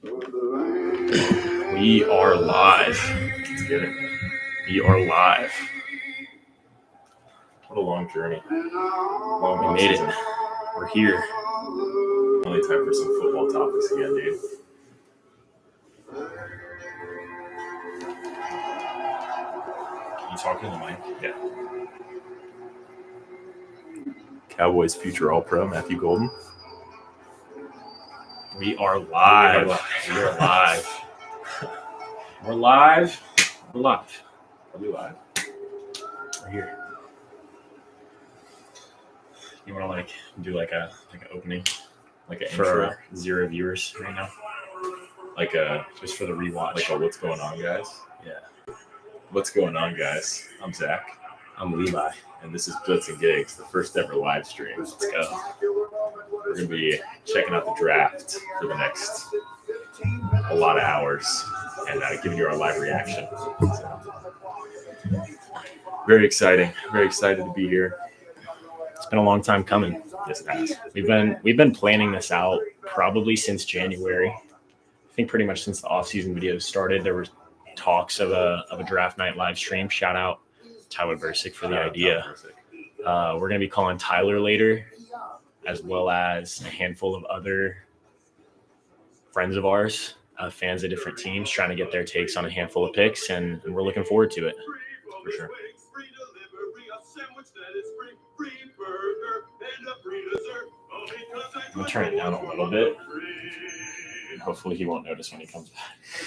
We are live. Let's get it. We are live. What a long journey. We made it. We're here. Only time for some football topics again, dude. Can you talk in the mic? Yeah. Cowboys future All-Pro, Matthew Golden. We are live. We are live. We're live. We're live. Are we live? We're here. You want to do like an opening, Like an for intro? our 0 viewers right now, Like a just for the rewatch. like a what's going on, guys? Yeah. What's going on, guys? I'm Zach, I'm Levi. and this is Blitz and Gigs, the first ever live stream. Let's go. We're going to be checking out the draft for the next a lot of hours and giving you our live reaction. So, very exciting. Very excited to be here. It's been a long time coming. Yes, it has. We've been planning this out probably since January. I think pretty much since the off-season videos started, there were talks of a draft night live stream. Shout out Tyler Bursick for the idea. We're going to be calling Tyler later, as well as a handful of other friends of ours, fans of different teams, trying to get their takes on a handful of picks, and we're looking forward to it. For sure. I'm going to turn it down a little bit. Hopefully he won't notice when he comes back,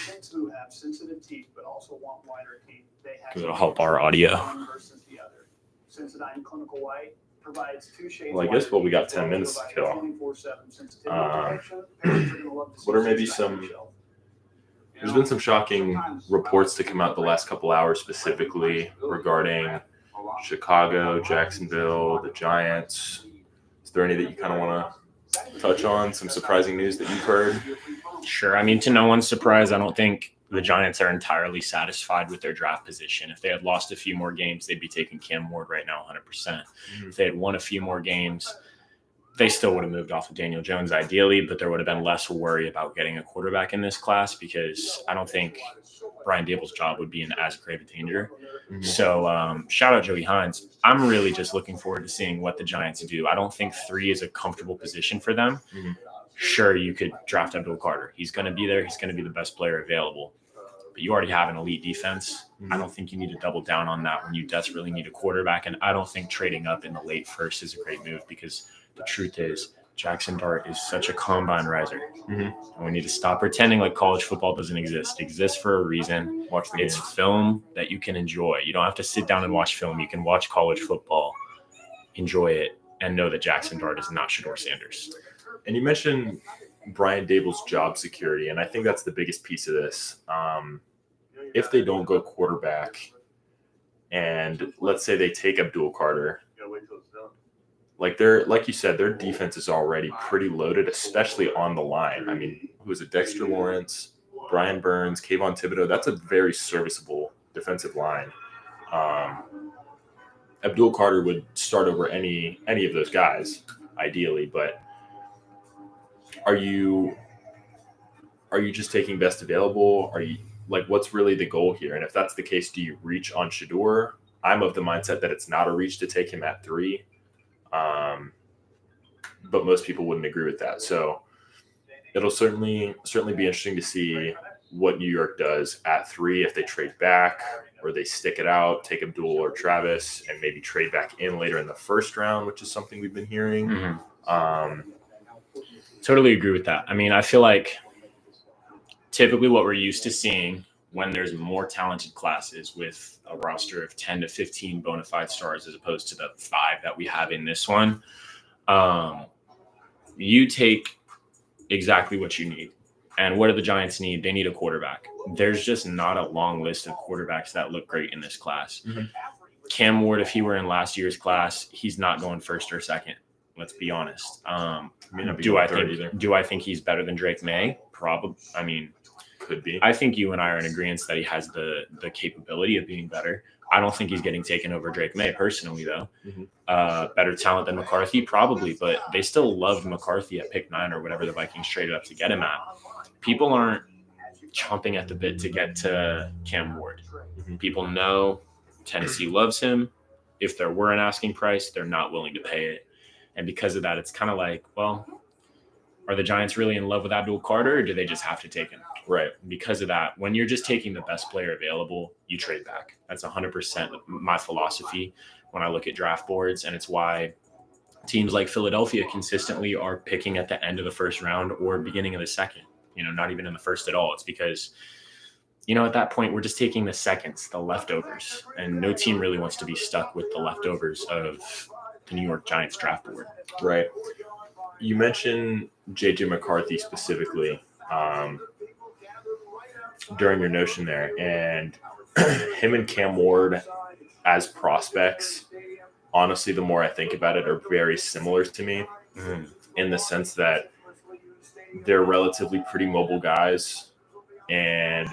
Kids who have sensitive teeth but also want wider teeth, they have because it'll help our audio. one versus the other. Sensodyne Clinical White provides 2 shades. Well, I guess we got 10 minutes to kill. 24/7 sensitivity protection. Parents are gonna love to see What are maybe Sensodyne some- on the shelf. There's been some shocking reports to come out the last couple hours, specifically regarding Chicago, Jacksonville, the Giants. Is there any that you kind of want to touch on? Some surprising news that you've heard? Sure. I mean, to no one's surprise, I don't think the Giants are entirely satisfied with their draft position. If they had lost a few more games, they'd be taking Cam Ward right now 100%. Mhm. If they had won a few more games, they still would have moved off of Daniel Jones ideally, but there would have been less worry about getting a quarterback in this class, because I don't think Brian Dable's job would be in as grave a danger. Mhm. So shout out Joey Hines. I'm really just looking forward to seeing what the Giants do. I don't think 3 is a comfortable position for them. Mhm. Sure, you could draft Abdul Carter. He's going to be there. He's going to be the best player available. But you already have an elite defense. I don't think you need to double down on that when you desperately need a quarterback. And I don't think trading up in the late first is a great move, because the truth is Jackson Dart is such a combine riser. Mhm. And we need to stop pretending like college football doesn't exist. It exists for a reason. Watch the It's games. film that you can enjoy. You don't have to sit down and watch film. You can watch college football, enjoy it, and know that Jackson Dart is not Shedeur Sanders. And you mentioned Brian Dable's job security, and I think that's the biggest piece of this. If they don't go quarterback, and let's say they take Abdul Carter, like you said, their defense is already pretty loaded, especially on the line. I mean, who is it? Dexter Lawrence, Brian Burns, Kayvon Thibodeau. That's a very serviceable defensive line. Abdul Carter would start over any of those guys, ideally, but are you just taking best available? Are you what's really the goal here? And if that's the case, do you reach on Shedeur? I'm of the mindset that it's not a reach to take him at 3. But most people wouldn't agree with that. So it'll certainly be interesting to see what New York does at 3, if they trade back or they stick it out, take Abdul or Travis, and maybe trade back in later in the first round, which is something we've been hearing. Totally agree with that. I mean, I feel like typically what we're used to seeing when there's more talented classes with a roster of 10 to 15 bona fide stars, as opposed to the 5 that we have in this one, you take exactly what you need. And what do the Giants need? They need a quarterback. There's just not a long list of quarterbacks that look great in this class. Mhm. Cam Ward, if he were in last year's class, he's not going first or second. Let's be honest. May not be Do I third think either. do I think he's better than Drake May? Probably. I mean, could be. I think you and I are in agreement that he has the capability of being better. I don't think he's getting taken over Drake May personally, though. Better talent than McCarthy, probably, but they still loved McCarthy at pick 9 or whatever the Vikings traded up to get him at. People aren't chomping at the bit to get to Cam Ward. People know Tennessee loves him. If there were an asking price, they're not willing to pay it. And because of that, it's kind of like, well, are the Giants really in love with Abdul Carter, or do they just have to take him? Right. Because of that, when you're just taking the best player available, you trade back. That's 100% my philosophy when I look at draft boards. And it's why teams like Philadelphia consistently are picking at the end of the first round or beginning of the second, not even in the first at all. It's because, at that point, we're just taking the seconds, the leftovers. And no team really wants to be stuck with the leftovers of the New York Giants draft board. Right. You mentioned J.J. McCarthy specifically during your notion there, and him and Cam Ward as prospects, honestly, the more I think about it, are very similar to me in the sense that they're relatively pretty mobile guys, and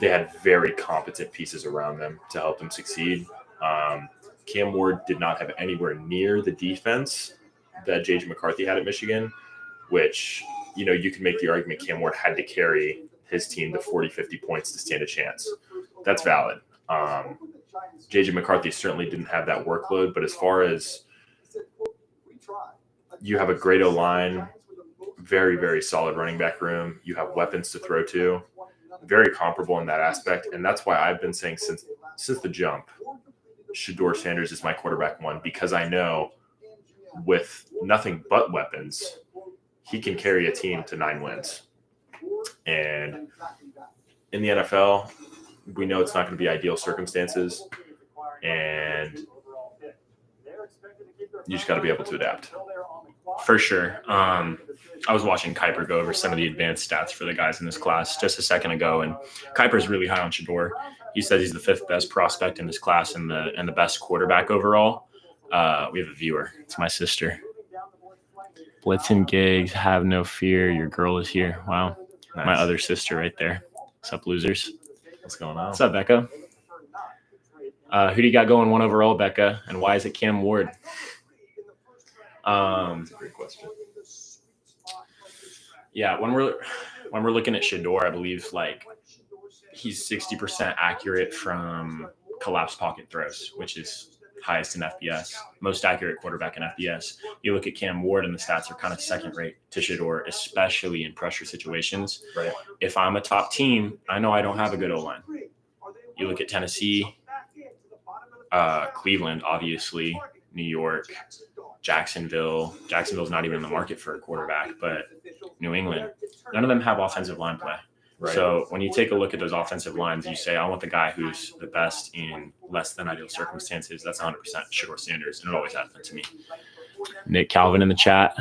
they had very competent pieces around them to help them succeed. Cam Ward did not have anywhere near the defense that J.J. McCarthy had at Michigan, which, you can make the argument Cam Ward had to carry his team to 40, 50 points to stand a chance. That's valid. J.J. McCarthy certainly didn't have that workload, but as far as you have a great O-line, very, very solid running back room, you have weapons to throw to, very comparable in that aspect, and that's why I've been saying since the jump, Shedeur Sanders is my quarterback 1, because I know with nothing but weapons, he can carry a team to 9 wins. And in the NFL, we know it's not going to be ideal circumstances, and you just got to be able to adapt. For sure. I was watching Kuiper go over some of the advanced stats for the guys in this class just a second ago, and Kuiper's really high on Shedeur. He says he's the 5th best prospect in this class and the best quarterback overall. We have a viewer. It's my sister. Blitzen Giggs, have no fear. Your girl is here. Wow. Nice. My other sister right there. What's up, losers? What's going on? What's up, Becca? Who do you got going 1 overall, Becca? And why is it Cam Ward? That's a great question. Yeah, when we're looking at Shedeur, I believe he's 60% accurate from collapsed pocket throws, which is highest in FBS, most accurate quarterback in FBS. You look at Cam Ward and the stats are kind of second rate to Shedeur, especially in pressure situations. Right. If I'm a top team, I know I don't have a good O-line. You look at Tennessee, Cleveland, obviously, New York, Jacksonville. Jacksonville's not even in the market for a quarterback, but New England, none of them have offensive line play. Right. So when you take a look at those offensive lines, you say, I want the guy who's the best in less than ideal circumstances. That's 100% Shedeur Sanders, and it always has been to me. Nick Calvin in the chat.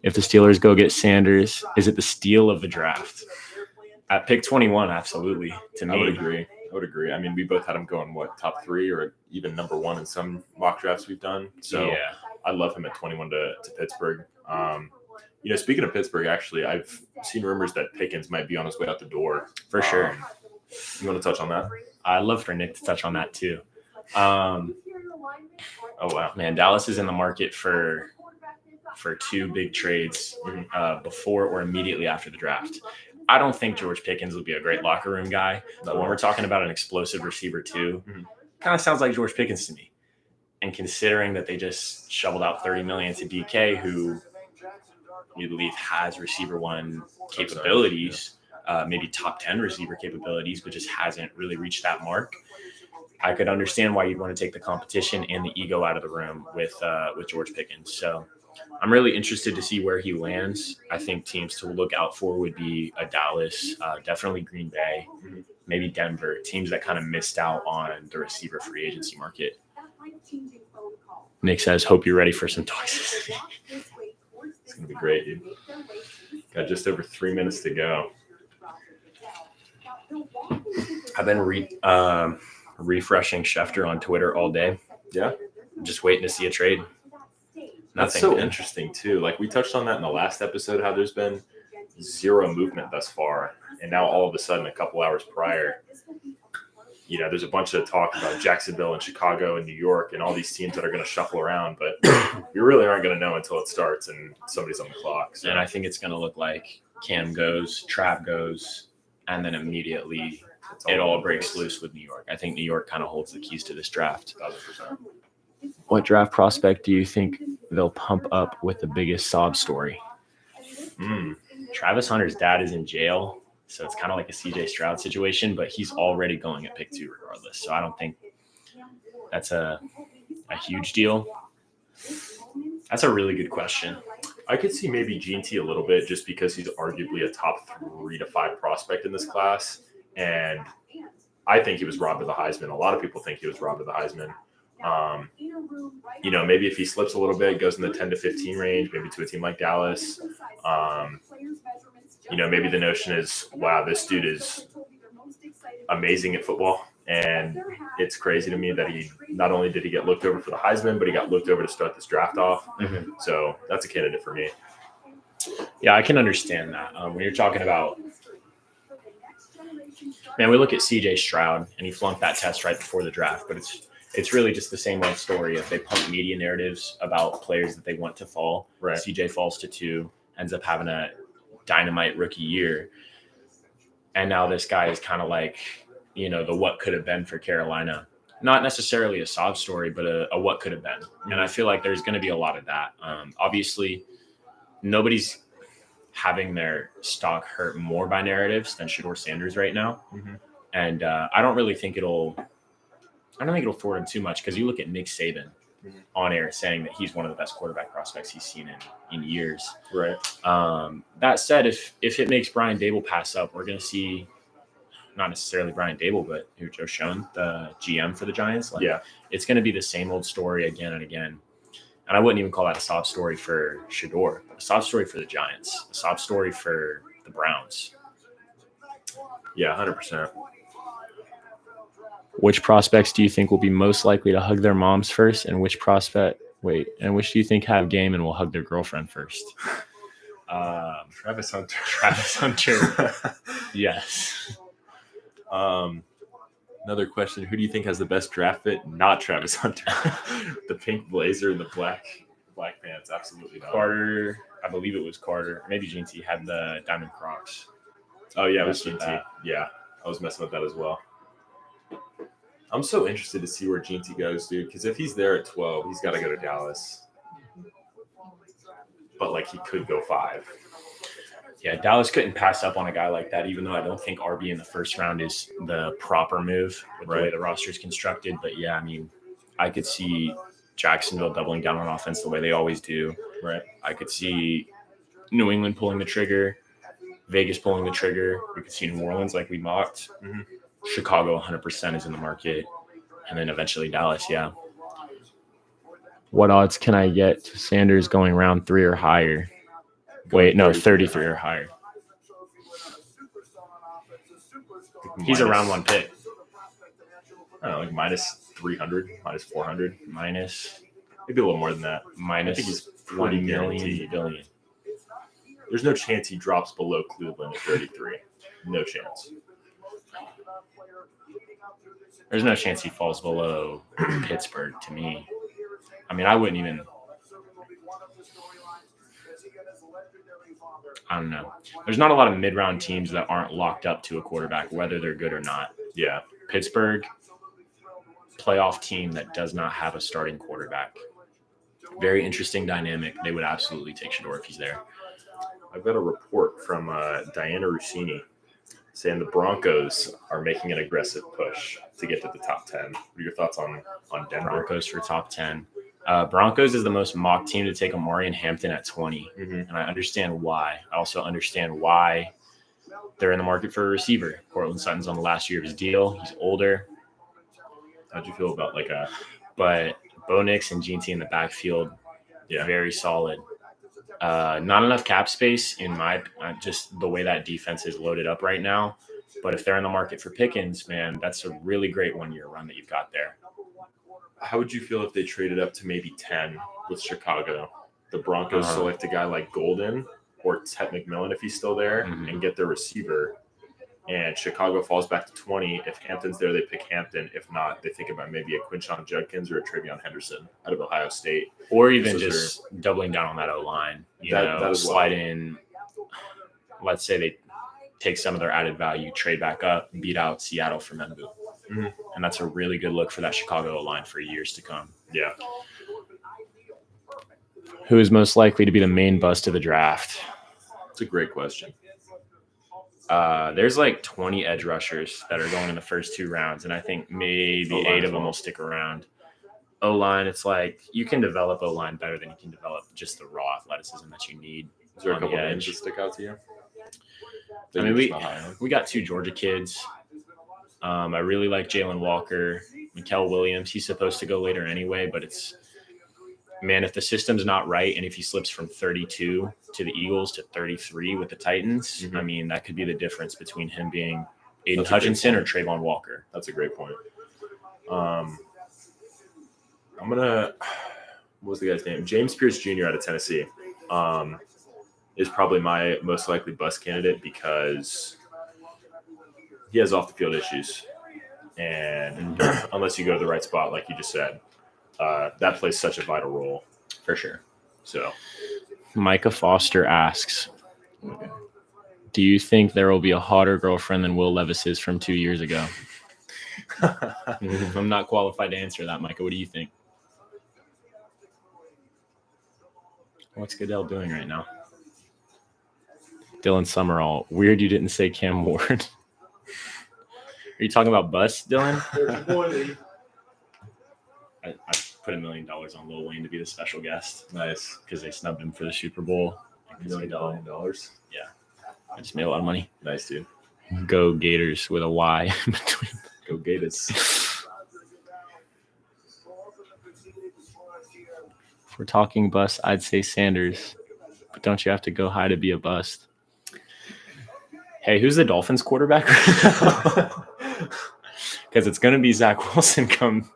If the Steelers go get Sanders, is it the steal of the draft? At pick 21, absolutely. To me, I would agree. I mean, we both had him going, top 3 or even number 1 in some mock drafts we've done. So yeah. I love him at 21 to Pittsburgh. Speaking of Pittsburgh, actually, I've seen rumors that Pickens might be on his way out the door. For sure. You want to touch on that? I'd love for Nick to touch on that too. Oh, wow. Man, Dallas is in the market for 2 big trades before or immediately after the draft. I don't think George Pickens will be a great locker room guy, but when we're talking about an explosive receiver too, kind of sounds like George Pickens to me. And considering that they just shoveled out $30 million to DK, who we believe has receiver 1 capabilities, maybe top 10 receiver capabilities, but just hasn't really reached that mark. I could understand why you'd want to take the competition and the ego out of the room with George Pickens. So I'm really interested to see where he lands. I think teams to look out for would be a Dallas, definitely Green Bay, maybe Denver, teams that kind of missed out on the receiver free agency market. Nick says, hope you're ready for some toxicity. It's going to be great, dude. Got just over 3 minutes to go. I've been refreshing Schefter on Twitter all day. Yeah. Just waiting to see a trade. That's so interesting, too. We touched on that in the last episode, how there's been zero movement thus far. And now all of a sudden, a couple hours prior, there's a bunch of talk about Jacksonville and Chicago and New York and all these teams that are going to shuffle around, but we really aren't going to know until it starts and somebody's on the clock. So. And I think it's going to look like Cam goes, Trav goes, and then immediately it all breaks loose with New York. I think New York kind of holds the keys to this draft. 1,000%. What draft prospect do you think they'll pump up with the biggest sob story? Travis Hunter's dad is in jail, so it's kind of like a CJ Stroud situation, but he's already going at pick 2 regardless. So I don't think that's a huge deal. That's a really good question. I could see maybe Gene T a little bit just because he's arguably a top 3 to 5 prospect in this class. And I think he was robbed of the Heisman. A lot of people think he was robbed of the Heisman. Maybe if he slips a little bit, goes in the 10 to 15 range, maybe to a team like Dallas. Maybe the notion is, wow, this dude is amazing at football. And it's crazy to me that he not only did he get looked over for the Heisman, but he got looked over to start this draft off. Mm-hmm. So that's a candidate for me. Yeah, I can understand that. When you're talking about, man, we look at CJ Stroud, and he flunked that test right before the draft, but it's really just the same old story. If they pump media narratives about players that they want to fall, right. CJ falls to 2, ends up having a dynamite rookie year. And now this guy is kind of like, the what could have been for Carolina. Not necessarily a sob story, but a what could have been. Mm-hmm. And I feel like there's going to be a lot of that. Obviously, nobody's having their stock hurt more by narratives than Shedeur Sanders right now. Mm-hmm. And I don't think it'll thwart him too much, because you look at Nick Saban on air saying that he's one of the best quarterback prospects he's seen in years. Right. That said, if it makes Brian Dable pass up, we're going to see not necessarily Brian Dable, but Joe Schoen, the GM for the Giants. It's going to be the same old story again and again. And I wouldn't even call that a sob story for Shedeur, a sob story for the Giants, a sob story for the Browns. Yeah, 100%. Which prospects do you think will be most likely to hug their moms first, and which which do you think have game and will hug their girlfriend first? Travis Hunter. Travis Hunter. Yes. Another question: who do you think has the best draft fit? Not Travis Hunter. The pink blazer and the black pants. Absolutely not. Carter, I believe it was Carter. Maybe Gene T had the diamond Crocs. Oh yeah, it was Gene T. Yeah, I was messing with that as well. I'm so interested to see where Gene T goes, dude. Because if he's there at 12, he's got to go to Dallas. But he could go 5. Yeah, Dallas couldn't pass up on a guy like that, even though I don't think RB in the first round is the proper move with the way the roster is constructed. But yeah, I mean, I could see Jacksonville doubling down on offense the way they always do. Right. I could see New England pulling the trigger, Vegas pulling the trigger. We could see New Orleans like we mocked. Mm-hmm. Chicago 100% is in the market. And then eventually Dallas, yeah. What odds can I get to Sanders going round 3 or higher? Wait, no, 33 or higher. He's a round 1 pick. I don't know, minus 300, minus 400. Minus. Maybe a little more than that. Minus I think he's 1 guaranteed. billion. There's no chance he drops below Cleveland at 33. No chance. There's no chance he falls below Pittsburgh to me. I mean, I wouldn't even. I don't know. There's not a lot of mid-round teams that aren't locked up to a quarterback, whether they're good or not. Yeah. Pittsburgh, playoff team that does not have a starting quarterback. Very interesting dynamic. They would absolutely take Shedeur if he's there. I've got a report from Diana Rossini saying the Broncos are making an aggressive push to get to the top 10. What are your thoughts on Denver? Broncos for top 10. Broncos is the most mocked team to take Amari and Hampton at 20. Mm-hmm. And I understand why. I also understand why they're in the market for a receiver. Cortland Sutton's on the last year of his deal. He's older. How'd you feel about But Bo Nix and Gene T in the backfield, very solid. Not enough cap space in my just the way that defense is loaded up right now. But if they're in the market for Pickens, man, that's a really great 1-year run that you've got there. How would you feel if they traded up to maybe 10 with Chicago? The Broncos select a guy like Golden or Ted McMillan if he's still there, Mhm. and get their receiver. And Chicago falls back to 20. If Hampton's there, they pick Hampton. If not, they think about maybe a Quinshon Judkins or a Travion Henderson out of Ohio State. Or even Those just doubling down on that O-line. That as well. Slide in. Let's say they take some of their added value, trade back up, beat out Seattle for Membu. Mhm. And that's a really good look for that Chicago O-line for years to come. Yeah. Who is most likely to be the main bust of the draft? It's a great question. There's like 20 edge rushers that are going in the first 2 rounds, and I think maybe O-line 8 as of them well. will stick around. O-line, it's like you can develop O-line better than you can develop just the raw athleticism that you need. Is there a On the couple names edge. that stick out to you? I mean, we got 2 Georgia kids. I really like Jalen Walker, Mikael Williams. He's supposed to go later anyway, but it's, man, if the system's not right and if he slips from 32 to the Eagles to 33 with the Titans, Mhm. I mean, that could be the difference between him being Aiden That's a great Hutchinson or point. Trayvon Walker. That's a great point. I'm gonna. What was the guy's name? James Pierce Jr. out of Tennessee. Is probably my most likely bust candidate because he has off the field issues, and unless you go to the right spot, like you just said, that plays such a vital role For sure. So Micah Foster asks, do you think there will be a hotter girlfriend than Will Levis's from 2 years ago? I'm not qualified to answer that, Micah. What do you think? What's Goodell doing right now? Dylan Summerall. Weird you didn't say Cam Ward. Are you talking about bus, Dylan? I put $1 million on Lil Wayne to be the special guest nice. because they snubbed him for the Super Bowl. $1 million. I just made a lot of money. Nice, dude. Go Gators with a Y in between. Go Gators. If we're talking bust, I'd say Sanders. But don't you have to go high to be a bust? Hey, who's the Dolphins quarterback? Because it's going to be Zach Wilson come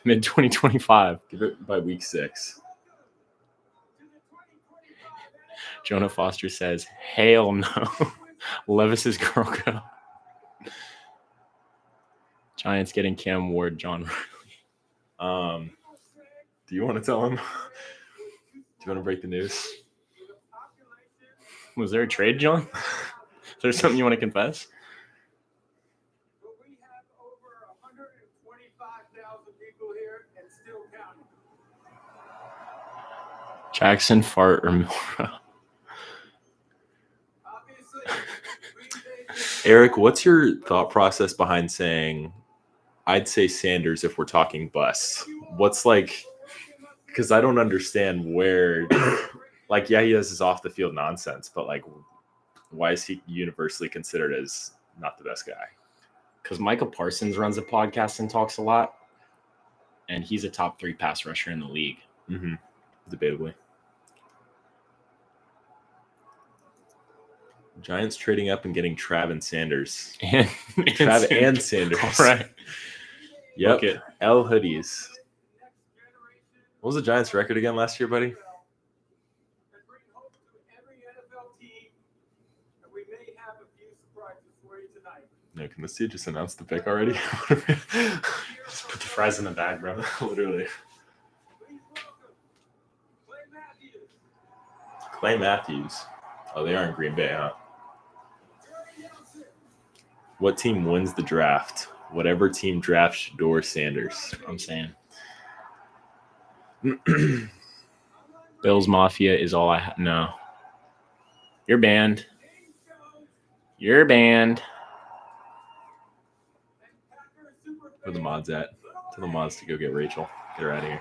mid-2025. Give it by week 6. Jonah Foster says, hell no. Levis's girl go. Giants getting Cam Ward, John Riley. Do you want to tell him? Do you want to break the news? Was there a trade, John? Is there something you want to confess? We have over 125,000 people here and still counting. Jackson, Fart, or Milrow? Obviously, Eric, what's your thought process behind saying I'd say Sanders if we're talking bust? What's like, because I don't understand where, like, yeah, he has his off the field nonsense, but like, why is he universally considered as not the best guy? Because Michael Parsons runs a podcast and talks a lot, and he's a top 3 pass rusher in the league. Mm-hmm. Debatably. Giants trading up and getting Trav and Sanders. And Trav and Sanders. Right. Yep. Okay. L hoodies. What was the Giants' record again last year, buddy? and bring hope to every NFL team, and we may have a few surprises for you tonight. No, can this dude just announce the pick already? Just put the fries in the bag, bro. Literally. Please welcome Clay Matthews. Clay Matthews. Oh, they are in Green Bay, huh? What team wins the draft? Whatever team drafts Shador Sanders. I'm saying. Bills Mafia is all I have. No. You're banned. You're banned. Where the mods at? Tell the mods to go get Rachel. Get her out of here.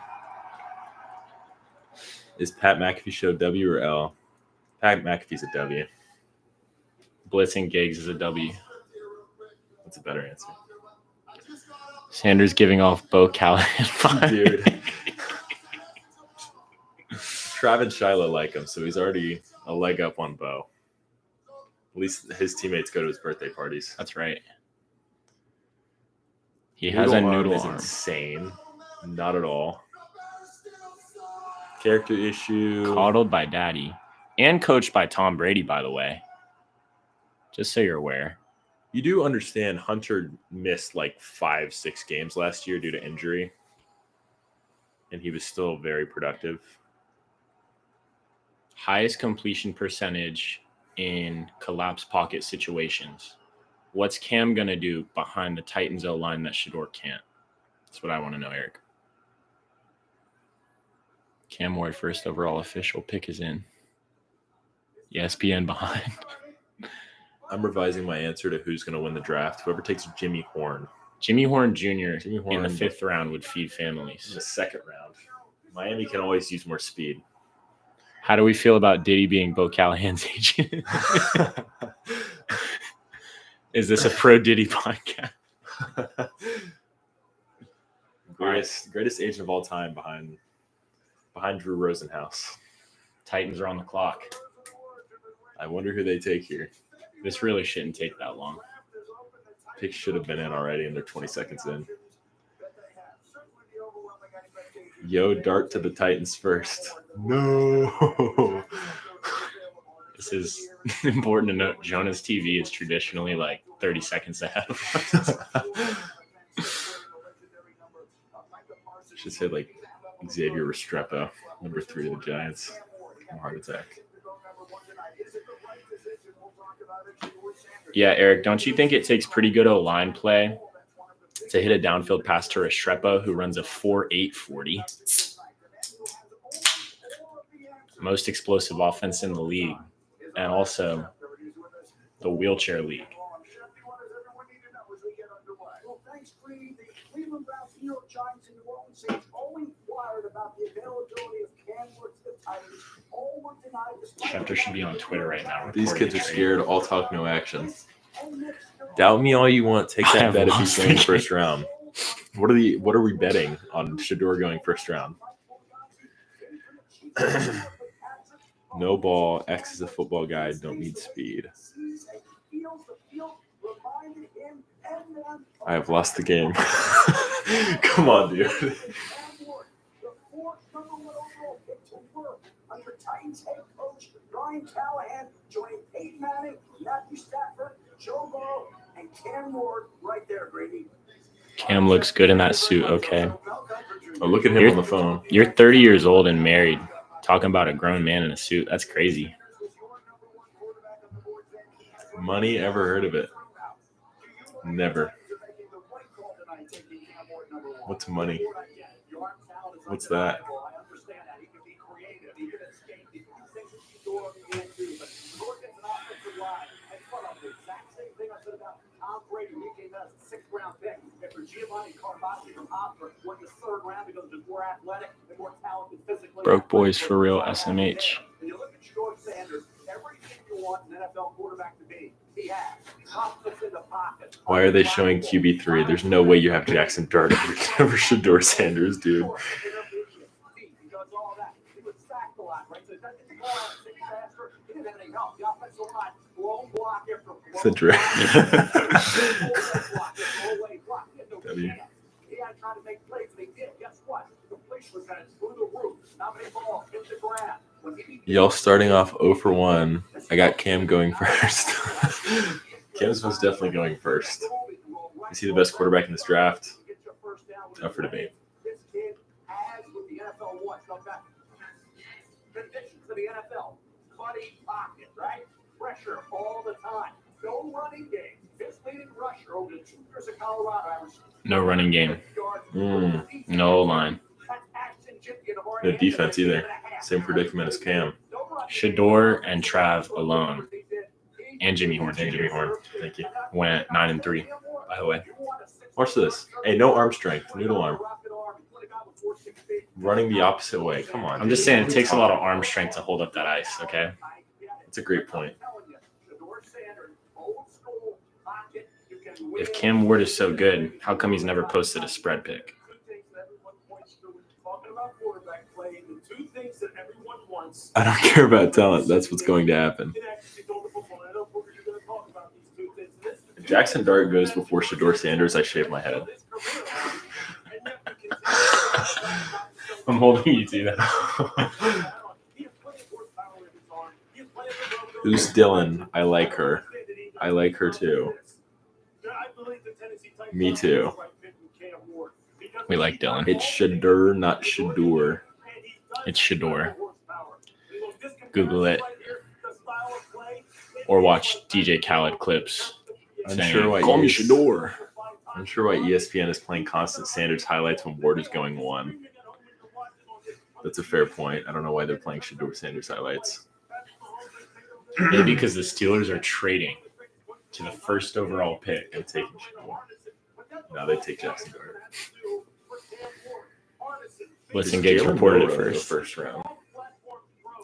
Is Pat McAfee show W or L? Pat McAfee's a W. Blitzing Giggs is a W. That's a better answer. Sanders giving off Bo Callahan vibe. Dude. Trav and Shiloh like him, so he's already a leg up on Bo. At least his teammates go to his birthday parties. That's right. He has a noodle is arm. insane. Not at all. Character issue. Coddled by daddy. and coached by Tom Brady, by the way. Just so you're aware. You do understand Hunter missed like 5-6 games last year due to injury, and he was still very productive. Highest completion percentage in collapse pocket situations. What's Cam going to do behind the Titans O-line that Shedeur can't? That's what I want to know, Eric. Cam Ward, first overall official pick is in. ESPN behind. I'm revising my answer to who's going to win the draft. Whoever takes Jimmy Horn. Jimmy Horn Jr. Jimmy Horn in the 5th round would feed in families. the 2nd round. Miami can always use more speed. How do we feel about Diddy being Bo Callahan's agent? Is this a pro Diddy podcast? Greatest agent of all time behind Drew Rosenhaus. Titans are on the clock. I wonder who they take here. This really shouldn't take that long. Picks should have been in already, and they're 20 seconds in. Yo, dart to the Titans first. No. This is important to note. Jonas TV is traditionally like 30 seconds ahead of us. Should say like Xavier Restrepo, number 3 to the Giants. Heart attack. Yeah, Eric, don't you think it takes pretty good O-line play to hit a downfield pass to Restrepo, who runs a 4.8 40? Most explosive offense in the league, and also the wheelchair league. Schefter should be on Twitter right now. These reporting kids are the trade. scared. All talk, no action. Doubt me all you want. Take I that have bet if he's lost going the first round. What are we betting on Shedeur going first round? No ball. X is a football guy. Don't need speed. I have lost the game. Come on, dude. Under Titans head coach Brian Callahan, joining Peyton Manning, Matthew Stafford, Joe Burrow, and Cam Ward right there, Brady. Cam looks good in that suit. Okay. Oh, look at him on the phone. You're 30 years old and married. Talking about a grown man in a suit. That's crazy. Money, ever heard of it? Never. What's money? What's that? Broke boys for real, SMH. Why are they showing QB3? There's no way you have Jackson Dart over Shedeur Sanders, dude. It's a draft. W. Y'all starting off 0 for 1. I got Cam going first. Cam's most definitely going first. Is he the best quarterback in this draft? Up for debate. Pressure all the time. No running game. This leading rusher over the 2 years of Colorado average. No running game. No line. No defense either. Same predicament as Cam. Shedeur and Trav alone. And Jimmy Horn. And Jimmy Horn. Thank you. Went 9-3, by the way. Watch this. Hey, no arm strength. Noodle arm. Running the opposite way. Come on. I'm just saying it takes a lot of arm strength to hold up that ice, okay? That's a great point. If Cam Ward is so good, how come he's never posted a spread pick? I don't care about talent. That's what's going to happen. If Jackson Dart goes before Shedeur Sanders, I shave my head. I'm holding you to that. Who's Dylan? I like her. I like her too. Me too. We like Dylan. It's Shador, not Shador. It's Shador. Google it. Or watch DJ Khaled clips. I'm saying, sure why "Call me ES Shador." I'm sure why ESPN is playing constant Sanders highlights when Ward is going 1. That's a fair point. I don't know why they're playing Shador Sanders highlights. Maybe because the Steelers are trading to the first overall pick. I'm taking Shador. Now they take Jackson Dart. Listen, Is Gates Jalen reported it Milroe in the first. first round.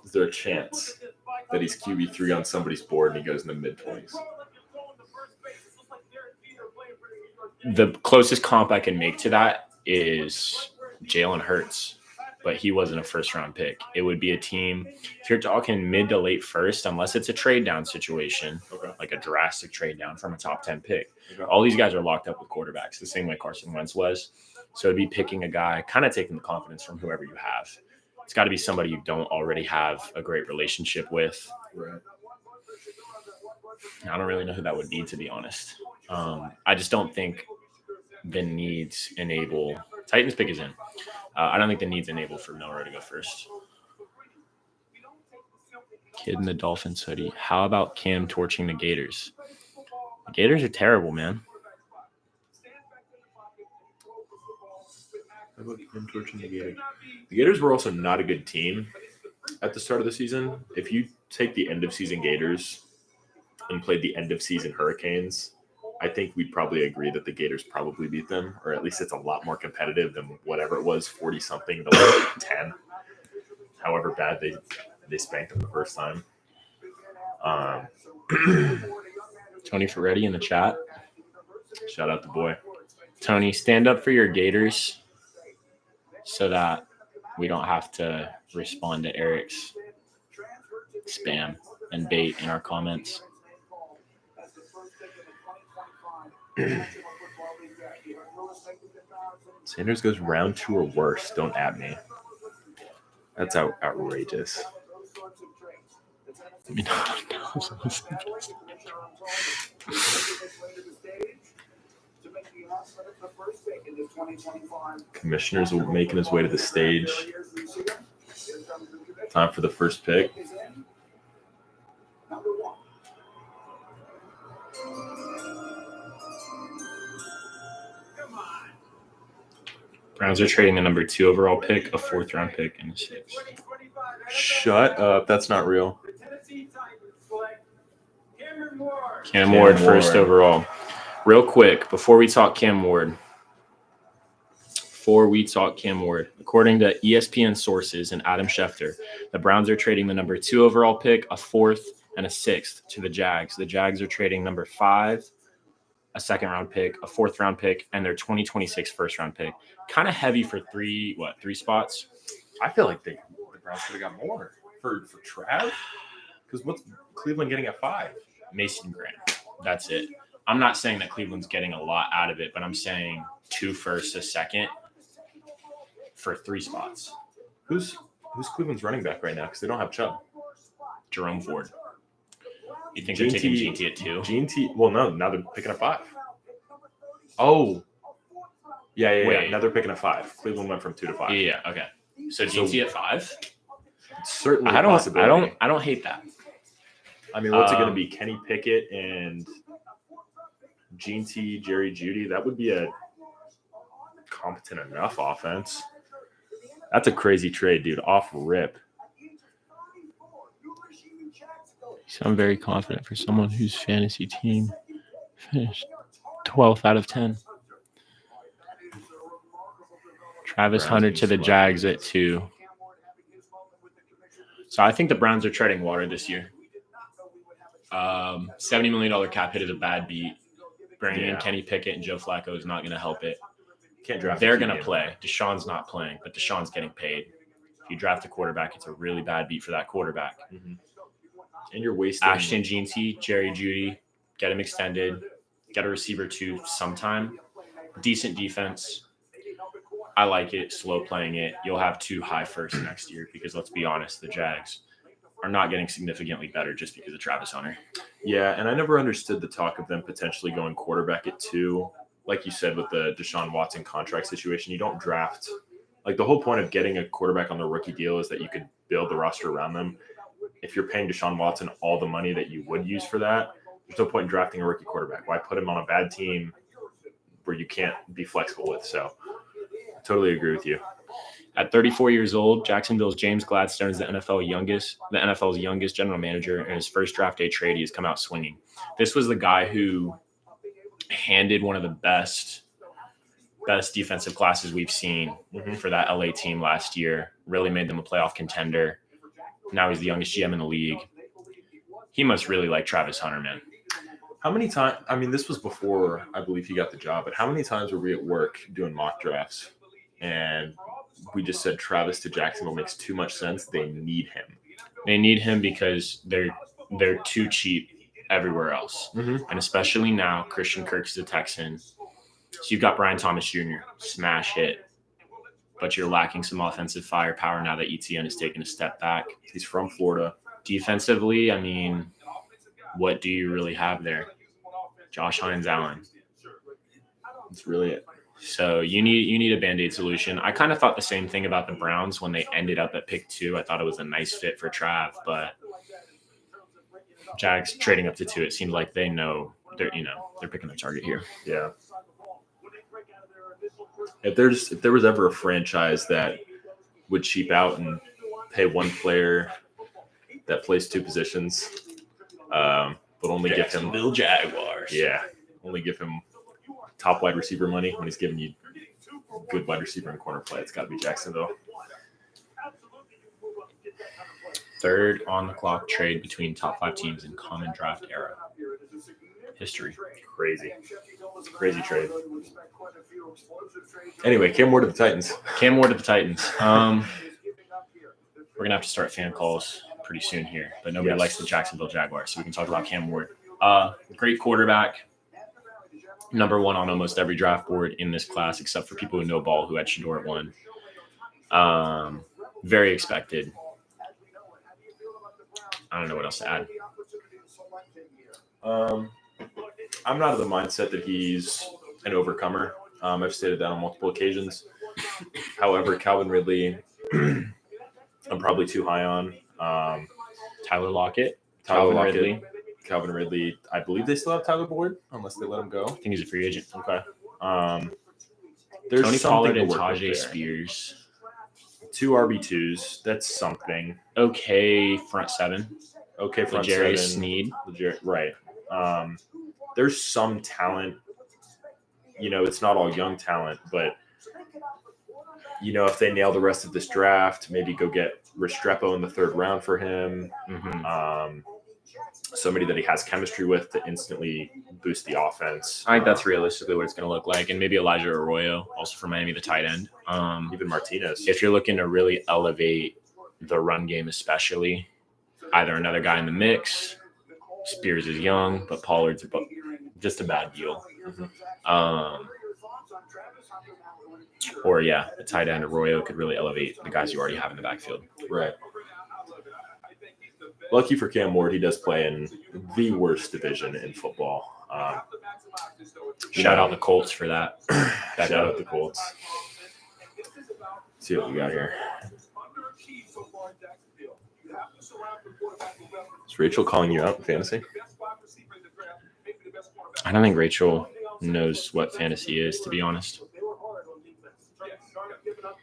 Is there a chance that he's QB3 on somebody's board and he goes in the mid-20s? The closest comp I can make to that is Jalen Hurts, but he wasn't a first-round pick. It would be a team, if you're talking mid to late first, unless it's a trade-down situation, Okay. like a drastic trade-down from a top 10 pick. Okay. All these guys are locked up with quarterbacks, the same way Carson Wentz was. So it'd be picking a guy, kind of taking the confidence from whoever you have. It's got to be somebody you don't already have a great relationship with. Right. I don't really know who that would be, to be honest. I just don't think the needs enable. Titans pick is in. I don't think the needs enable for Milroe to go first. Kid in the Dolphins hoodie. How about Cam torching the Gators? The Gators are terrible, man. How about him torching the Gators? The Gators were also not a good team at the start of the season. If you take the end of season Gators and played the end of season Hurricanes, I think we'd probably agree that the Gators probably beat them, or at least it's a lot more competitive than whatever it was, 40-something to like 10. However bad they spanked them the first time. Tony Ferretti in the chat. Shout out the boy. Tony, stand up for your Gators so that we don't have to respond to Eric's spam and bait in our comments. Sanders goes round 2 or worse. Don't at me. That's outrageous. I mean, Commissioner's making his way to the stage. Time for the first pick. Browns are trading the number 2 overall pick, a 4th-round pick, and a 6th. Shut up. That's not real. Cam Ward, first overall. Real quick, before we talk Cam Ward, according to ESPN sources and Adam Schefter, the Browns are trading the number 2 overall pick, a 4th, and a 6th to the Jags. The Jags are trading number 5, a 2nd-round pick, a 4th-round pick, and their 2026 first-round pick. Kind of heavy for 3 spots? I feel like the Browns could have got more for Trav. Because what's Cleveland getting at 5? Mason Graham. That's it. I'm not saying that Cleveland's getting a lot out of it, but I'm saying 2 firsts, a 2nd for 3 spots. Who's Cleveland's running back right now? Because they don't have Chubb. Jerome Ford. You think they're taking GT at 2? GT. Well, no. Now they're picking at 5. Oh. Yeah. Wait. Now they're picking at 5. Cleveland went from 2 to 5. Yeah. Okay. So GT at 5? It's certainly I a possibility. don't hate that. I mean, what's it going to be? Kenny Pickett and Gene T, Jerry Jeudy. That would be a competent enough offense. That's a crazy trade, dude. Off rip. You sound very confident for someone whose fantasy team finished 12th out of 10. Travis Hunter to the Jags at 2. So I think the Browns are treading water this year. $70 million cap hit is a bad beat. Bringing in Kenny Pickett and Joe Flacco is not going to help it. Can't draft. They're going to play. Deshaun's not playing, but Deshaun's getting paid. If you draft a quarterback, it's a really bad beat for that quarterback. Mm-hmm. And you're wasting Ashton Jeanty, Jerry Jeudy, get him extended. Get a receiver too sometime. Decent defense. I like it. Slow playing it. You'll have 2 high firsts next year because let's be honest, the Jags are not getting significantly better just because of Travis Hunter. Yeah, and I never understood the talk of them potentially going quarterback at 2. Like you said, with the Deshaun Watson contract situation, you don't draft. Like the whole point of getting a quarterback on the rookie deal is that you could build the roster around them. If you're paying Deshaun Watson all the money that you would use for that, there's no point in drafting a rookie quarterback. Why put him on a bad team where you can't be flexible with? So I totally agree with you. At 34 years old, Jacksonville's James Gladstone is the NFL's youngest general manager, and his first draft day trade, he has come out swinging. This was the guy who handed one of the best defensive classes we've seen for that LA team last year. Really made them a playoff contender. Now he's the youngest GM in the league. He must really like Travis Hunter, man. How many times? I mean, this was before I believe he got the job, but how many times were we at work doing mock drafts and we just said Travis to Jacksonville makes too much sense? They need him. They need him because they're too cheap everywhere else. And especially now, Christian Kirk is a Texan. So you've got Brian Thomas Jr., smash hit. But you're lacking some offensive firepower now that ETN has taken a step back. He's from Florida. Defensively, I mean, what do you really have there? Josh Hines-Allen. That's really it. So you need a Band-Aid solution. I kind of thought the same thing about the Browns when they ended up at pick 2. I thought it was a nice fit for Trav, but Jags trading up to 2, it seemed like they know they're picking their target here. Yeah. If there was ever a franchise that would cheap out and pay one player that plays 2 positions, but only give him Jacksonville Jaguars. Yeah, only give him top wide receiver money when he's giving you good wide receiver and corner play, it's got to be Jacksonville. Third on the clock trade between top 5 teams in common draft era. History. Crazy trade. Anyway, Cam Ward to the Titans. Cam Ward to the Titans. We're gonna have to start fan calls pretty soon here, but nobody likes the Jacksonville Jaguars, so we can talk about Cam Ward. Great quarterback. Number 1 on almost every draft board in this class, except for people who know ball, who had Shador at 1. Very expected. I don't know what else to add. I'm not of the mindset that he's an overcomer. I've stated that on multiple occasions. However, Calvin Ridley, I'm probably too high on. Tyler Lockett. Calvin Ridley. I believe they still have Tyler Boyd, unless they let him go. I think he's a free agent. Okay. There's Tony something Pollard to and work with Tajay there. Spears. 2 RB2s. That's something. Okay, front 7. Okay, front Jerry 7. Sneed. Right. There's some talent. It's not all young talent, but if they nail the rest of this draft, maybe go get Restrepo in the 3rd round for him. Somebody that he has chemistry with to instantly boost the offense. I think that's realistically what it's going to look like. And maybe Elijah Arroyo, also from Miami, the tight end. Even Martinez. If you're looking to really elevate the run game especially, either another guy in the mix. Spears is young, but Pollard's just a bad deal. Or, a tight end Arroyo could really elevate the guys you already have in the backfield. Right. Lucky for Cam Ward, he does play in the worst division in football. Shout out the Colts for that. Shout out the Colts. Let's see what we got here. Is Rachel calling you out in fantasy? I don't think Rachel knows what fantasy is, to be honest.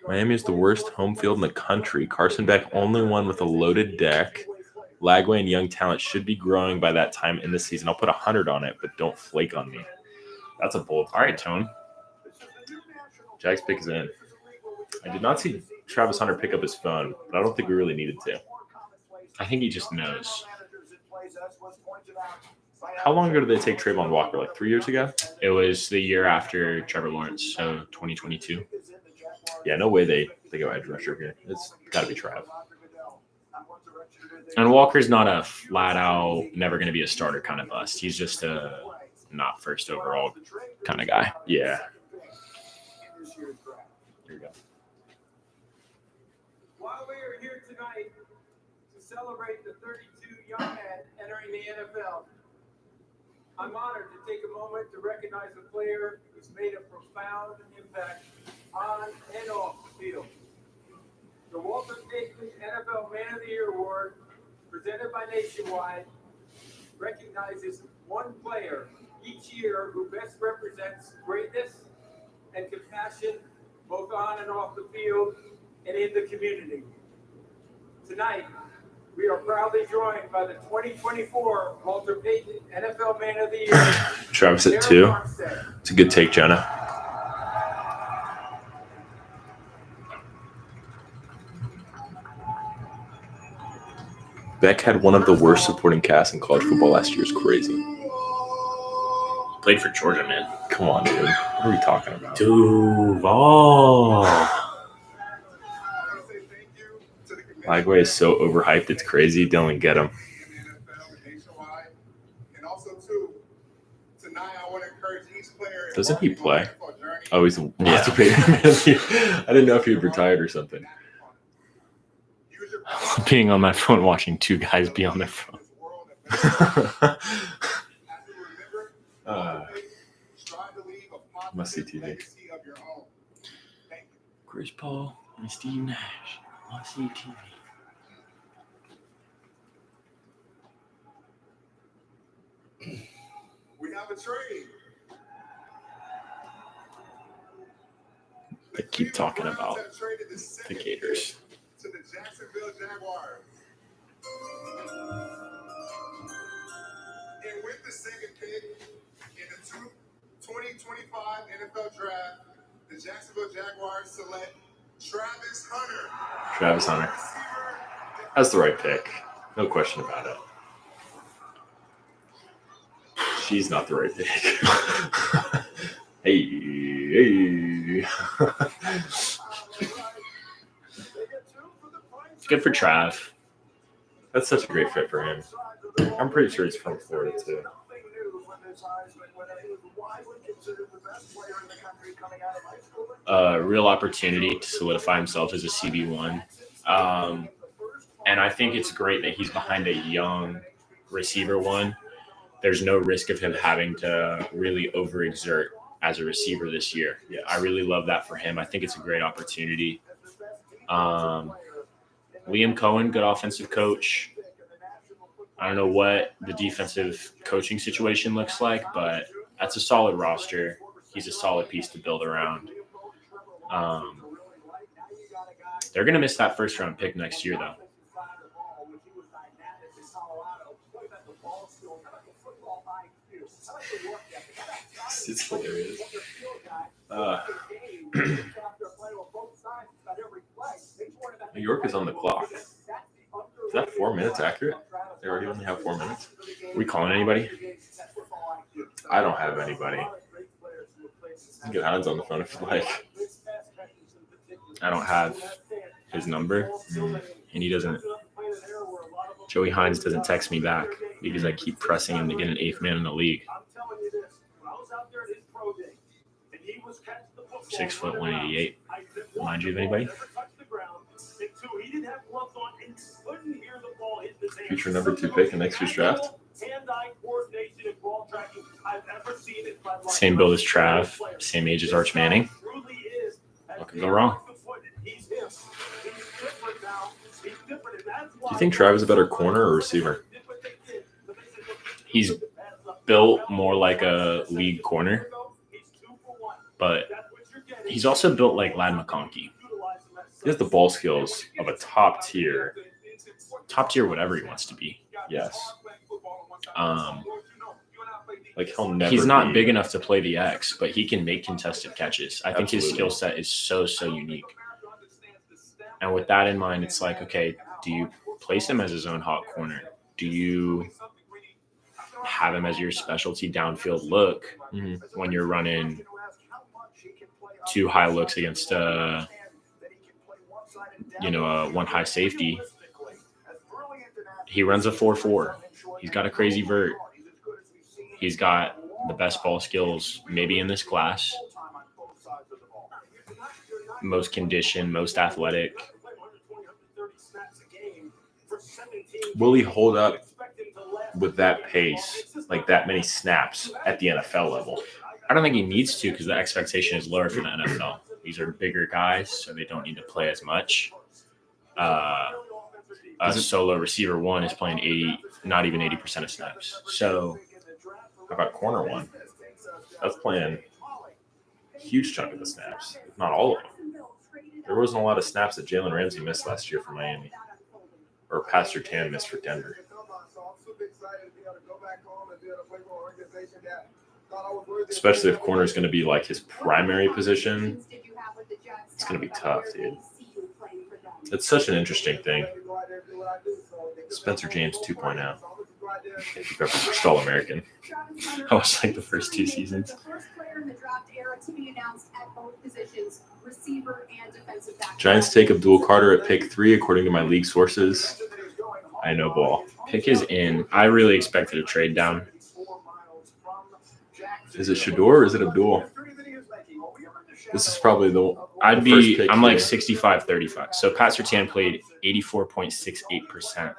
Miami is the worst home field in the country. Carson Beck only won with a loaded deck. Lagway and young talent should be growing by that time in the season. I'll put 100 on it, but don't flake on me. That's a bold. All right, Tone. Jags pick is in. I did not see Travis Hunter pick up his phone, but I don't think we really needed to. I think he just knows. How long ago did they take Trayvon Walker? Like 3 years ago? It was the year after Trevor Lawrence, so 2022. Yeah, no way they go edge rusher here. It's got to be Trav. And Walker's not a flat-out, never going to be a starter kind of bust. He's just a not first overall kind of guy. Yeah. Here we go. While we are here tonight to celebrate the young man entering the NFL. I'm honored to take a moment to recognize a player who's made a profound impact on and off the field. The Walter Payton NFL Man of the Year Award, presented by Nationwide, recognizes one player each year who best represents greatness and compassion both on and off the field and in the community. Tonight, we are proudly joined by the 2024 Walter Payton NFL Man of the Year, Travis at Derek 2. Armstead. It's a good take, Jonah. Beck had one of the worst supporting casts in college football last year. It's crazy. Played for Georgia, man. Come on, dude. What are we talking about? Duval. Lagway is so overhyped. It's crazy. Dylan, get him. Doesn't he play? Oh, he's I didn't know if he had retired or something. Being on my phone watching two guys be on their phone. Must see TV. Chris Paul and Steve Nash. Must see TV. We have a trade. They keep talking about the Gators. To the Jacksonville Jaguars. And with the second pick in the 2025 NFL Draft, the Jacksonville Jaguars select Travis Hunter. Travis Hunter. That's the right pick. No question about it. She's not the right pick. Hey. Good for Trav. That's such a great fit for him. I'm pretty sure he's from Florida, too. Real opportunity to solidify himself as a CB1. And I think it's great that he's behind a young receiver one. There's no risk of him having to really overexert as a receiver this year. Yes. I really love that for him. I think it's a great opportunity. Liam Cohen, good offensive coach. I don't know what the defensive coaching situation looks like, but that's a solid roster. He's a solid piece to build around. They're going to miss that first-round pick next year, though. It's hilarious. New York is on the clock. Is that 4 minutes accurate? They already only have 4 minutes? Are we calling anybody? I don't have anybody. You can get Hines on the phone if you like. I don't have his number, and he doesn't. Joey Hines doesn't text me back because I keep pressing him to get an 8th man in the league. 6 foot 188. Remind you of anybody? Future number 2 pick in next year's draft. Same build as Trav, same age as Arch Manning. What could go wrong? Do you think Trav is a better corner or receiver? He's built more like a league corner, but he's also built like Ladd McConkey. He has the ball skills of a top tier. Top tier, whatever he wants to be. Yes. Like he'll never. He's not be- big enough to play the X, but he can make contested catches. I think his skill set is so unique. And with that in mind, it's like, okay, do you place him as his own hot corner? Do you have him as your specialty downfield look when you're running 2 high looks against a one high safety? He runs a 4.4. He's got a crazy vert. He's got the best ball skills maybe in this class. Most conditioned, most athletic. Will he hold up with that pace, like that many snaps at the NFL level. I don't think he needs to because the expectation is lower for the NFL. These are bigger guys, so they don't need to play as much. A solo receiver one is playing 80, not even 80% of snaps. So How about corner one? That's playing a huge chunk of the snaps, not all of them. There wasn't a lot of snaps that Jalen Ramsey missed last year for Miami, or Pastor Tan missed for Denver. Especially if corner is going to be like his primary position, it's going to be tough, dude. It's such an interesting thing. Spencer James 2.0. If you've ever watched All American. I watched like the first 2 seasons. The first player in the draft era to be announced at both positions, receiver and defensive back. Giants take Abdul Carter at pick 3, according to my league sources. I know ball. Pick is in. I really expected a trade down. Is it Shador or is it Abdul? This is probably the. I'm like here. 65-35. So Pat Surtain played 84.68%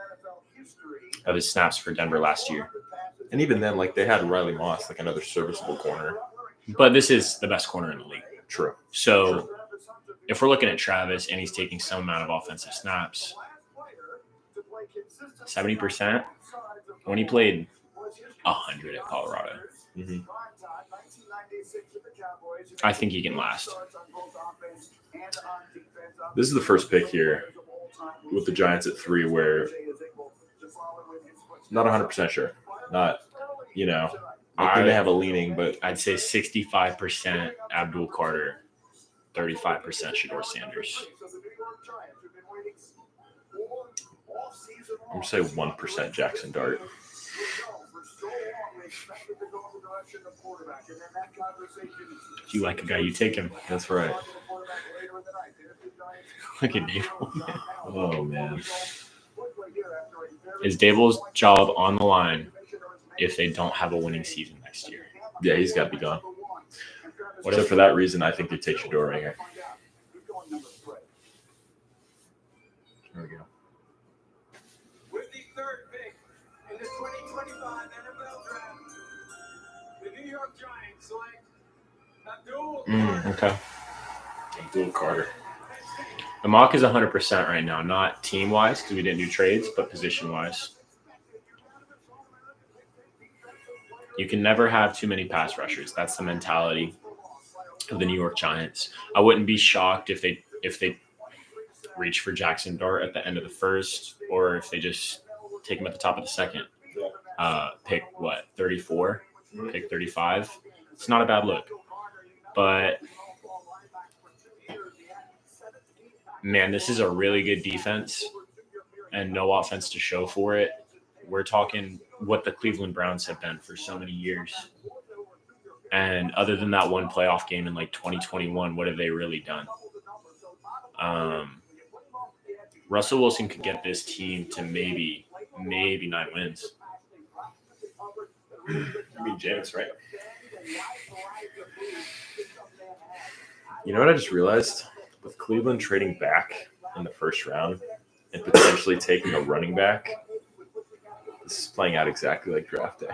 of his snaps for Denver last year. And even then, like they had Riley Moss, like another serviceable corner. But this is the best corner in the league. True. So if we're looking at Travis and he's taking some amount of offensive snaps, 70%, when he played 100 at Colorado, Mm-hmm. I think he can last. This is the first pick here with the Giants at 3 where not 100% sure. Not, they may have a leaning, but I'd say 65% Abdul Carter, 35% Shador Sanders. I'm going to say 1% Jackson Dart. If you like a guy, you take him. That's right. Look at Dable. Oh, man. Is Dable's job on the line if they don't have a winning season next year? Yeah, he's got to be gone. Except for that reason, I think they take Shador right here. There we go. With the third pick in the 2025 NFL Draft, the New York Giants select Abdul Carter. Okay. Abdul Carter. The mock is 100% right now, not team-wise because we didn't do trades, but position-wise. You can never have too many pass rushers. That's the mentality of the New York Giants. I wouldn't be shocked if they reach for Jackson Dart at the end of the first, or if they just take him at the top of the second. Pick 34, pick 35. It's not a bad look, but man, this is a really good defense and no offense to show for it. We're talking what the Cleveland Browns have been for so many years. And other than that one playoff game in like 2021, what have they really done? Russell Wilson could get this team to maybe 9 wins. You mean Jameis, right? You know what I just realized? With Cleveland trading back in the first round and potentially taking a running back, this is playing out exactly like draft day.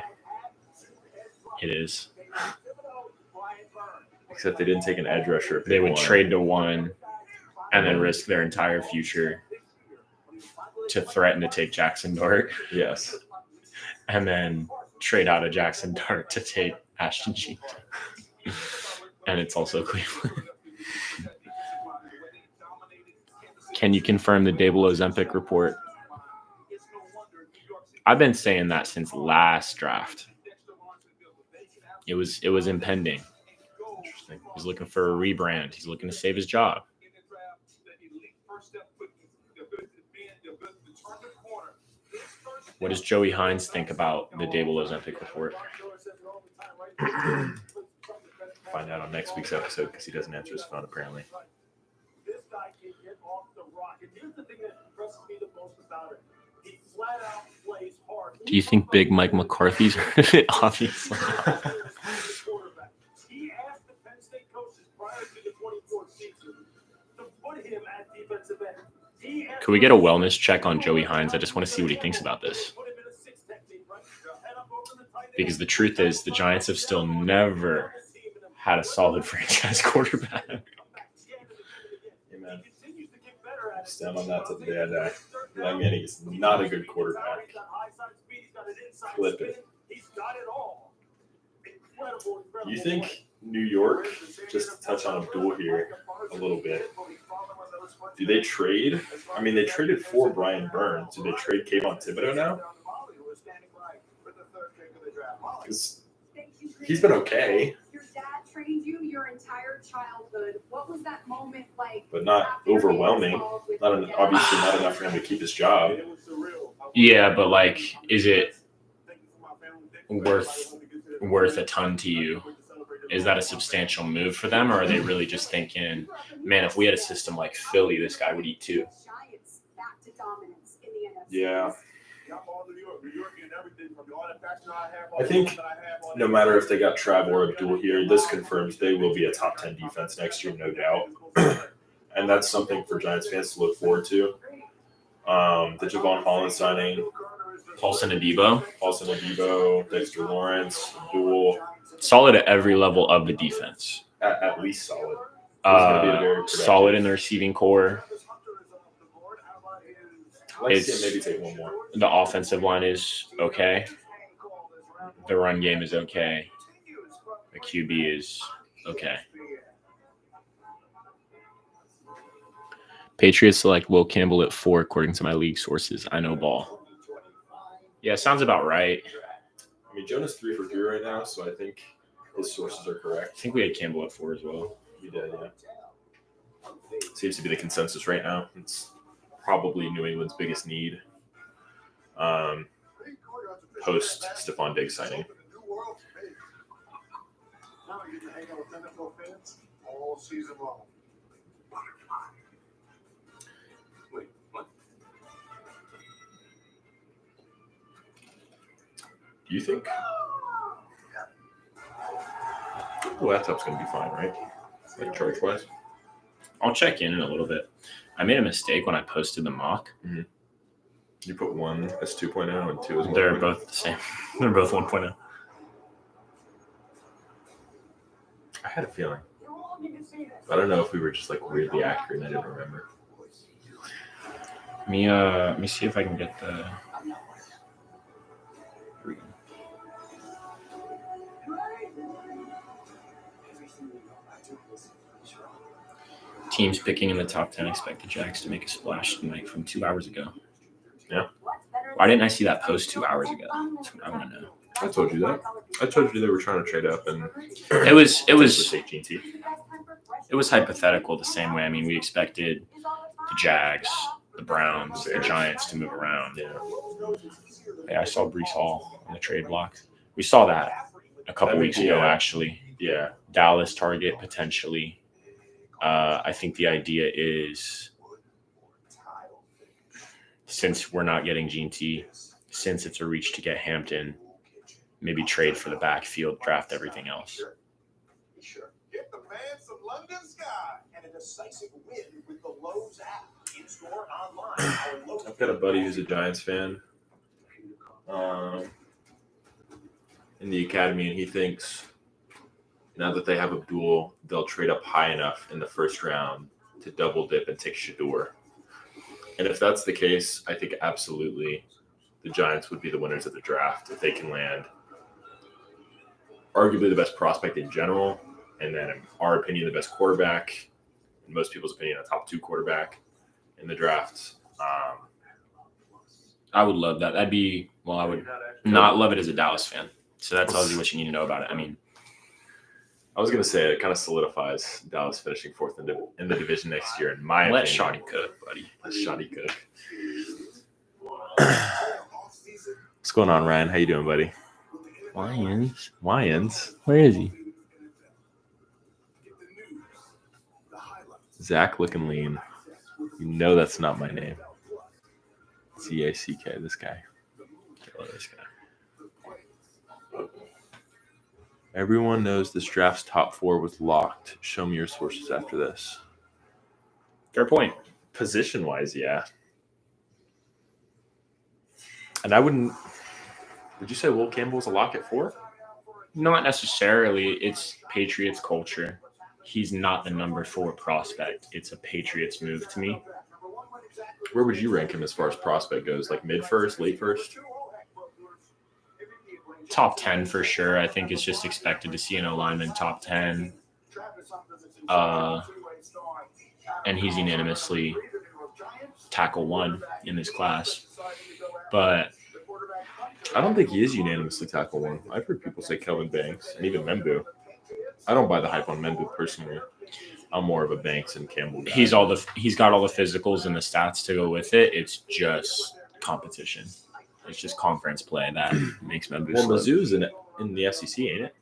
It is. Except they didn't take an edge rusher. at They pick would 1. trade to 1 and then risk their entire future to threaten to take Jackson Dart, Yes. and then trade out of Jackson Dart to take Ashton Jeanty. And it's also Cleveland. Can you confirm the Dable Ozempic report? I've been saying that since last draft. It was impending. Interesting. He's looking for a rebrand. He's looking to save his job. What does Joey Hines think about the Dable Ozempic report? Find out on next week's episode because he doesn't answer his phone apparently. This guy can get off the rock. And here's the thing that impresses me the most about it. He flat out plays hard. Do you think Big Mike McCarthy's heard of it? Obviously. He asked the Penn State coaches prior to the 24th season to put him at defensive end. Could we get a wellness check on Joey Hines? I just want to see what he thinks about this. Because the truth is, the Giants have still never had a solid franchise quarterback. Amen. Stand on that to the day I die. Eli Manning is not a good quarterback. Flip it. You think New York, just to touch on Abdul here a little bit, do they trade? I mean, they traded for Brian Burns. Do they trade Kayvon Thibodeau now? Because he's been okay, Your dad trained you your entire childhood. What was that moment like? but not overwhelming. Obviously not enough for him to keep his job. Yeah, but like, is it worth a ton to you? Is that a substantial move for them, or are they really just thinking, man, if we had a system like Philly, this guy would eat too? Giants back to dominance in the NFC. Yeah. I think no matter if they got Trav or Abdul here, this confirms they will be a top 10 defense next year, no doubt. And that's something for Giants fans to look forward to. The Javon Holland signing, Paulson Adebo, Dexter Lawrence, Abdul, solid at every level of the defense. at least solid. gonna be a very productive- Solid in the receiving core. I'd like to see him maybe take one more. The offensive line is okay. The run game is okay. The QB is okay. Patriots select Will Campbell at 4, according to my league sources. I know ball. Yeah, sounds about right. I mean, Jonah's 3 for 3 right now, so I think his sources are I correct. think we had Campbell at 4 as well. We did, yeah. Seems to be the consensus right now. It's probably New England's biggest need. Post Stephon Diggs signing. Now you get to hang out with NFL fans all season long. Wait, what? Do you think? The laptop's going to be fine, right? Like charge wise? I'll check in a little bit. I made a mistake when I posted the mock. You put 1 as 2.0 and 2 as 1.0. They're both the same. They're both 1.0. I had a feeling. I don't know if we were just like weirdly accurate and I didn't remember. Let me see if I can get the. Teams picking in the top 10 expect the Jags to make a splash tonight from 2 hours ago. Yeah. Why didn't I see that post 2 hours ago? That's what I want to know. I told you that. I told you they were trying to trade up and It was AT&T. it was hypothetical the same way. I mean, we expected the Jags, the Browns, the Giants to move around. Yeah, I saw Brees Hall on the trade block. We saw that a couple weeks ago, actually. Yeah. Dallas target potentially. I think the idea is, since we're not getting Gene T, since it's a reach to get Hampton, maybe trade for the backfield, draft everything else. Get the man some London Sky and a decisive win with the Lowe's app. In-store, online. I've got a buddy who's a Giants fan in the academy, and he thinks now that they have Abdul, they'll trade up high enough in the first round to double dip and take Shador. And if that's the case, I think absolutely the Giants would be the winners of the draft if they can land arguably the best prospect in general, and then in our opinion, the best quarterback, in most people's opinion, a top 2 quarterback in the draft. I would love that. That'd be, well, I would not love it as a Dallas fan. So that's all what you need to know about it. I mean, I was going to say it kind of solidifies Dallas finishing 4th in the division next year, in my let opinion. Shoddy cook, buddy. Let Shoddy cook. What's going on, Ryan? How you doing, buddy? Lions. Where is he? Get the news, the highlights. Zach looking lean. You know that's not my name. Z-A-C-K, this guy. Kill this guy. Everyone knows this draft's top 4 was locked. Show me your sources after this. Fair point. Position-wise, yeah. And I wouldn't Would you say Will Campbell's a lock at 4? Not necessarily. It's Patriots culture. He's not the number 4 prospect. It's a Patriots move to me. Where would you rank him as far as prospect goes? Like mid first, late first? Top 10 for sure. I think it's just expected to see an alignment top 10. And he's unanimously tackle 1 in this class. But I don't think he is unanimously tackle 1. I've heard people say Kelvin Banks and even Membu. I don't buy the hype on Membu personally. I'm more of a Banks and Campbell guy. he's got all the physicals and the stats to go with it. It's just competition. It's just conference play that makes Membu Well, slow. Mizzou's in the SEC, ain't it?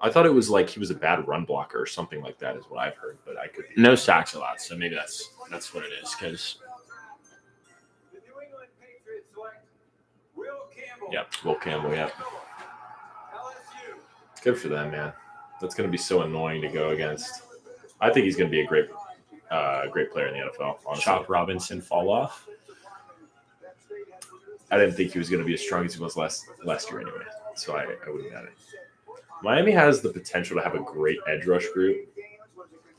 I thought it was like he was a bad run blocker or something like that is what I've heard, but I could be. No sacks allowed, so maybe that's what it is. Because The New England Patriots select Will Campbell. Yep, Will Campbell, yeah. LSU. Good for them, man. That's going to be so annoying to go against. I think he's going to be a great player in the NFL, honestly. Chop Robinson fall off. I didn't think he was going to be as strong as he was last year anyway, so I wouldn't bet it. Miami has the potential to have a great edge rush group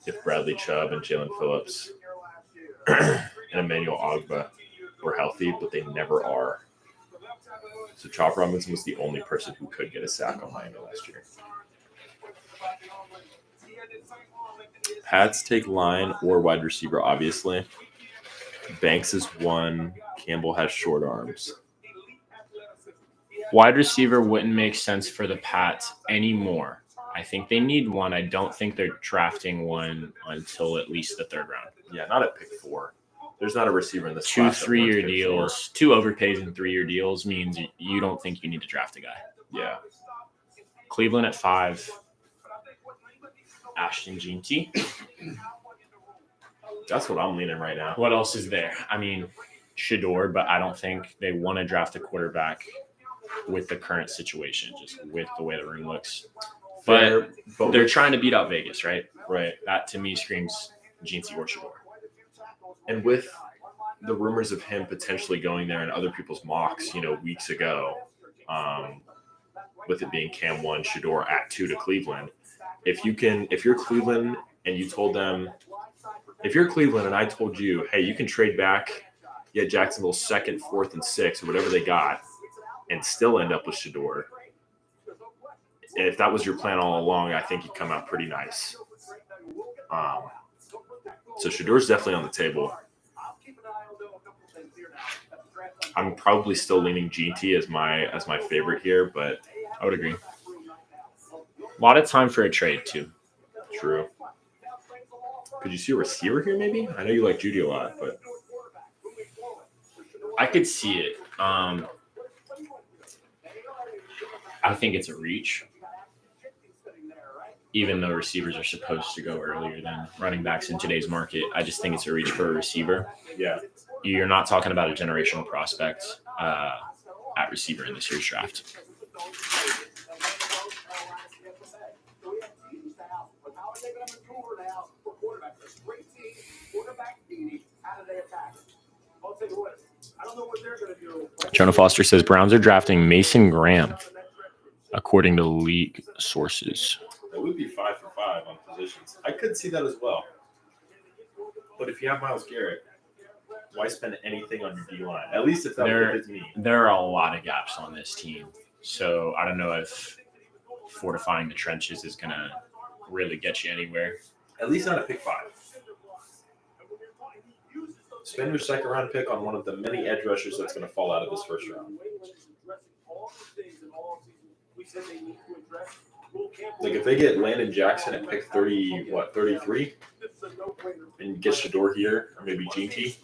if Bradley Chubb and Jalen Phillips and Emmanuel Ogba were healthy, but they never are. So Chop Robinson was the only person who could get a sack on Miami last year. Pats take line or wide receiver, obviously. Banks is 1. Campbell has short arms. Wide receiver wouldn't make sense for the Pats anymore. I think they need one. I don't think they're drafting one until at least the 3rd round. Yeah, not at pick 4. There's not a receiver in this 2 class that warrants 3-year pick deals, 2 overpays and 3-year deals means you don't think you need to draft a guy. 4. Yeah. Cleveland at 5. Ashton Jeanty. That's what I'm leaning right now. What else is there? I mean, Shador, but I don't think they want to draft a quarterback with the current situation, just with the way the room looks. But they're trying to beat out Vegas, right? Right. That to me screams Jeanty or Shador. And with the rumors of him potentially going there and other people's mocks, weeks ago, with it being Cam 1, Shador at 2 to Cleveland, if you're Cleveland and you told them, if you're Cleveland and I told you, hey, you can trade back, get Jacksonville's 2nd, 4th, and 6th, or whatever they got, and still end up with Shador. And if that was your plan all along, I think you'd come out pretty nice. So Shador's definitely on the table. I'm probably still leaning GT as my favorite here, but I would agree. A lot of time for a trade, too. true. Could you see a receiver here maybe? I know you like Judy a lot, but I could see it. I think it's a reach. Even though receivers are supposed to go earlier than running backs in today's market, I just think it's a reach for a receiver. yeah. You're not talking about a generational prospect at receiver in this year's draft. Jonah Foster says Browns are drafting Mason Graham, according to league sources. That would be 5 for 5 on positions. I could see that as well. But if you have Myles Garrett, why spend anything on your D-line? At least if it's me. There are a lot of gaps on this team. So I don't know if fortifying the trenches is going to really get you anywhere. At least not a pick 5. Spend your 2nd round pick on one of the many edge rushers that's going to fall out of this 1st round. Like if they get Landon Jackson at pick 33, and get Shador here, or maybe GT,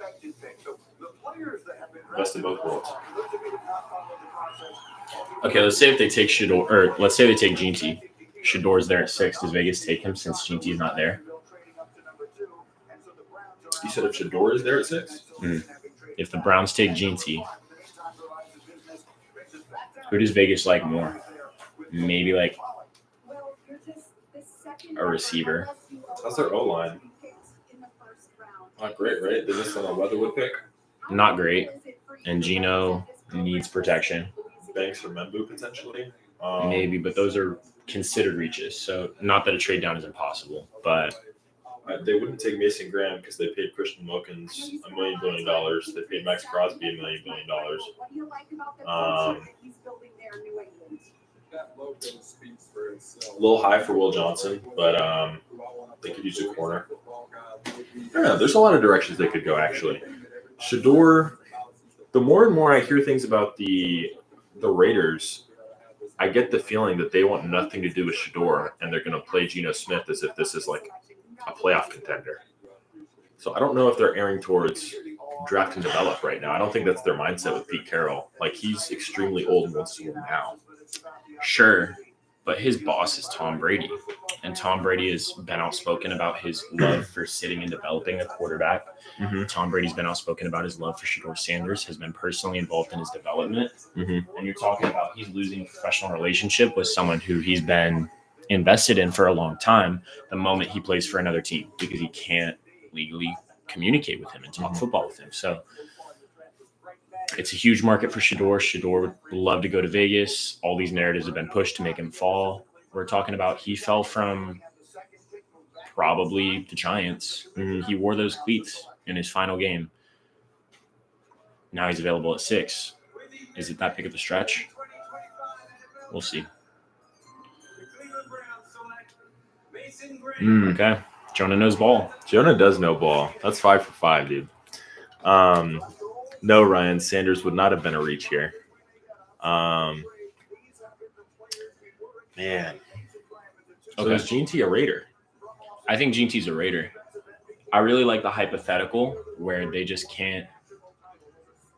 best of both worlds. Okay, let's say if they take Shador, or let's say they take GT. Shador's there at 6. Does Vegas take him since GT's not there? You said if Shador is there at 6? If the Browns take GT, who does Vegas like more? Maybe like a receiver. How's their O-line? Not great, right? They're just on a Leatherwood pick. Not great. And Geno needs protection. Banks or Membu potentially. Maybe, but those are considered reaches. So not that a trade down is impossible, but They wouldn't take Mason Graham because they paid Christian Wilkins $1 billion. They paid Max Crosby $1 billion. What do you like about the Um, culture that he's building there in New England? That logo speaks for itself. A little high for Will Johnson, but they could use a corner. I don't know. There's a lot of directions they could go, actually. Shador, the more and more I hear things about the Raiders, I get the feeling that they want nothing to do with Shador, and they're going to play Geno Smith as if this is like a playoff contender. So I don't know if they're airing towards draft and develop right now. I don't think that's their mindset with Pete Carroll. Like, he's extremely old and wants to win now. sure. But his boss is Tom Brady, and Tom Brady has been outspoken about his love for sitting and developing a quarterback. Mhm. Tom Brady's been outspoken about his love for Shador Sanders, has been personally involved in his development. Mhm. And you're talking about he's losing a professional relationship with someone who he's been invested in for a long time the moment he plays for another team because he can't legally communicate with him and talk football with him. So it's a huge market for Shador. Shador would love to go to Vegas. All these narratives have been pushed to make him fall. We're talking about he fell from probably the Giants. He wore those cleats in his final game. Now he's available at 6. Is it that big of a stretch? We'll see. Okay. Jonah knows ball. Jonah does know ball. That's 5 for 5, dude. No, Ryan, Sanders would not have been a reach here. Man. So Okay. is Gene T a Raider? I think Gene T's a Raider. I really like the hypothetical where they just can't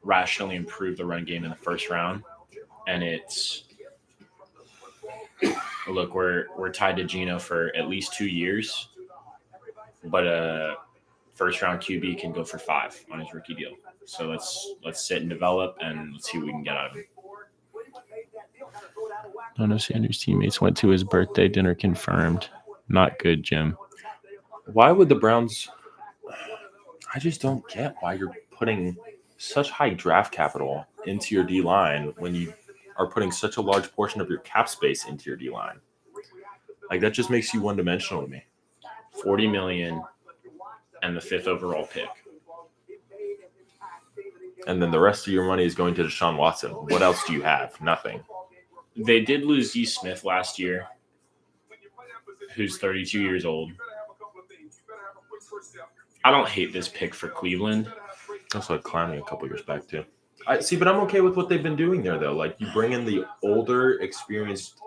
rationally improve the run game in the first round. And it's, look, we're tied to Geno for at least 2 years, but a first round QB can go for 5 on his rookie deal. So let's sit and develop and let's see what we can get out of him. None of Sanders' teammates went to his birthday dinner confirmed. Not good, Jim. Why would the Browns? I just don't get why you're putting such high draft capital into your D line when you are putting such a large portion of your cap space into your D line. Like, that just makes you one dimensional to me. $40 million and the 5th overall pick. And then the rest of your money is going to Deshaun Watson. What else do you have? Nothing. They did lose E. Smith last year, who's 32 years old. I don't hate this pick for Cleveland. Also had Clowney a couple years back too. I see, but I'm okay with what they've been doing there though. Like, you bring in the older, experienced,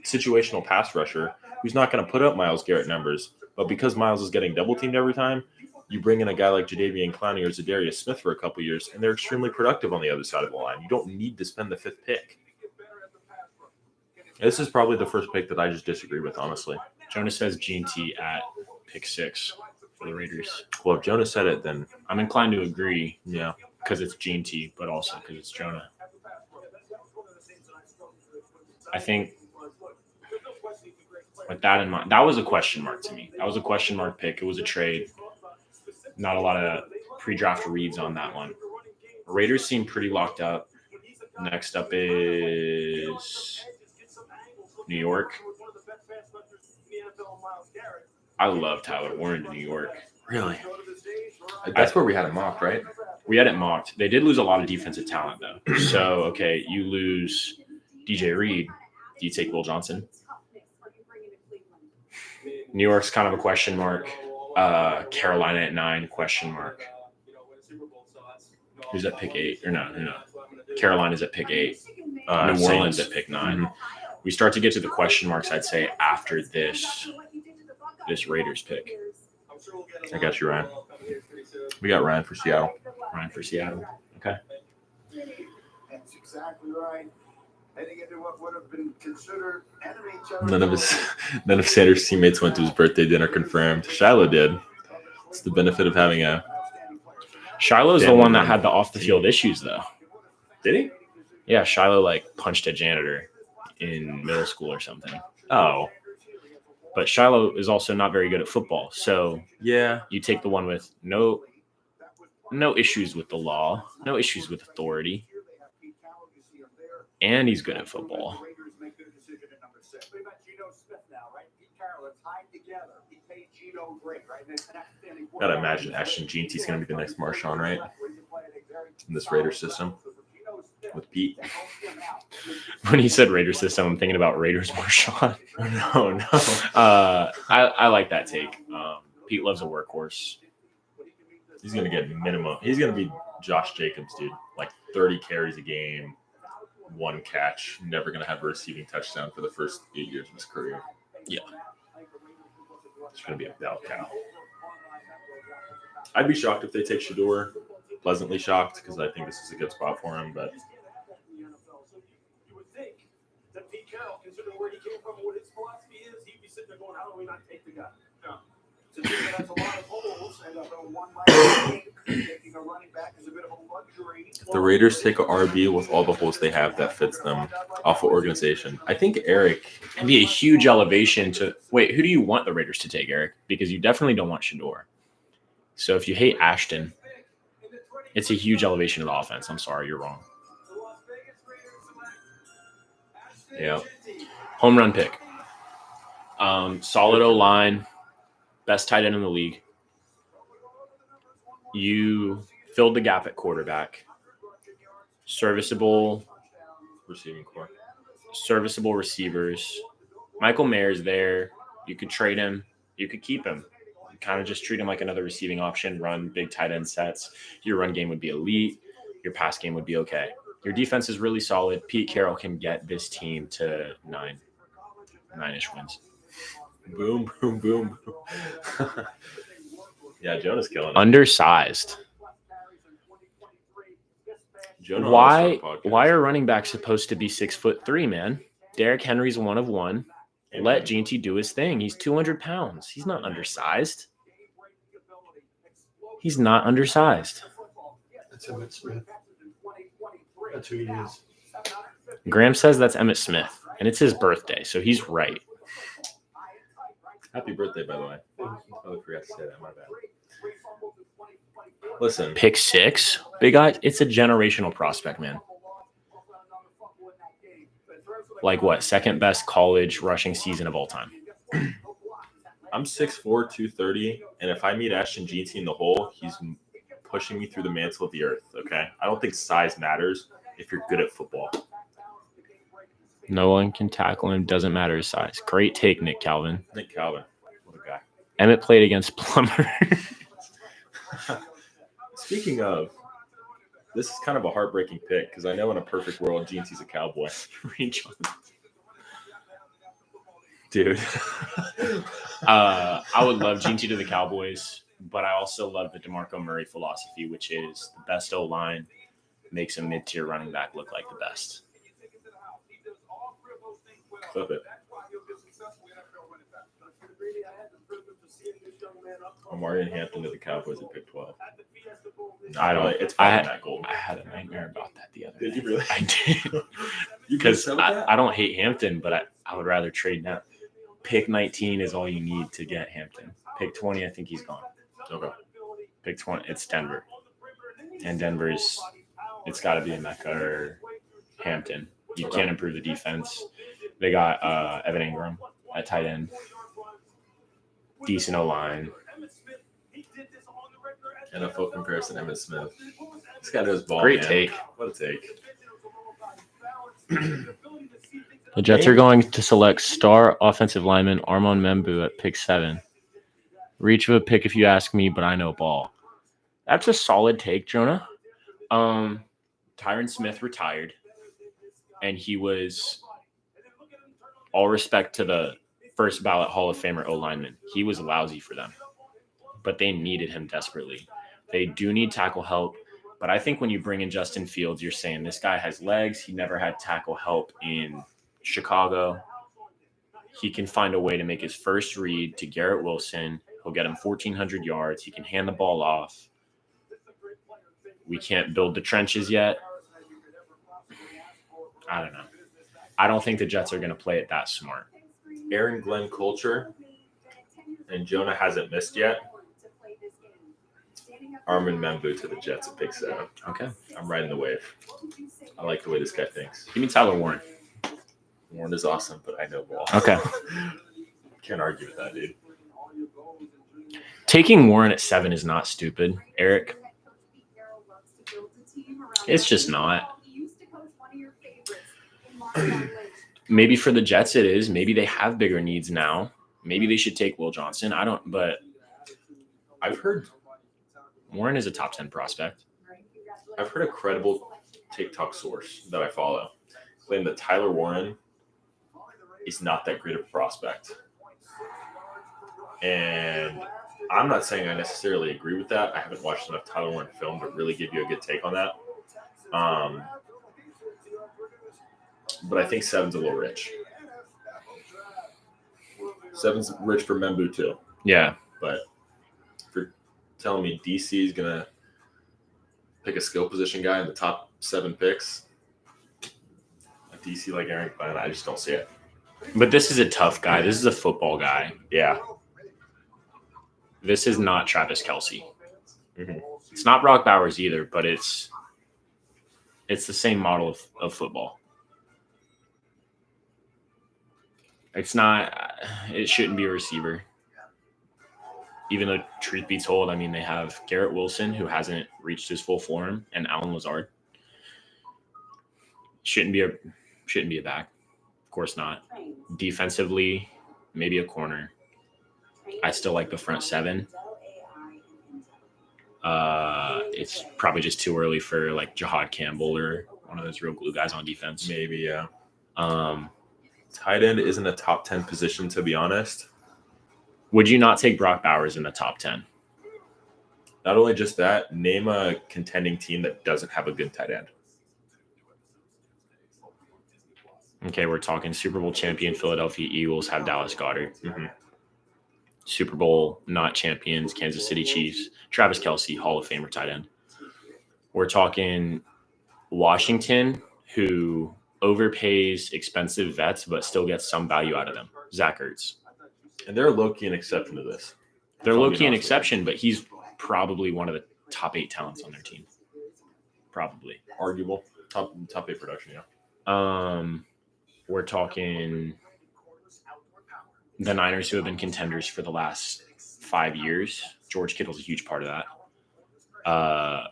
situational pass rusher who's not going to put up Myles Garrett numbers, but because Myles is getting double teamed every time, you bring in a guy like Jadeveon Clowney or Zadarius Smith for a couple years, and they're extremely productive on the other side of the line. You don't need to spend the 5th pick. This is probably the first pick that I just disagree with, honestly. Jonas says Gene T at pick 6 for the Raiders. Well, if Jonah said it, then I'm inclined to agree yeah. because it's Gene T, but also because it's Jonah. I think with that in mind, that was a question mark to me. That was a question mark pick. It was a trade. Not a lot of pre-draft reads on that one. Raiders seem pretty locked up. Next up is New York. I love Tyler Warren to New York. Really? That's where we had it mocked, right? We had it mocked. They did lose a lot of defensive talent, though. So, okay, you lose DJ Reed. Do you take Will Johnson? New York's kind of a question mark. Carolina at 9, question mark. Who's at pick 8? Or no. Carolina's at pick 8. New Orleans at pick 9. Mhm. We start to get to the question marks, I'd say, after this Raiders pick. I got you, Ryan. We got Ryan for Seattle. Ryan for Seattle. Okay. That's exactly right. Heading into what would have been considered enemy None of Sanders' teammates went to his birthday dinner confirmed. Shiloh did. It's the benefit of having a. Shiloh's the one that had the off-the-field issues, though. Did he? Yeah, Shiloh, punched a janitor in middle school or something. Oh, But Shiloh is also not very good at football. So yeah. you take the one with no issues with the law, no issues with authority. And he's good at football. The Raiders make their decision at number 6. What about Geno Smith now, right? Pete Carroll are tied together. He paid Geno great, right? Gotta imagine Ashton Jeanty's going to be the next Marshawn, right? In this Raider system with Pete. When he said Raiders system, I'm thinking about Raiders Marshawn. No. I like that take. Pete loves a workhorse. He's going to get minimum. He's going to be Josh Jacobs, dude. Like 30 carries a game, 1 catch. Never going to have a receiving touchdown for the first 8 years of his career. Yeah. It's going to be a bell cow. I'd be shocked if they take Shador. Pleasantly shocked because I think this is a good spot for him. But You would think that Pete Carroll, considering where he came from and what his philosophy is, he'd be sitting there going, how do we not take the guy? No. So that's a lot of holes, and taking a running back is a bit of a luxury. if the Raiders take a RB with all the holes they have, that fits them off of organization. I think Eric. It'd be a huge elevation to wait. Who do you want the Raiders to take, Eric? Because you definitely don't want Shador. So if you hate Ashton, it's a huge elevation of the offense. I'm sorry, you're wrong. Yeah. Home run pick. Solid O-line. Best tight end in the league. You filled the gap at quarterback. Serviceable Receiving core. receivers. Michael Mayer's there. You could trade him. You could keep him. You kind of just treat him like another receiving option, run big tight end sets. Your run game would be elite. Your pass game would be okay. Your defense is really solid. Pete Carroll can get this team to 9-ish wins. Boom, boom, boom. Yeah, Jonah's killing it. Undersized. Jonah Why on this podcast. are running backs supposed to be 6'3", man? Derrick Henry's 1 of 1. Let Jeanty do his thing. He's 200 pounds. He's not undersized. He's not undersized. That's Emmett Smith. That's who he is. Graham says that's Emmett Smith, and it's his birthday, so he's right. Happy birthday, by the way. I forgot to say that. My bad. Listen, Pick 6, big guy. It's a generational prospect, man. Like what? Second best college rushing season of all time. I'm 6'4", 230, and if I meet Ashton Jeanty in the hole, he's pushing me through the mantle of the earth, okay? I don't think size matters if you're good at football. No one can tackle him. Doesn't matter his size. Great take, Nick Calvin. Nick Calvin, what a guy. Emmett played against Plummer. Speaking of, this is kind of a heartbreaking pick because I know in a perfect world, Jeanty's a Cowboy. Dude. I would love Jeanty to the Cowboys, but I also love the DeMarco Murray philosophy, which is the best O-line makes a mid-tier running back look like the best. Clip it. Omarion Hampton to the Cowboys at pick 12. I don't. It's I probably had, that gold. I had a nightmare about that the other day. Did you really? I did. You Because upset with that? I don't hate Hampton, but I would rather trade now. Pick 19 is all you need to get Hampton. Pick 20, I think he's gone. Okay. Pick 20, it's Denver. And Denver's, it's got to be a Mecca or Hampton. You can't improve the defense. They got Evan Ingram at tight end. Decent O-line. NFL comparison, Emmett Smith. This guy knows ball. Great man. take. What a take. The Jets are going to select star offensive lineman Armon Membu at pick 7. Reach of a pick if you ask me, but I know ball. That's a solid take, Jonah. Tyron Smith retired, and he was, all respect to the first ballot Hall of Famer O-lineman, he was lousy for them, but they needed him desperately. They do need tackle help, but I think when you bring in Justin Fields, you're saying this guy has legs. He never had tackle help in Chicago. He can find a way to make his first read to Garrett Wilson. He'll get him 1,400 yards. He can hand the ball off. We can't build the trenches yet. I don't know. I don't think the Jets are going to play it that smart. Aaron Glenn Culture and Jonah hasn't missed yet Armin Membu to the Jets at pick 7. Okay. I'm riding the wave. I like the way this guy thinks. Give me Tyler Warren. Warren is awesome, but I know ball. Okay. Can't argue with that, dude. Taking Warren at 7 is not stupid, Eric. It's just not. Maybe for the Jets it is. Maybe they have bigger needs now. Maybe they should take Will Johnson. I don't, but I've heard Warren is a top 10 prospect. a credible TikTok source that I follow claim that Tyler Warren is not that great of a prospect. And I'm not saying I necessarily agree with that. I haven't watched enough Tyler Warren film to really give you a good take on that. But I think 7's a little rich. 7's rich for Membu too. Yeah. But if you're telling me DC is going to pick a skill position guy in the top 7 picks, a DC like Aaron Glenn, I just don't see it. But this is a tough guy. This is a football guy. Yeah. This is not Travis Kelce. Mhm. It's not Brock Bowers either, but it's the same model of football. It's not. It shouldn't be a receiver. Even though, truth be told, I mean, they have Garrett Wilson, who hasn't reached his full form, and Alan Lazard. Shouldn't be a back. Of course not. Defensively, maybe a corner. I still like the front 7. It's probably just too early for like Jahad Campbell or one of those real glue guys on defense. Maybe, yeah. Um, Tight end isn't a top 10 position, to be honest. would you not take Brock Bowers in the top 10? Not only just that, name a contending team that doesn't have a good tight end. Okay, we're talking Super Bowl champion Philadelphia Eagles have Dallas Goedert. Mm-hmm. Super Bowl not champions Kansas City Chiefs, Travis Kelce, Hall of Famer tight end. We're talking Washington, who overpays expensive vets but still gets some value out of them. Zach Ertz. And they're low-key an exception to this. They're low-key an exception, but he's probably one of the top 8 talents on their team. Probably. Arguable. Top 8 production, yeah. We're talking the Niners, who have been contenders for the last 5 years. George Kittle's a huge part of that.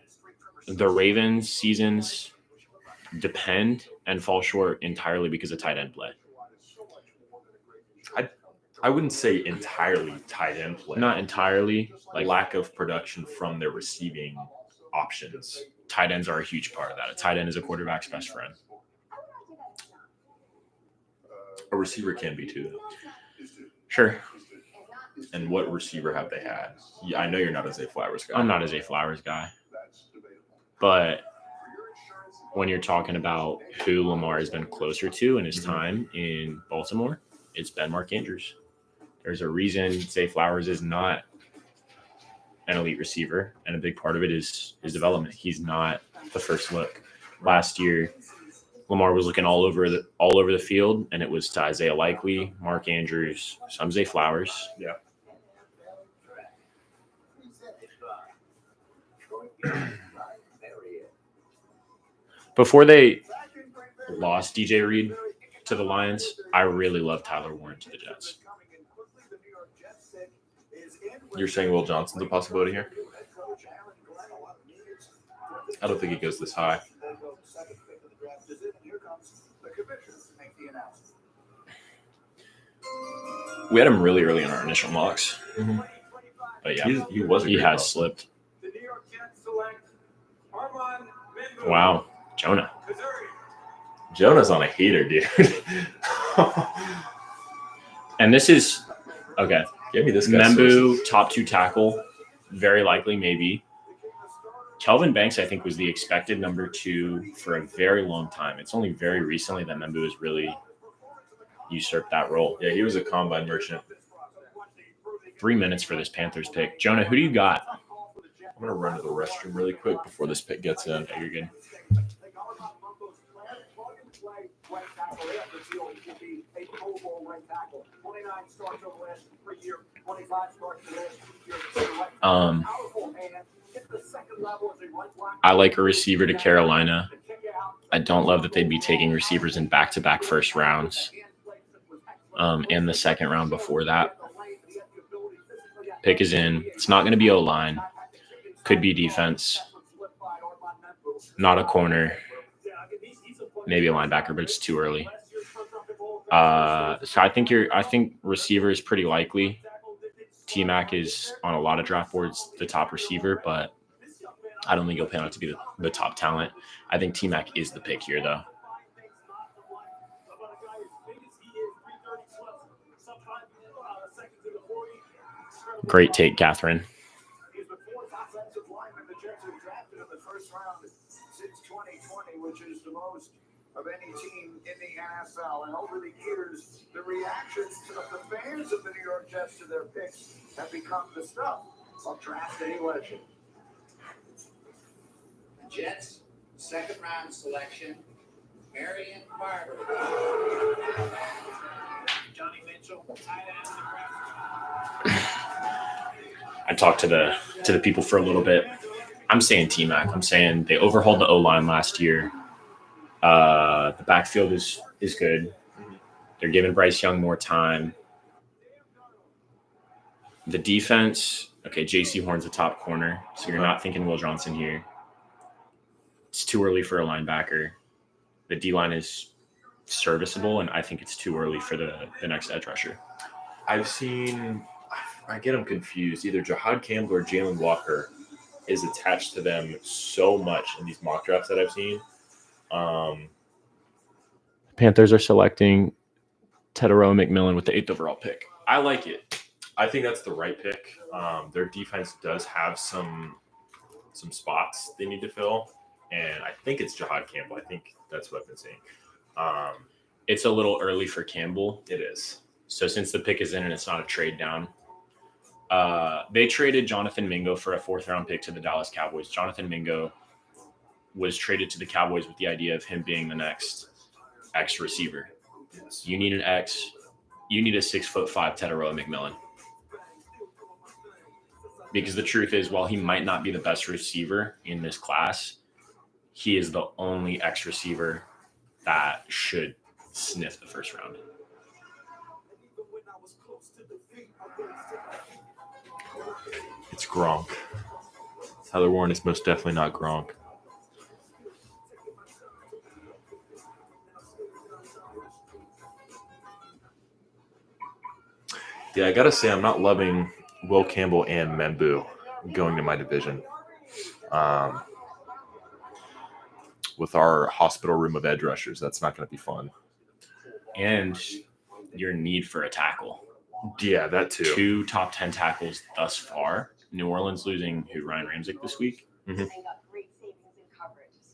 The Ravens' seasons depend and fall short entirely because of tight end play. I wouldn't say entirely tight end play. Not entirely. Like lack of production from their receiving options. Tight ends are a huge part of that. A tight end is a quarterback's best friend. A receiver can be too, though. Sure. And what receiver have they had? Yeah, I know you're not a Zay Flowers guy. I'm not a Zay Flowers guy. But when you're talking about who Lamar has been closer to in his time in Baltimore, it's been Mark Andrews. There's a reason Zay Flowers is not an elite receiver, and a big part of it is his development. He's not the first look. Last year, Lamar was looking all over the field, and it was to Isaiah Likely, Mark Andrews, some Zay Flowers. Yeah. Before they lost DJ Reed to the Lions, I really love Tyler Warren to the Jets. You're saying Will Johnson's a possibility here? I don't think he goes this high. We had him really early in our initial mocks. Mm-hmm. But yeah, He was. he has slipped. The New York Jets select Armand Membu. Wow. Jonah. Missouri. Jonah's on a heater, dude. And this is, okay, Give me this guy. Membu, top 2 tackle, very likely, maybe. Kelvin Banks, I think, was the expected number 2 for a very long time. It's only very recently that Membu has really usurped that role. Yeah, he was a combine merchant. 3 minutes for this Panthers pick. Jonah, who do you got? I'm going to run to the restroom really quick before this pick gets in. Yeah, you're good. I like a receiver to Carolina. I don't love that they'd be taking receivers in back-to-back first rounds and the second round before that. Pick is in. It's not going to be O-line. Could be defense. Not a corner. Maybe a linebacker, but it's too early. So I think receiver is pretty likely. T-Mac is on a lot of draft boards the top receiver, but I don't think he'll pan out to be the top talent. I think T-Mac is the pick here, though. Great take, Catherine. He's the fourth offensive lineman the Jets have drafted in the first round since 2020, which is the most of any team in the NFL. And over the years, the reactions of the fans of the New York Jets to their picks have become the stuff of draft day legend. The Jets, second round selection, Marion Barber. Johnny Mitchell, tight end in Nebraska. I talked to the people for a little bit. I'm saying T-Mac. I'm saying they overhauled the O-line last year. The backfield is good. They're giving Bryce Young more time. The defense, okay, J.C. Horn's a top corner, so you're not thinking Will Johnson here. It's too early for a linebacker. The D-line is serviceable, and I think it's too early for the next edge rusher. I get them confused. Either Jahad Campbell or Jalen Walker is attached to them so much in these mock drafts that I've seen. Panthers are selecting Tedero McMillan with the 8th overall pick. I like it. I think that's the right pick. Their defense does have some spots they need to fill, and I think it's Jahad Campbell. I think that's what I've been saying. It's a little early for Campbell. It is. So since the pick is in and it's not a trade down, they traded Jonathan Mingo for a 4th-round pick to the Dallas Cowboys. Jonathan Mingo was traded to the Cowboys with the idea of him being the next X receiver. Yes. You need an X. You need a 6'5" Tedero McMillan. Because the truth is, while he might not be the best receiver in this class, he is the only X receiver that should sniff the first round. It's Gronk. Tyler Warren is most definitely not Gronk. Yeah, I gotta say I'm not loving Will Campbell and Membu going to my division. With our hospital room of edge rushers, that's not going to be fun. And your need for a tackle. Yeah, that too. 2 top 10 tackles thus far. New Orleans losing Ryan Ramczyk this week. Mm-hmm.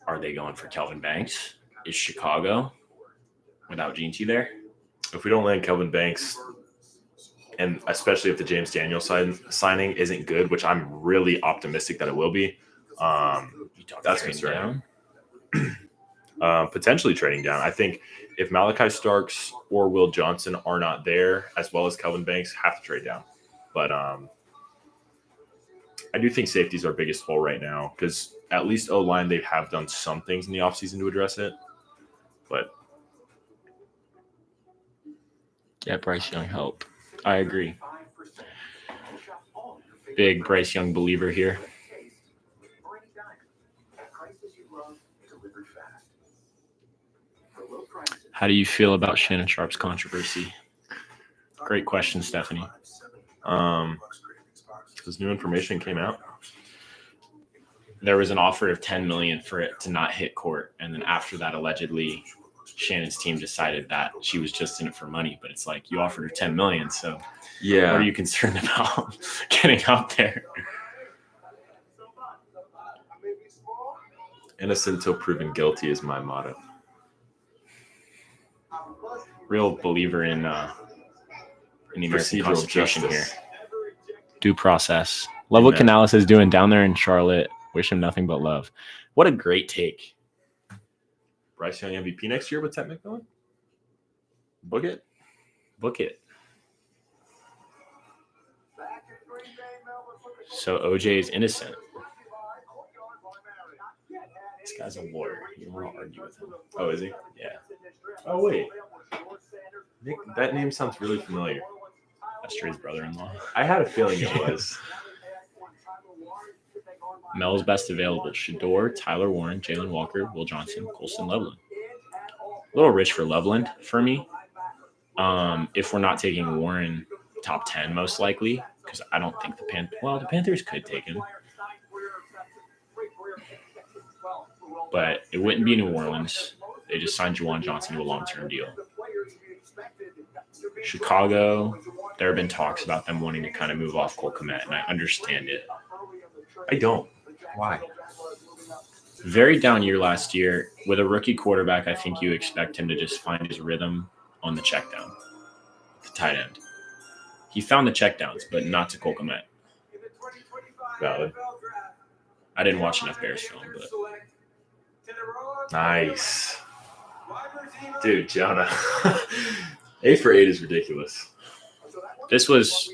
Are they going for Kelvin Banks? Is Chicago without Gene T there? If we don't land Kelvin Banks, and especially if the James Daniel signing isn't good, which I'm really optimistic that it will be, that's concerning. Potentially trading down. I think if Malachi Starks or Will Johnson are not there, as well as Kelvin Banks, have to trade down. But I do think safety is our biggest hole right now because at least O-line, they have done some things in the offseason to address it. But get Bryce Young help. I agree. Big Bryce Young believer here. How do you feel about Shannon Sharp's controversy? Great question, Stephanie. This new information came out. There was an offer of $10 million for it to not hit court, and then after that, allegedly, Shannon's team decided that she was just in it for money. But it's like you offered her $10 million, so yeah, what are you concerned about getting out there? Innocent until proven guilty is my motto. Real believer in the American Procedural Constitution justice. here. Due process. Love what Amen. Canales is doing down there in Charlotte. Wish him nothing but love. What a great take. Bryce Young MVP next year with Ted McMillan? Book it. Book it. So OJ is innocent. This guy's a lawyer. You don't want to argue with him. Oh, is he? Yeah, Oh, wait. That name sounds really familiar. that's Trey's brother-in-law. I had a feeling it was. Mel's best available: Shador, Tyler Warren, Jalen Walker, Will Johnson, Colston Loveland. A little rich for Loveland for me. If we're not taking Warren top 10, most likely, because I don't think the Panthers could take him. But it wouldn't be New Orleans. They just signed Juwan Johnson to a long-term deal. Chicago, there have been talks about them wanting to kind of move off Cole Kmet, and I understand it. I don't. Why? Very down year last year. With a rookie quarterback, I think you expect him to just find his rhythm on the check down, the tight end. He found the checkdowns, but not to Cole Kmet. Valid. I didn't watch enough Bears film, but Nice. Dude, Jonah. 8 for 8 is ridiculous. this was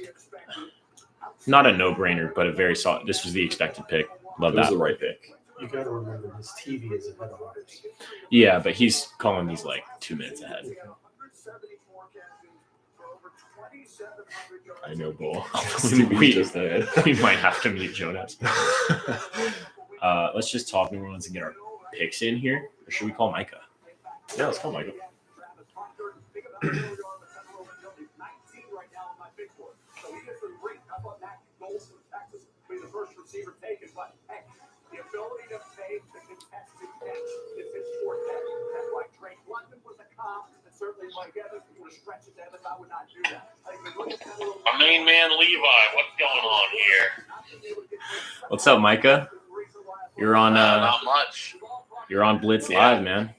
not a no-brainer, but a very solid. This was the expected pick. Love It was that. the right pick. You got to remember his TV is ahead of ours. Yeah, but he's calling these like 2 minutes ahead. I know, Bull. We- just ahead. We might have to mute Jonas. Let's just talk New Orleans and get our picks in here. Or should we call Micah? Yeah, let's call Michael. My main man Levi, what's going on here? What's up, Micah? You're on Not much. you're on Blitz Yeah. Live, man.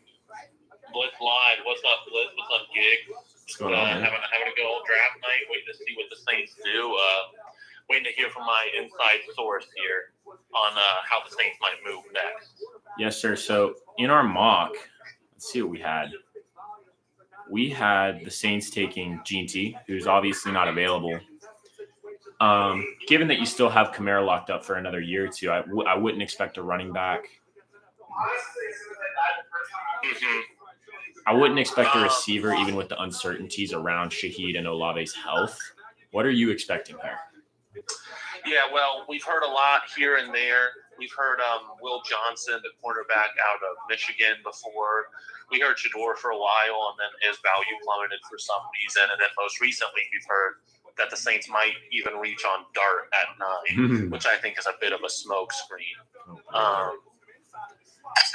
Blitz Live, what's up, Blitz? What's up, Gig? What's going on, man? Having a good old draft night. Waiting to see what the Saints do. Waiting to hear from my inside source here on how the Saints might move next. Yes, sir. So in our mock, let's see what we had. We had the Saints taking Gene T, who's obviously not available. Given that you still have Kamara locked up for another year or two, I wouldn't expect a running back. Mm-hmm. I wouldn't expect a receiver, even with the uncertainties around Shaheed and Olave's health. What are you expecting here? Yeah, well, we've heard a lot here and there. We've heard Will Johnson, the cornerback out of Michigan, before. We heard Shador for a while, and then his value plummeted for some reason. And then most recently, we've heard that the Saints might even reach on Dart at 9, which I think is a bit of a smoke screen.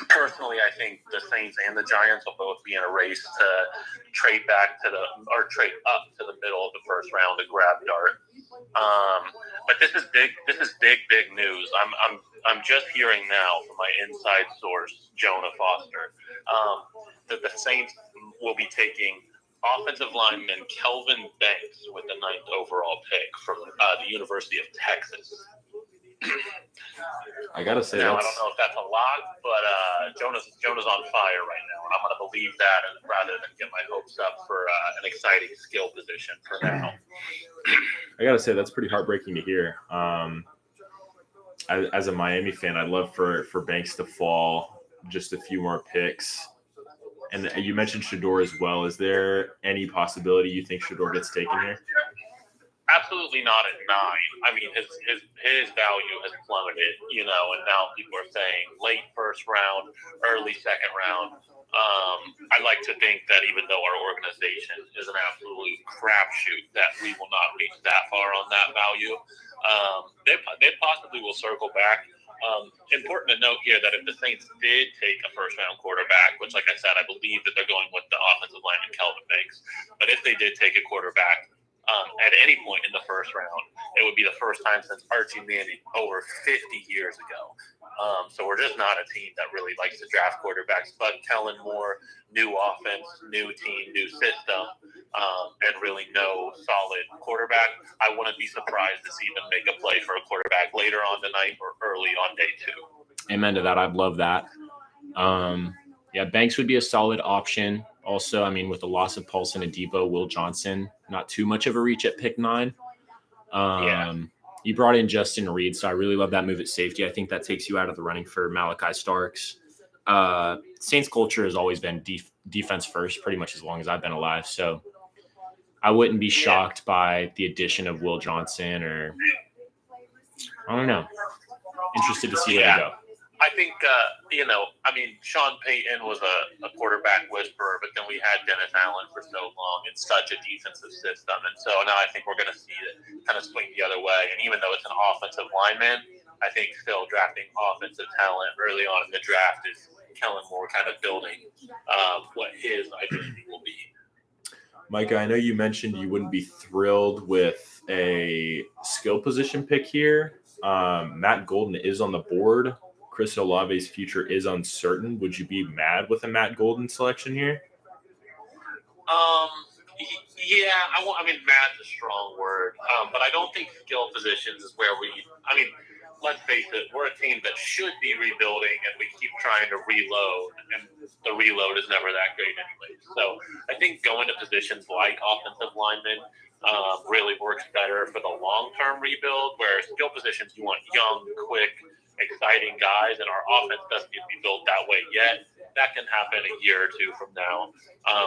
Personally, I think the Saints and the Giants will both be in a race to trade up to the middle of the first round to grab Dart. But this is big. This is big news. I'm just hearing now from my inside source, Jonah Foster, that the Saints will be taking offensive lineman Kelvin Banks with the 9th overall pick from the University of Texas. I gotta say, Now, I don't know if that's a lot, but Jonah's on fire right now, and I'm going to believe that rather than get my hopes up for an exciting skill position for now. I gotta say that's pretty heartbreaking to hear. As a Miami fan, I'd love for Banks to fall just a few more picks. And you mentioned Shador as well. Is there any possibility you think Shador gets taken here? Absolutely not at 9. I mean, his value has plummeted, and now people are saying late first round, early second round. I like to think that even though our organization is an absolute crapshoot, that we will not reach that far on that value. They possibly will circle back. Important to note here that if the Saints did take a first-round quarterback, which, like I said, I believe that they're going with the offensive lineman Kelvin Banks, but if they did take a quarterback at any point in the first round, it would be the first time since Archie Manning over 50 years ago. So we're just not a team that really likes to draft quarterbacks. But Kellen Moore, new offense, new team, new system, and really no solid quarterback. I wouldn't be surprised to see them make a play for a quarterback later on tonight or early on day 2. Amen to that. I'd love that. Yeah, Banks would be a solid option. Also, I mean, with the loss of Paulson and Depot, Will Johnson, not too much of a reach at pick 9. You brought in Justin Reed, so I really love that move at safety. I think that takes you out of the running for Malachi Starks. Saints culture has always been defense first, pretty much as long as I've been alive. So I wouldn't be shocked by the addition of Will Johnson, or I don't know. Interested to see where they go. I think, Sean Payton was a quarterback whisperer, but then we had Dennis Allen for so long in such a defensive system. And so now I think we're going to see it kind of swing the other way. And even though it's an offensive lineman, I think still drafting offensive talent early on in the draft is Kellen Moore kind of building what his identity will be. Micah, I know you mentioned you wouldn't be thrilled with a skill position pick here. Matt Golden is on the board. Chris Olave's future is uncertain. Would you be mad with a Matt Golden selection here? Mad's a strong word, but I don't think skill positions is where let's face it, we're a team that should be rebuilding, and we keep trying to reload, and the reload is never that great anyway. So I think going to positions like offensive linemen really works better for the long-term rebuild, where skill positions, you want young, quick, exciting guys, and our offense doesn't get to be built that way yet. That can happen a year or two from now.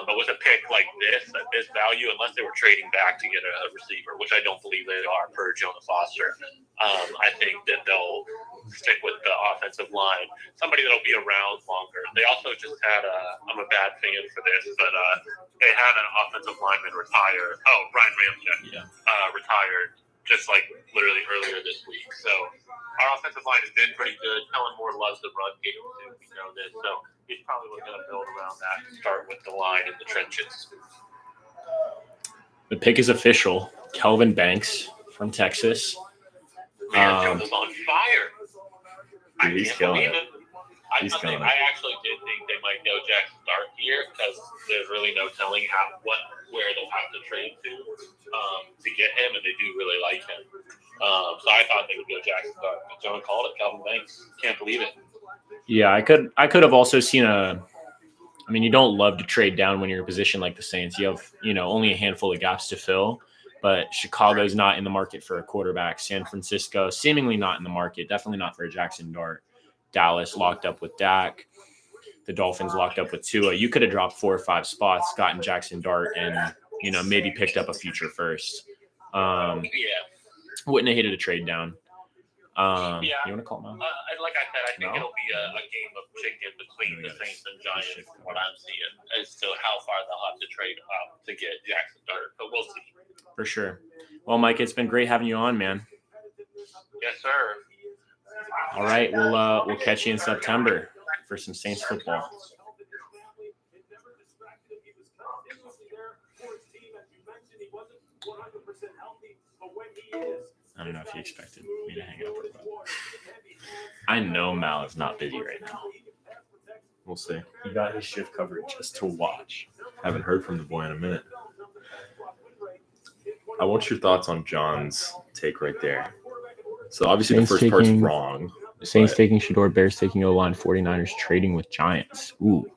But with a pick like this, at this value, unless they were trading back to get a receiver, which I don't believe they are per Jonah Foster, I think that they'll stick with the offensive line, somebody that'll be around longer. They also just had I'm a bad fan for this, but they had an offensive lineman retire. Oh, Brian Ramczyk retired just like literally earlier this week. So our offensive line has been pretty good. Kellen Moore loves the run game too. We know this. So he's probably going to build around that and start with the line in the trenches. The pick is official. Kelvin Banks from Texas. Man, was on fire. He's killing it. I actually did think they might go Jackson Dart here because there's really no telling where they'll have to trade to get him, and they do really like him. So I thought they would go Jackson Dart. But Jonah called it Kelvin Banks. Can't believe it. Yeah, I could have also seen you don't love to trade down when you're in a position like the Saints. You have, only a handful of gaps to fill, but Chicago's not in the market for a quarterback. San Francisco, seemingly not in the market. Definitely not for a Jackson Dart. Dallas locked up with Dak. The Dolphins locked up with Tua. You could have dropped 4 or 5 spots, gotten Jackson Dart, and, maybe picked up a future first. Wouldn't have hated a trade down. You want to call him out? Like I said, I think it'll be a game of chicken between the Saints and Giants from what I'm seeing as to how far they'll have to trade up to get Jackson Dart. But we'll see. For sure. Well, Mike, it's been great having you on, man. Yes, sir. All right, we'll catch you in September for some Saints football. I don't know if he expected me to hang up or what. I know Mal is not busy right now. We'll see. He got his shift covered just to watch. Haven't heard from the boy in a minute. I want your thoughts on John's take right there. So obviously Saints the first part's wrong. Saints taking Shador, Bears taking O-line, 49ers trading with Giants. Ooh.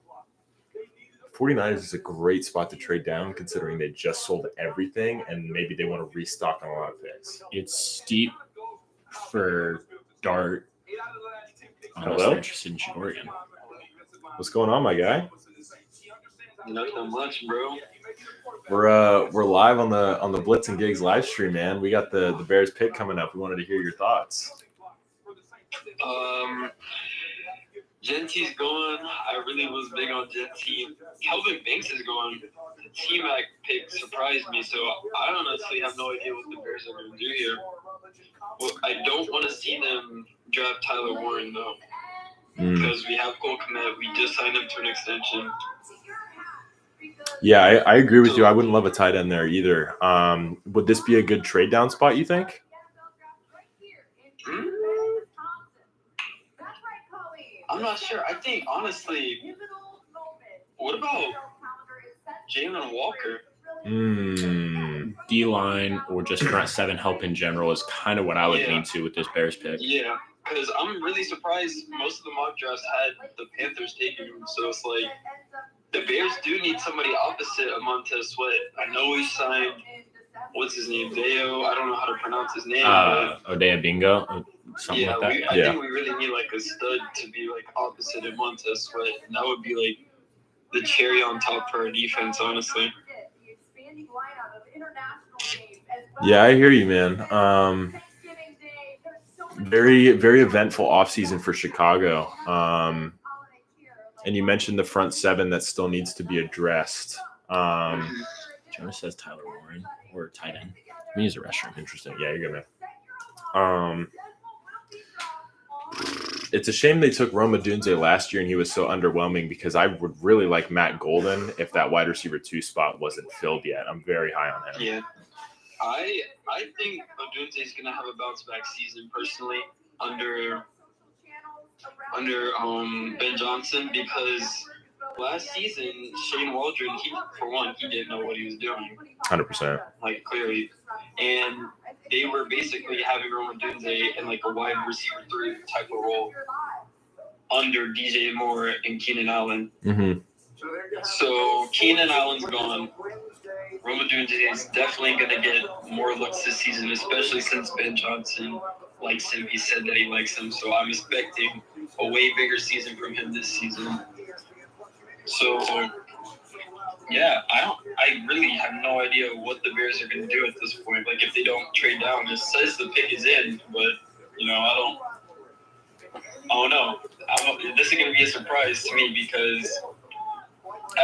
49ers is a great spot to trade down considering they just sold everything and maybe they want to restock on a lot of picks. It's steep for Dart. I'm Hello? interested in Shador again. What's going on, my guy? Nothing much, bro. We're live on the Blitz and Gigs live stream, man. We got the Bears pick coming up. We wanted to hear your thoughts. Genty's going. I really was big on Genty. Kelvin Banks is going. The T-Mac pick surprised me, so I honestly have no idea what the Bears are going to do here. Well, I don't want to see them draft Tyler Warren, though, because we have Cole Kmet. We just signed him to an extension. Yeah, I agree with you. I wouldn't love a tight end there either. Would this be a good trade down spot, you think? I'm not sure. I think, honestly, what about Jalen Walker? D-line or just front 7 help in general is kind of what I would lean to with this Bears pick. Yeah, because I'm really surprised most of the mock drafts had the Panthers taking him. So it's like the Bears do need somebody opposite of Montez Sweat. I know we signed what's his name? Deo. I don't know how to pronounce his name. But Odea Bingo, something yeah, like that. I Yeah. think we really need like a stud to be like opposite of Montez Sweat, and that would be like the cherry on top for our defense, honestly. Yeah, I hear you, man. Very, very eventful offseason for Chicago. And you mentioned the front seven that still needs to be addressed. Jonas says Tyler Warren or tight end. Let me use the restroom. Interesting. Yeah, you're good, man. It's a shame they took Roma Dunze last year and he was so underwhelming because I would really like Matt Golden if that wide receiver 2 spot wasn't filled yet. I'm very high on him. Yeah. I think Odunze is gonna have a bounce back season personally under Ben Johnson because last season Shane Waldron he didn't know what he was doing 100%. like clearly, and they were basically having Roma Dunze in like a wide receiver 3 type of role under DJ Moore and Keenan Allen. Mm-hmm. So Keenan Allen's gone. Roma Dunze is definitely going to get more looks this season, especially since Ben Johnson likes him. He said that he likes him, so I'm expecting a way bigger season from him this season. So, yeah, I really have no idea what the Bears are going to do at this point. Like, if they don't trade down, it says the pick is in, but, I don't know. This is going to be a surprise to me because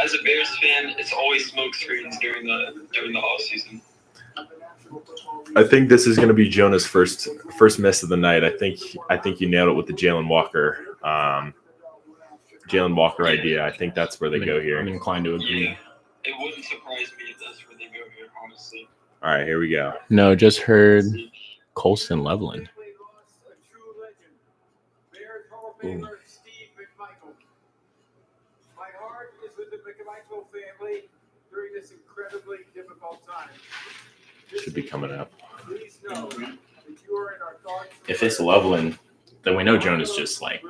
as a Bears fan, it's always smoke screens during the off season. I think this is going to be Jonah's first miss of the night. I think you nailed it with the Jalen Walker idea. I think that's where they go here. I'm inclined to agree. Yeah, it wouldn't surprise me if that's where they go here, honestly. All right, here we go. No, just heard Colston Loveland. Ooh. Steve McMichael. My heart is with the McMichael family during this incredibly difficult time. Should be coming up. Please know that you are in our thoughts. If it's Loveland, then we know Jonas just like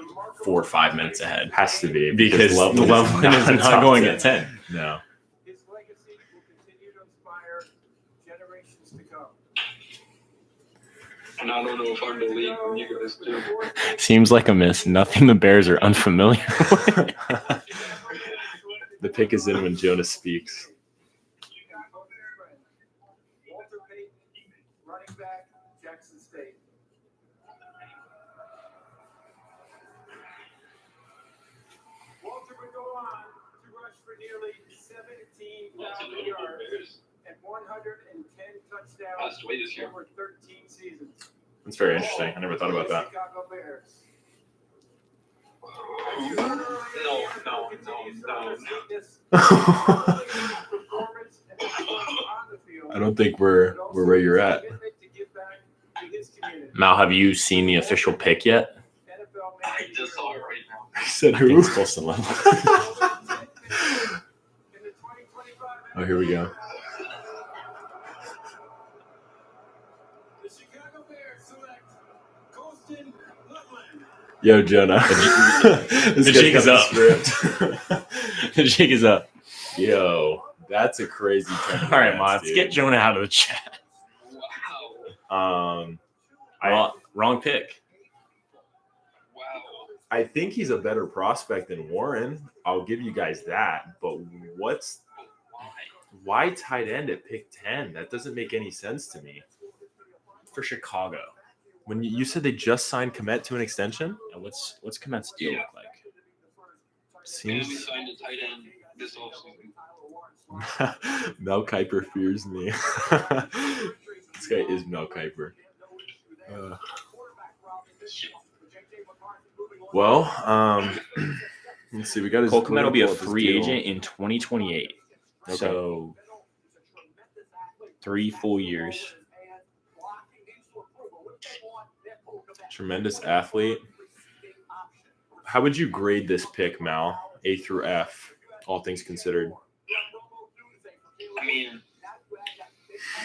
4 or 5 minutes ahead. Has to be Because Loveland is not top going 10. at 10. No. His legacy will continue to inspire generations to come. And I don't know if I'm the lead from you guys too. Seems like a miss. Nothing the Bears are unfamiliar with. The pick is in when Jonas speaks. Walter Payton, running back, Jackson State. Walter would go on to rush for nearly 17,000 yards and 110 touchdowns Passed away this year. over 13 seasons. That's very interesting. I never thought about that. Chicago Bears. I don't think we're where you're at. Mal, have you seen the official pick yet? I just saw it right now. I said I think who? it's Colston Loveland. Oh, here we go. The Chicago Bears select Colston Loveland. Yo, Jonah. The jig is up. The jig is up. Yo, that's a crazy turn. All right, Ma, let's get Jonah out of the chat. Wow. Wrong pick. Wow. I think he's a better prospect than Warren. I'll give you guys that. But why tight end at pick 10? That doesn't make any sense to me. For Chicago. When you said they just signed Kmet to an extension? Yeah, what's Kmet's deal look like? And we Seems signed a tight end this offseason. Mel Kiper fears me. This guy is Mel Kiper. Let's see. We got his. Cole Kmet will be a pull up his free deal. agent in 2028. Okay. So 3 full years. Tremendous athlete. How would you grade this pick, Mal? A through F, all things considered. I mean,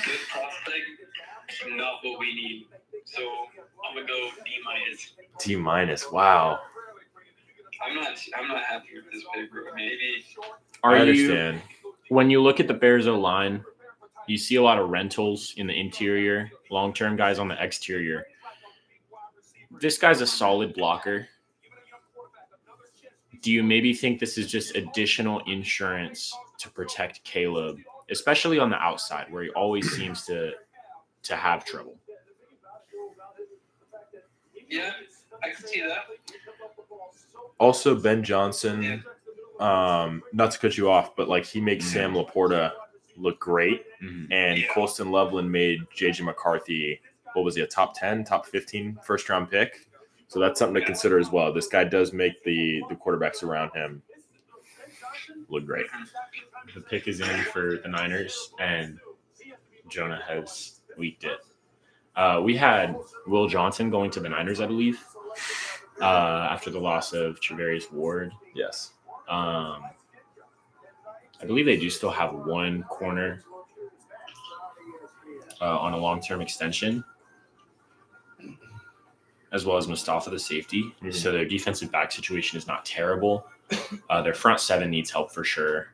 good prospect, not what we need. So I'm gonna go D-. D-. Wow. I'm not happy with this pick, bro. Maybe Are I you, understand. when you look at the Bears O-line, You see a lot of rentals in the interior, long-term guys on the exterior. This guy's a solid blocker. Do you maybe think this is just additional insurance to protect Caleb, especially on the outside where he always seems to have trouble? Yeah, I can see that. Also, Ben Johnson, not to cut you off, but like he makes Sam Laporta look great. Mhm. And Colston Loveland made JJ McCarthy, what was he, a top 10, top 15 first round pick? So that's something to consider as well. This guy does make the quarterbacks around him look great. The pick is in for the Niners, and Jonah has leaked it. We had Will Johnson going to the Niners, I believe, after the loss of Trevarius Ward. Yes. I believe they do still have one corner on a long-term extension, as well as Mustafa, the safety. Mm-hmm. So their defensive back situation is not terrible. Their front seven needs help for sure.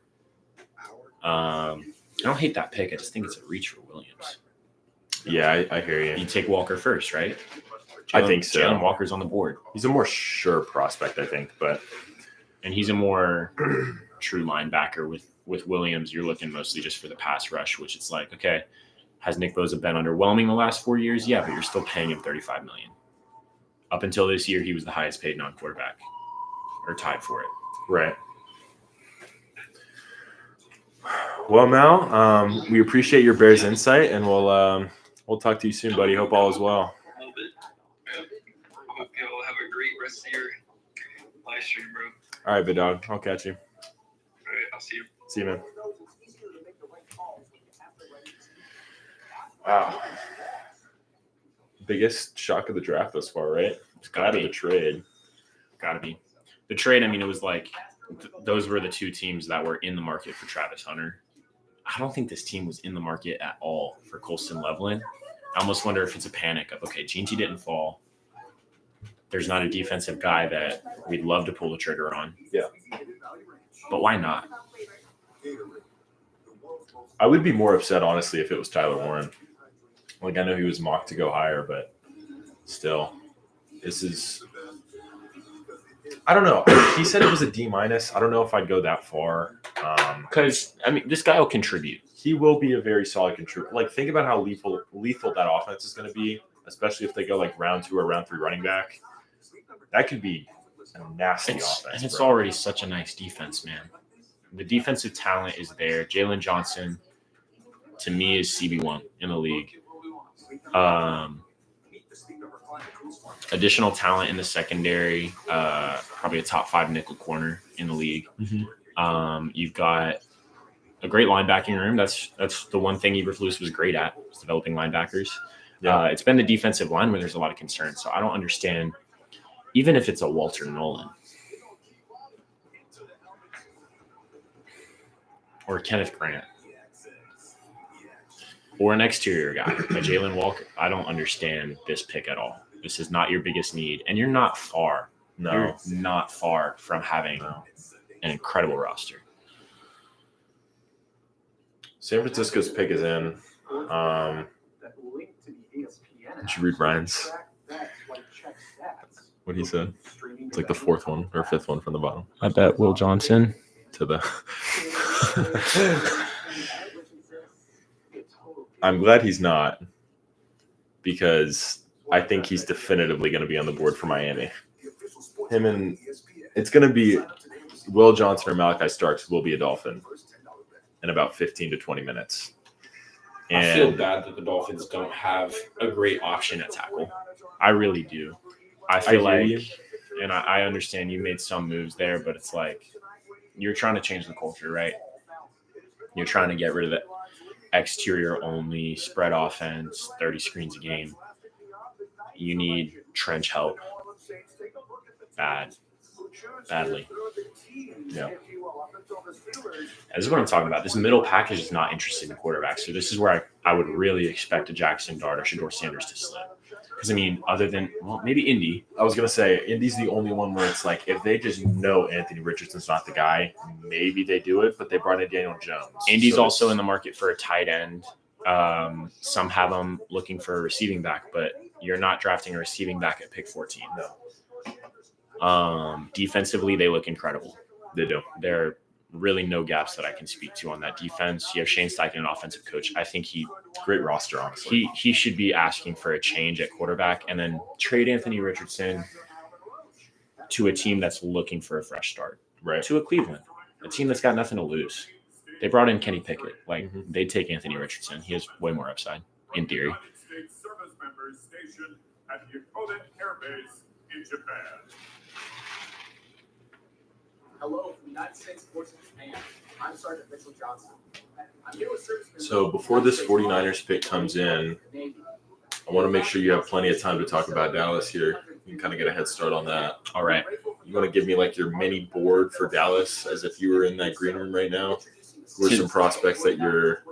I don't hate that pick. I just think it's a reach for Williams. Yeah, I hear you. You take Walker first, right? I think so. Jalen Walker's on the board. He's a more sure prospect, I think, And he's a more true linebacker with Williams. You're looking mostly just for the pass rush, which it's like, okay, has Nick Bosa been underwhelming the last 4 years? Yeah, but you're still paying him $35 million. Up until this year, he was the highest paid non-quarterback, or tied for it. right. Well, Mal, we appreciate your Bears insight, and we'll talk to you soon, buddy. Hope all is well. A little bit. Yep. Hope y'all have a great rest of your live stream, bro. All right, big dog. I'll catch you. All right, I'll see you. See you, man. Wow. Biggest shock of the draft thus far, right? It's gotta Out of be. the trade. Gotta be. The trade, I mean, it was like those were the two teams that were in the market for Travis Hunter. I don't think this team was in the market at all for Colston Loveland. I almost wonder if it's a panic of, okay, Ginty didn't fall. There's not a defensive guy that we'd love to pull the trigger on. Yeah. But why not? I would be more upset, honestly, if it was Tyler Warren. Like, I know he was mocked to go higher, but still, this is. I don't know. He said it was a D-. I don't know if I'd go that far. Because, I mean, this guy will contribute. He will be a very solid contributor. Like, think about how lethal that offense is going to be, especially if they go like round 2 or round 3 running back. That could be a nasty offense. And it's bro. already such a nice defense, man. The defensive talent is there. Jalen Johnson, to me, is CB1 in the league. Additional talent in the secondary, probably a top 5 nickel corner in the league. Mm-hmm. You've got a great linebacking room. That's the one thing Eberflus was great at, was developing linebackers. Yeah. It's been the defensive line where there's a lot of concern. So I don't understand, even if it's a Walter Nolan or Kenneth Grant or an exterior guy, a Jalen Walker. I don't understand this pick at all. This is not your biggest need, and you're not far. No. You're not far from having an incredible roster. San Francisco's pick is in. Did you read Ryan's? What he said? It's like the 4th one or 5th one from the bottom. I bet Will Johnson To the. I'm glad he's not, because I think he's definitively going to be on the board for Miami. Him and it's going to be Will Johnson or Malachi Starks will be a Dolphin in about 15 to 20 minutes. And I feel bad that the Dolphins don't have a great option at tackle. I really do. I feel hear like, you. and I understand you made some moves there, but it's like you're trying to change the culture, right? You're trying to get rid of the exterior only spread offense, 30 screens a game. You need trench help badly. Yeah. This is what I'm talking about. This middle package is not interested in quarterbacks. So this is where I would really expect a Jackson Dart or Shador Sanders to slip. Because, I mean, other than, well, maybe Indy. I was going to say, Indy's the only one where it's like, if they just know Anthony Richardson's not the guy, maybe they do it, but they brought in Daniel Jones. Indy's So also it's- in the market for a tight end. Some have them looking for a receiving back, but you're not drafting a receiving back at pick 14. No. Defensively, they look incredible. They do. There are really no gaps that I can speak to on that defense. You have Shane Steichen, an offensive coach. I think Great roster, honestly. he should be asking for a change at quarterback and then trade Anthony Richardson to a team that's looking for a fresh start. Right. To a Cleveland, a team that's got nothing to lose. They brought in Kenny Pickett. Like, they'd take Anthony Richardson. He has way more upside, in theory. United States service members stationed at the Yokota Air Base in Japan. Hello from United States Forces Japan. I'm Sergeant Mitchell Johnson. I'm here with servicemen. So before this 49ers pick comes in, I want to make sure you have plenty of time to talk about Dallas here. You can kind of get a head start on that. All right. You want to give me like your mini board for Dallas as if you were in that green room right now? Who are some prospects that you're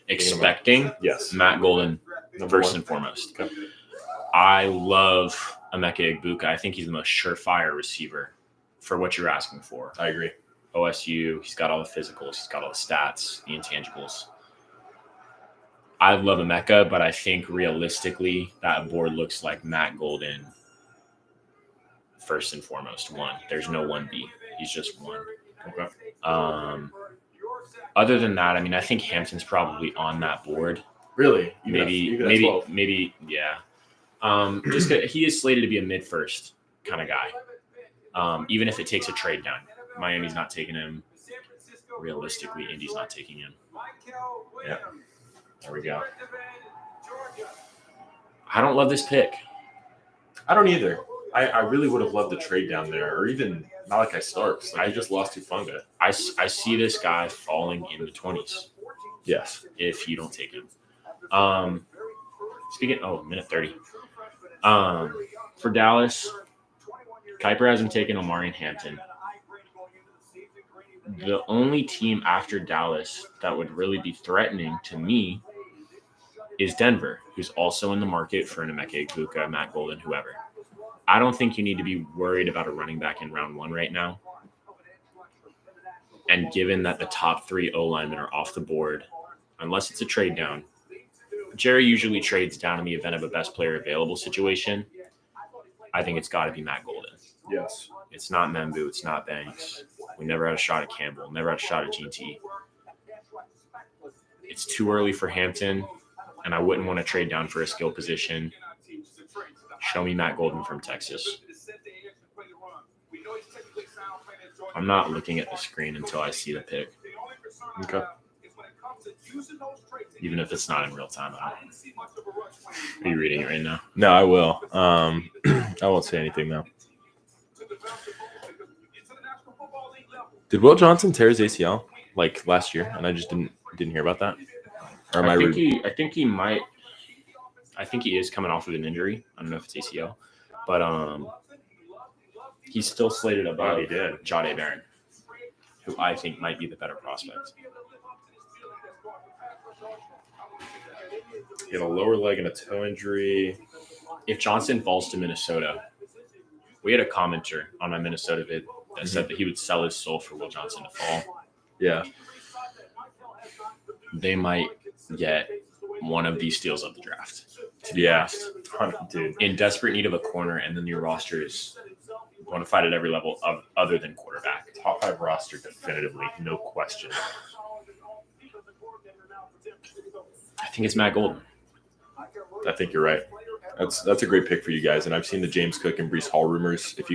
Expecting Yes. Matt Golden, first one. and foremost. Okay. I love Emeka Egbuka. I think he's the most surefire receiver for what you're asking for. I agree. OSU, he's got all the physicals, he's got all the stats, the intangibles. I love Emeka, but I think realistically that board looks like Matt Golden first and foremost. One. There's no 1B. He's just one. Okay. Other than that, I mean, I think Hampton's probably on that board. Really? Maybe, yeah. Just 'cause he is slated to be a mid-first kind of guy. Even if it takes a trade down, Miami's not taking him. Realistically, Indy's not taking him. Yeah. There we go. I don't love this pick. I don't either. I really would have loved the trade down there, or even Malachi Starks. Like, I just lost Hufanga. I see this guy falling in the 20s Yes. if you don't take him. Minute 30. For Dallas, Kuiper hasn't taken Omarion Hampton. The only team after Dallas that would really be threatening to me is Denver, who's also in the market for an Emeka Egbuka, Matt Golden, whoever. I don't think you need to be worried about a running back in round 1 right now. And given that the top 3 O-linemen are off the board, unless it's a trade down, Jerry usually trades down in the event of a best player available situation. I think it's got to be Matt Golden. Yes. It's not Membu. It's not Banks. We never had a shot at Campbell. Never had a shot at GT. It's too early for Hampton, and I wouldn't want to trade down for a skill position. Show me Matt Golden from Texas. I'm not looking at the screen until I see the pick. Okay. Even if it's not in real time. Are you reading it right now? No, I will. I won't say anything though. Did Will Johnson tear his ACL like last year, and I just didn't hear about that? Or am I think he might. I think he is coming off of an injury. I don't know if it's ACL, but he's still slated above Jahdae Barron, who I think might be the better prospect. He had a lower leg and a toe injury. If Johnson falls to Minnesota, we had a commenter on my Minnesota vid that said that he would sell his soul for Will Johnson to fall. Yeah. They might get one of these steals of the draft. To be Yeah. honest. Dude. In desperate need of a corner, and then your roster is bona fide at every level of other than quarterback. Top 5 roster definitively, no question. I think it's Matt Golden. I think you're right. That's a great pick for you guys. And I've seen the James Cook and Breece Hall rumors. If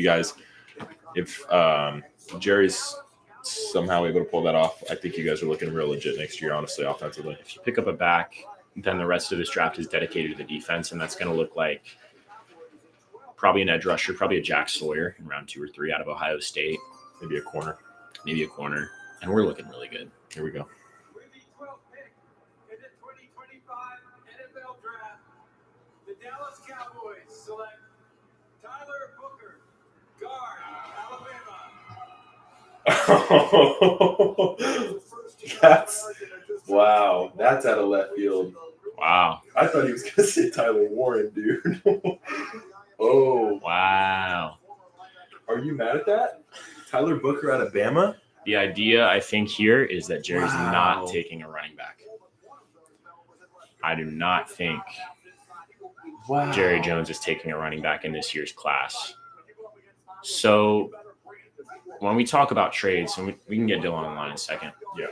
Jerry's somehow able to pull that off, I think you guys are looking real legit next year, honestly, offensively. If you pick up a back, then the rest of this draft is dedicated to the defense, and that's going to look like probably an edge rusher, probably a Jack Sawyer in round 2 or 3 out of Ohio State. Maybe a corner. And we're looking really good. Here we go. With the 12th pick in the 2025 NFL Draft, the Dallas Cowboys select Tyler Booker, guard, Alabama. That's out of left field. Wow. I thought he was going to say Tyler Warren, dude. Oh, Wow. are you mad at that? Tyler Booker out of Bama? The idea, I think, here is that Jerry's Wow. not taking a running back. I do not think Jerry Jones is taking a running back in this year's class. So when we talk about trades, and we can get Dylan on the line in a second. Yeah.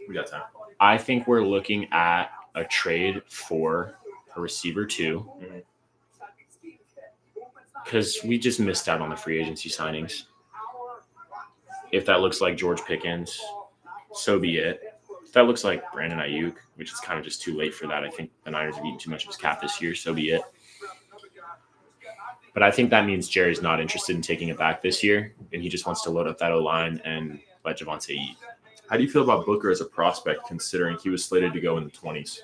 We got time. I think we're looking at a trade for a receiver too, because we just missed out on the free agency signings. If that looks like George Pickens, so be it. If that looks like Brandon Ayuk, which is kind of just too late for that. I think the Niners have eaten too much of his cap this year, so be it. But I think that means Jerry's not interested in taking it back this year, and he just wants to load up that O-line and let Javonte eat. How do you feel about Booker as a prospect, considering he was slated to go in the 20s?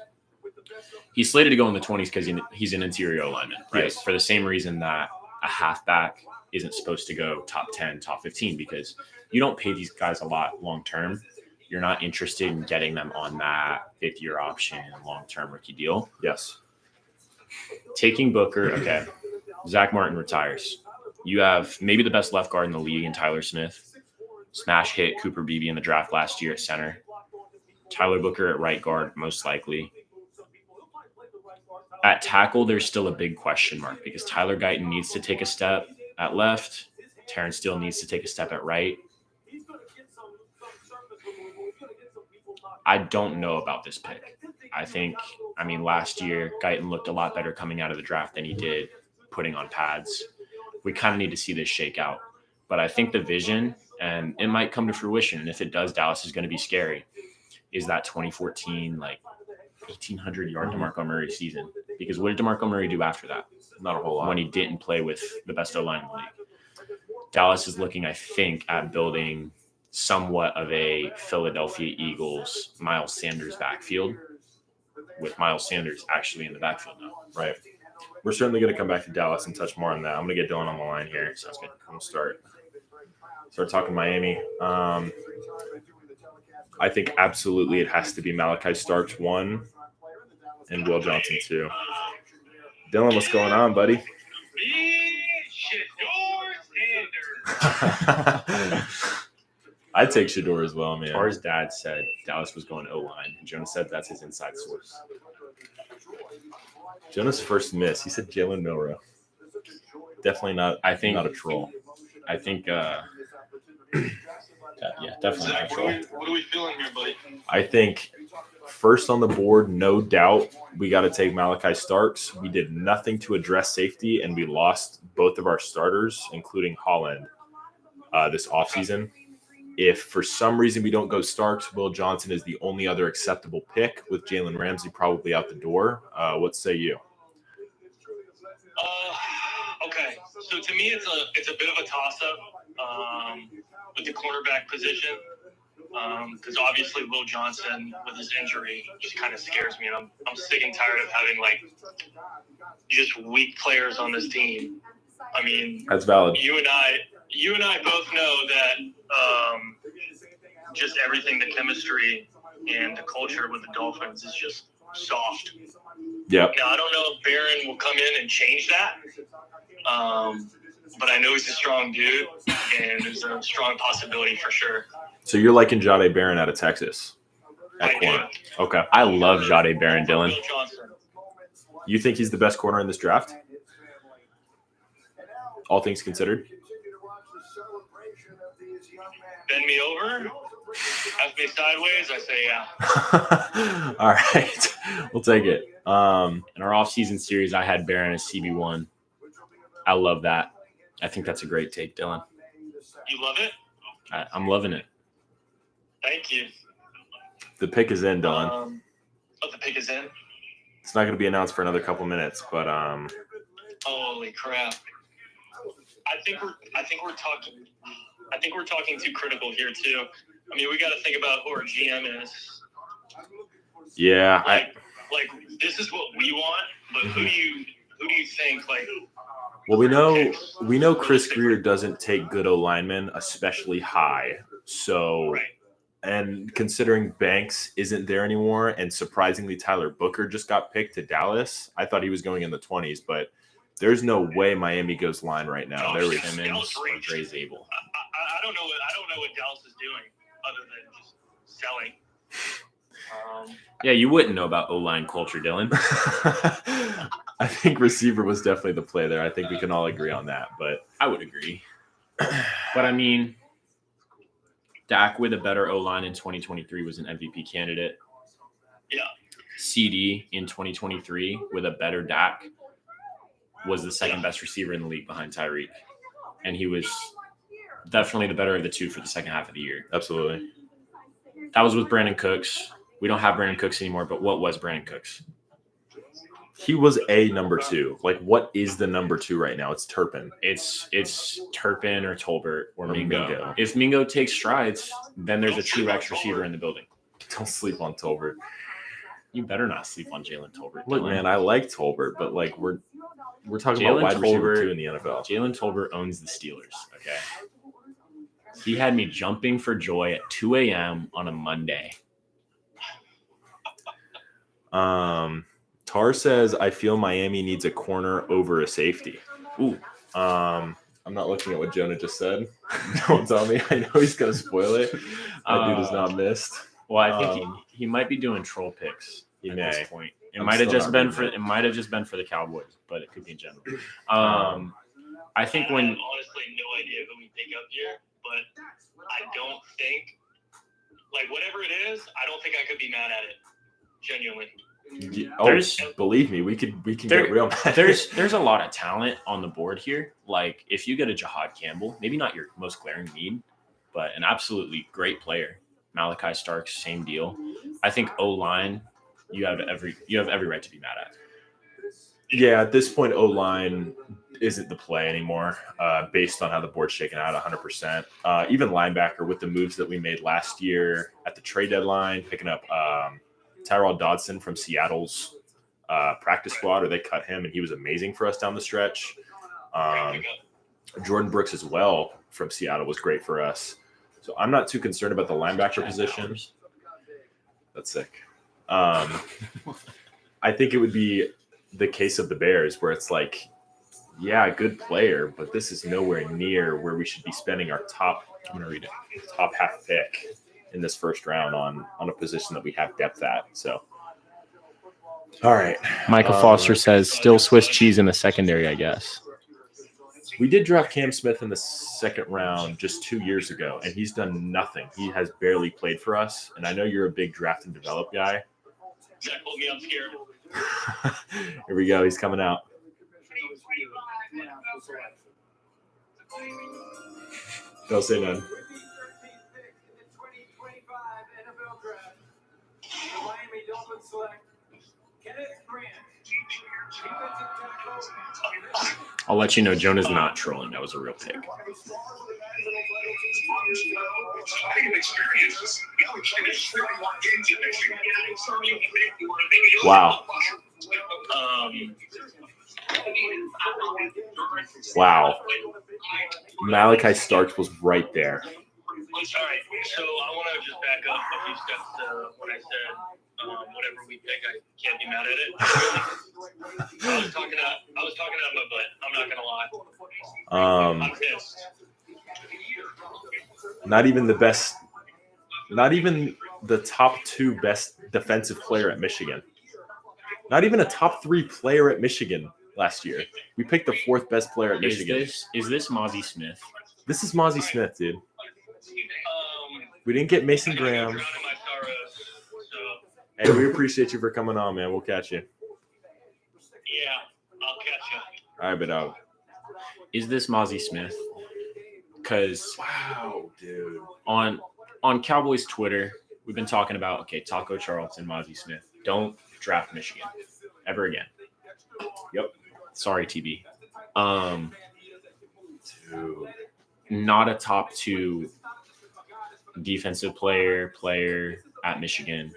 He's slated to go in the 20s because he's an interior lineman, right? Yes. For the same reason that a halfback isn't supposed to go top 10, top 15, because you don't pay these guys a lot long term. You're not interested in getting them on that fifth-year option long-term rookie deal. Yes. Taking Booker, okay. Zach Martin retires. You have maybe the best left guard in the league in Tyler Smith. Smash hit Cooper Beebe in the draft last year at center. Tyler Booker at right guard, most likely. At tackle, there's still a big question mark because Tyler Guyton needs to take a step at left. Terrence Steele needs to take a step at right. I don't know about this pick. Last year, Guyton looked a lot better coming out of the draft than he did putting on pads. We kind of need to see this shake out. But I think the vision, and it might come to fruition, and if it does, Dallas is going to be scary, is that 2014, 1,800-yard DeMarco Murray season. Because what did DeMarco Murray do after that? Not a whole lot. When he didn't play with the best O-line in the league. Dallas is looking, I think, at building somewhat of a Philadelphia Eagles Miles Sanders backfield, with Miles Sanders actually in the backfield now. Right. We're certainly going to come back to Dallas and touch more on that. I'm going to get Dylan on the line here. Sounds good. I'm going to start talking Miami. I think absolutely it has to be Malachi Starks 1 and Will Johnson 2. Dylan, what's going on, buddy? I'd take Shador as well, man. Tar's dad said Dallas was going O-line, and Jonas said that's his inside source. Jonas' first miss. He said Jalen Milroe. Definitely not. I think not a troll. I think, definitely not a troll. What are we feeling here, buddy? I think first on the board, no doubt, we got to take Malachi Starks. We did nothing to address safety, and we lost both of our starters, including Holland, this offseason. If for some reason we don't go Starks, Will Johnson is the only other acceptable pick, with Jalen Ramsey probably out the door. What say you? Okay, so to me, it's a bit of a toss-up with the cornerback position because obviously Will Johnson with his injury just kind of scares me, and I'm sick and tired of having just weak players on this team. I mean, That's valid. You and I both know that just everything, the chemistry and the culture with the Dolphins is just soft. Yep. Now, I don't know if Barron will come in and change that, but I know he's a strong dude, and there's a strong possibility for sure. So you're liking Jahdae Barron out of Texas at I do. corner. Okay. I love Jahdae Barron, Dylan. Will Johnson. You think he's the best corner in this draft? All things considered? Bend me over, ask me sideways, I say yeah. All right. We'll take it. In our off-season series, I had Barron as CB1. I love that. I think that's a great take, Dylan. You love it? I'm loving it. Thank you. The pick is in, Dylan. The pick is in? It's not going to be announced for another couple minutes, but Holy crap. I think we're talking too critical here too. I mean, we got to think about who our GM is. yeah, Like this is what we want, but who do you think well, we know Chris Greer doesn't take good O-linemen, especially high. So, Right. And considering Banks isn't there anymore, and surprisingly Tyler Booker just got picked to Dallas, I thought he was going in the 20s, but there's no way Miami goes line right now. There was Simmons or Dre Zabel. I don't know what Dallas is doing other than just selling. Yeah, you wouldn't know about O-line culture, Dylan. I think receiver was definitely the play there. I think we can all agree on that. But I would agree. But I mean, Dak with a better O-line in 2023 was an MVP candidate. Yeah. CD in 2023 with a better Dak was the second best receiver in the league behind Tyreek. And he was definitely the better of the two for the second half of the year. absolutely. That was with Brandon Cooks. We don't have Brandon Cooks anymore, but what was Brandon Cooks? He was a number 2. Like, what is the number 2 right now? It's Turpin. It's Turpin or Tolbert or Or Mingo. Mingo. If Mingo takes strides, then there's a true X receiver in the building. Don't sleep on Tolbert. You better not sleep on Jalen Tolbert. Look, Dylan. man, I like Tolbert, but like we're talking about Jalen wide receiver Tolbert- 2 in the NFL. Jalen Tolbert owns the Steelers. Okay. He had me jumping for joy at 2 a.m. on a Monday. Tar says, I feel Miami needs a corner over a safety. Ooh. I'm not looking at what Jonah just said. Don't tell me. I know he's gonna spoil it. That dude is not missed. Well, I think he might be doing troll picks He at may. this point. It I'm might have still just not been reading for the Cowboys, but it could be in general. I think I when have honestly no idea who we pick up here, but I don't think, like, whatever it is, I don't think I could be mad at it. Genuinely. There's- Believe me, we can There- get real mad. there's a lot of talent on the board here. Like if you get a Jahad Campbell, maybe not your most glaring need, but an absolutely great player. Malachi Starks, same deal. I think O-line, you have every right to be mad at. Yeah, at this point, O-line isn't the play anymore, based on how the board's shaken out 100%. Even linebacker with the moves that we made last year at the trade deadline, picking up Tyrell Dodson from Seattle's practice squad, or they cut him, and he was amazing for us down the stretch. Jordan Brooks as well from Seattle was great for us. So I'm not too concerned about the linebacker position. That's sick. I think it would be the case of the Bears where it's like, yeah, good player, but this is nowhere near where we should be spending our top half pick in this first round on a position that we have depth at. So, all right. Michael Foster says still Swiss cheese in the secondary, I guess. We did draft Cam Smith in the second round just 2 years ago, and he's done nothing. He has barely played for us, and I know you're a big draft and develop guy. Zach told me I'm scared. Here we go. He's coming out. Don't say none. With the 13th pick in the 2025 NFL Draft, the Miami Dolphins select Kenneth Grant, defensive tackle. I'll let you know Jonah's not trolling. That was a real pick. Wow. Wow. Malachi Starks was right there. All right, so I want to just back up a few steps to what I said. Whatever we pick, I can't be mad at it. I was talking out my butt. I'm not gonna lie. I'm pissed. Not even the best, not even the top 2 best defensive player at Michigan. Not even a top 3 player at Michigan last year. We picked the 4th best player at Michigan. Is this Mozzie Smith? This is Mozzie Smith, dude. We didn't get Mason Graham. Drowning my sorrows, so Hey, we appreciate you for coming on, man. We'll catch you. yeah, I'll catch you. All right, but Is this Mozzie Smith? Because wow, dude. on Cowboys Twitter, we've been talking about Taco Charlton, Mozzie Smith. Don't draft Michigan ever again. Yep. Sorry, TB. Dude. Not a top 2 defensive player at Michigan.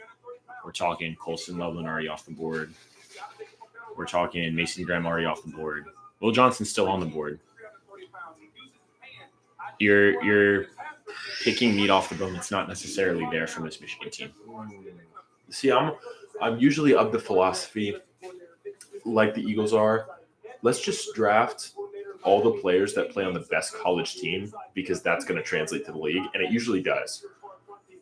We're talking Colson Loveland already off the board. We're talking Mason Graham already off the board. Will Johnson's still on the board. You're picking meat off the bone that's not necessarily there from this Michigan team. See, I'm usually of the philosophy, like the Eagles are, let's just draft all the players that play on the best college team because that's going to translate to the league, and it usually does.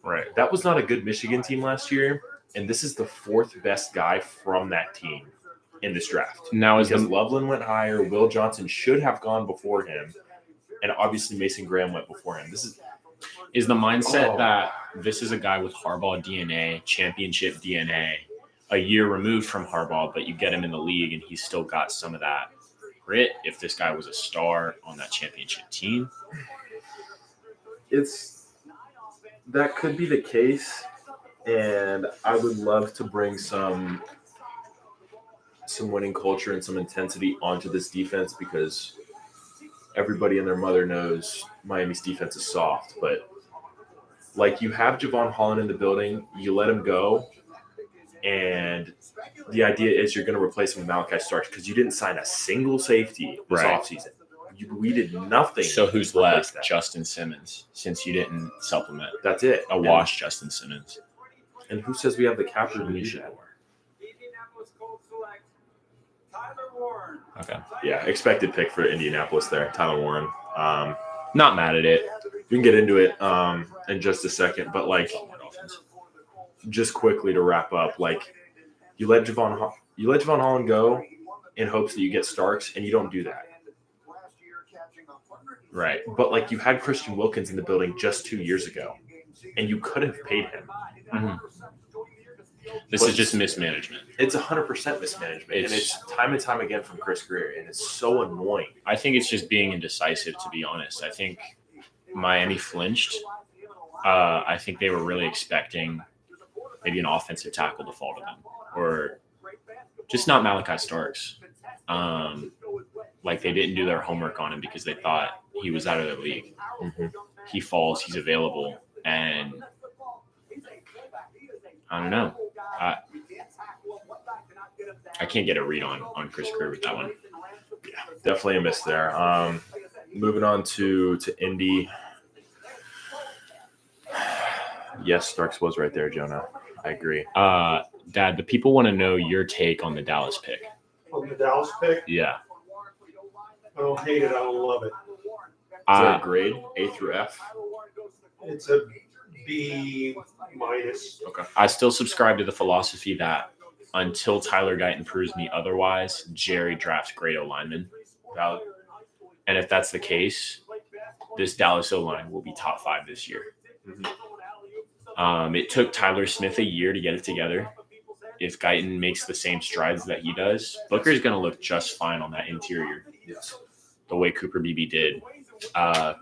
Right. That was not a good Michigan team last year, and this is the 4th best guy from that team in this draft. Now is Because the Loveland went higher, Will Johnson should have gone before him, and obviously Mason Graham went before him. This is the mindset Oh. that this is a guy with Harbaugh DNA, championship DNA, a year removed from Harbaugh, but you get him in the league and he's still got some of that grit. If this guy was a star on that championship team, that could be the case, and I would love to bring some winning culture and some intensity onto this defense because everybody and their mother knows Miami's defense is soft. But like, you have Javon Holland in the building, you let him go, and the idea is you're going to replace him with Malachi Starks because you didn't sign a single safety this Right. offseason. We did nothing. so who's to replace left? that. Justin Simmons, since you didn't supplement. That's it. A wash Justin Simmons. And who says we have the cap room to We do should. that? The Indianapolis Colts select Tyler Warren. Okay. Yeah, expected pick for Indianapolis there, Tyler Warren. Not mad at it. We can get into it in just a second, but like, just quickly to wrap up, like, you let Javon Holland go in hopes that you get Starks, and you don't do that. Right. But like, you had Christian Wilkins in the building just 2 years ago, and you could have paid him. Mhm. This is just mismanagement. It's 100% mismanagement, and it's time and time again from Chris Greer, and it's so annoying. I think it's just being indecisive, to be honest. I think Miami flinched. I think they were really expecting maybe an offensive tackle to fall to them, or just not Malachi Starks. Like, they didn't do their homework on him because they thought he was out of the league. Mm-hmm. He falls, he's available, and I don't know. I can't get a read on Chris Greer with that one. Yeah, definitely a miss there. Moving on to Indy. Yes, Starks was right there, Jonah. I agree. Dad, the people want to know your take on the Dallas pick. On the Dallas pick, Yeah. I don't hate it. I don't love it. Is there a grade, A through F? It's a B minus. Okay. I still subscribe to the philosophy that until Tyler Guyton proves me otherwise, Jerry drafts great O-linemen. Valid. And if that's the case, this Dallas O-line will be top 5 this year. It took Tyler Smith a year to get it together. If Guyton makes the same strides that he does, Booker's going to look just fine on that interior. Yes. The way Cooper Beebe did. Yeah.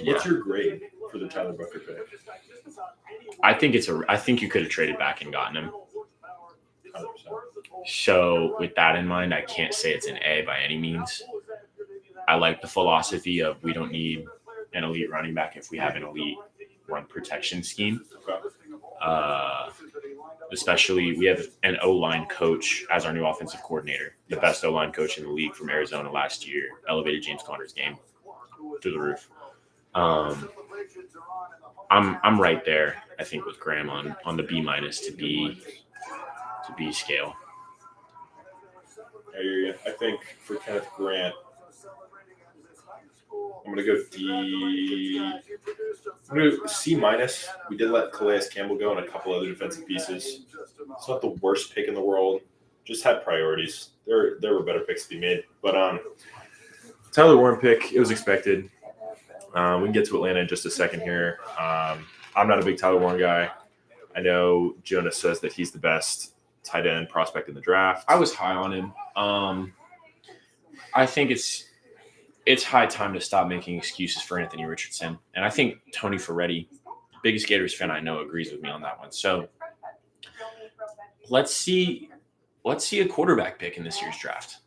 What's your grade for the Tyler Booker pick? I think you could have traded back and gotten him. 100%. So with that in mind, I can't say it's an A by any means. I like the philosophy of we don't need an elite running back if we have an elite run protection scheme. Especially, we have an O-line coach as our new offensive coordinator, the best O-line coach in the league from Arizona last year, elevated James Conner's game through the roof. I'm right there, I think, with Graham on the B minus to B scale. I hear you. I think for Kenneth Grant, I'm going to go D. I'm going to go C minus. We did let Calais Campbell go and a couple other defensive pieces. It's not the worst pick in the world. Just had priorities. There were better picks to be made. But Tyler Warren pick, it was expected. We can get to Atlanta in just a second here. I'm not a big Tyler Warren guy. I know Jonas says that he's the best tight end prospect in the draft. I was high on him. I think it's high time to stop making excuses for Anthony Richardson. And I think Tony Ferretti, biggest Gators fan I know, agrees with me on that one. So let's see a quarterback pick in this year's draft.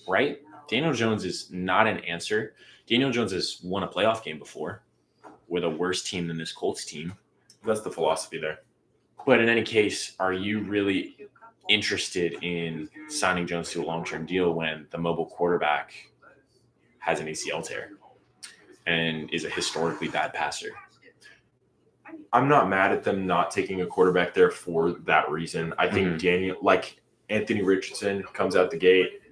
Right? Daniel Jones is not an answer. Daniel Jones has won a playoff game before with a worse team than this Colts team. That's the philosophy there. But in any case, are you really interested in signing Jones to a long-term deal when the mobile quarterback has an ACL tear and is a historically bad passer? I'm not mad at them not taking a quarterback there for that reason. I think Anthony Richardson comes out the gate,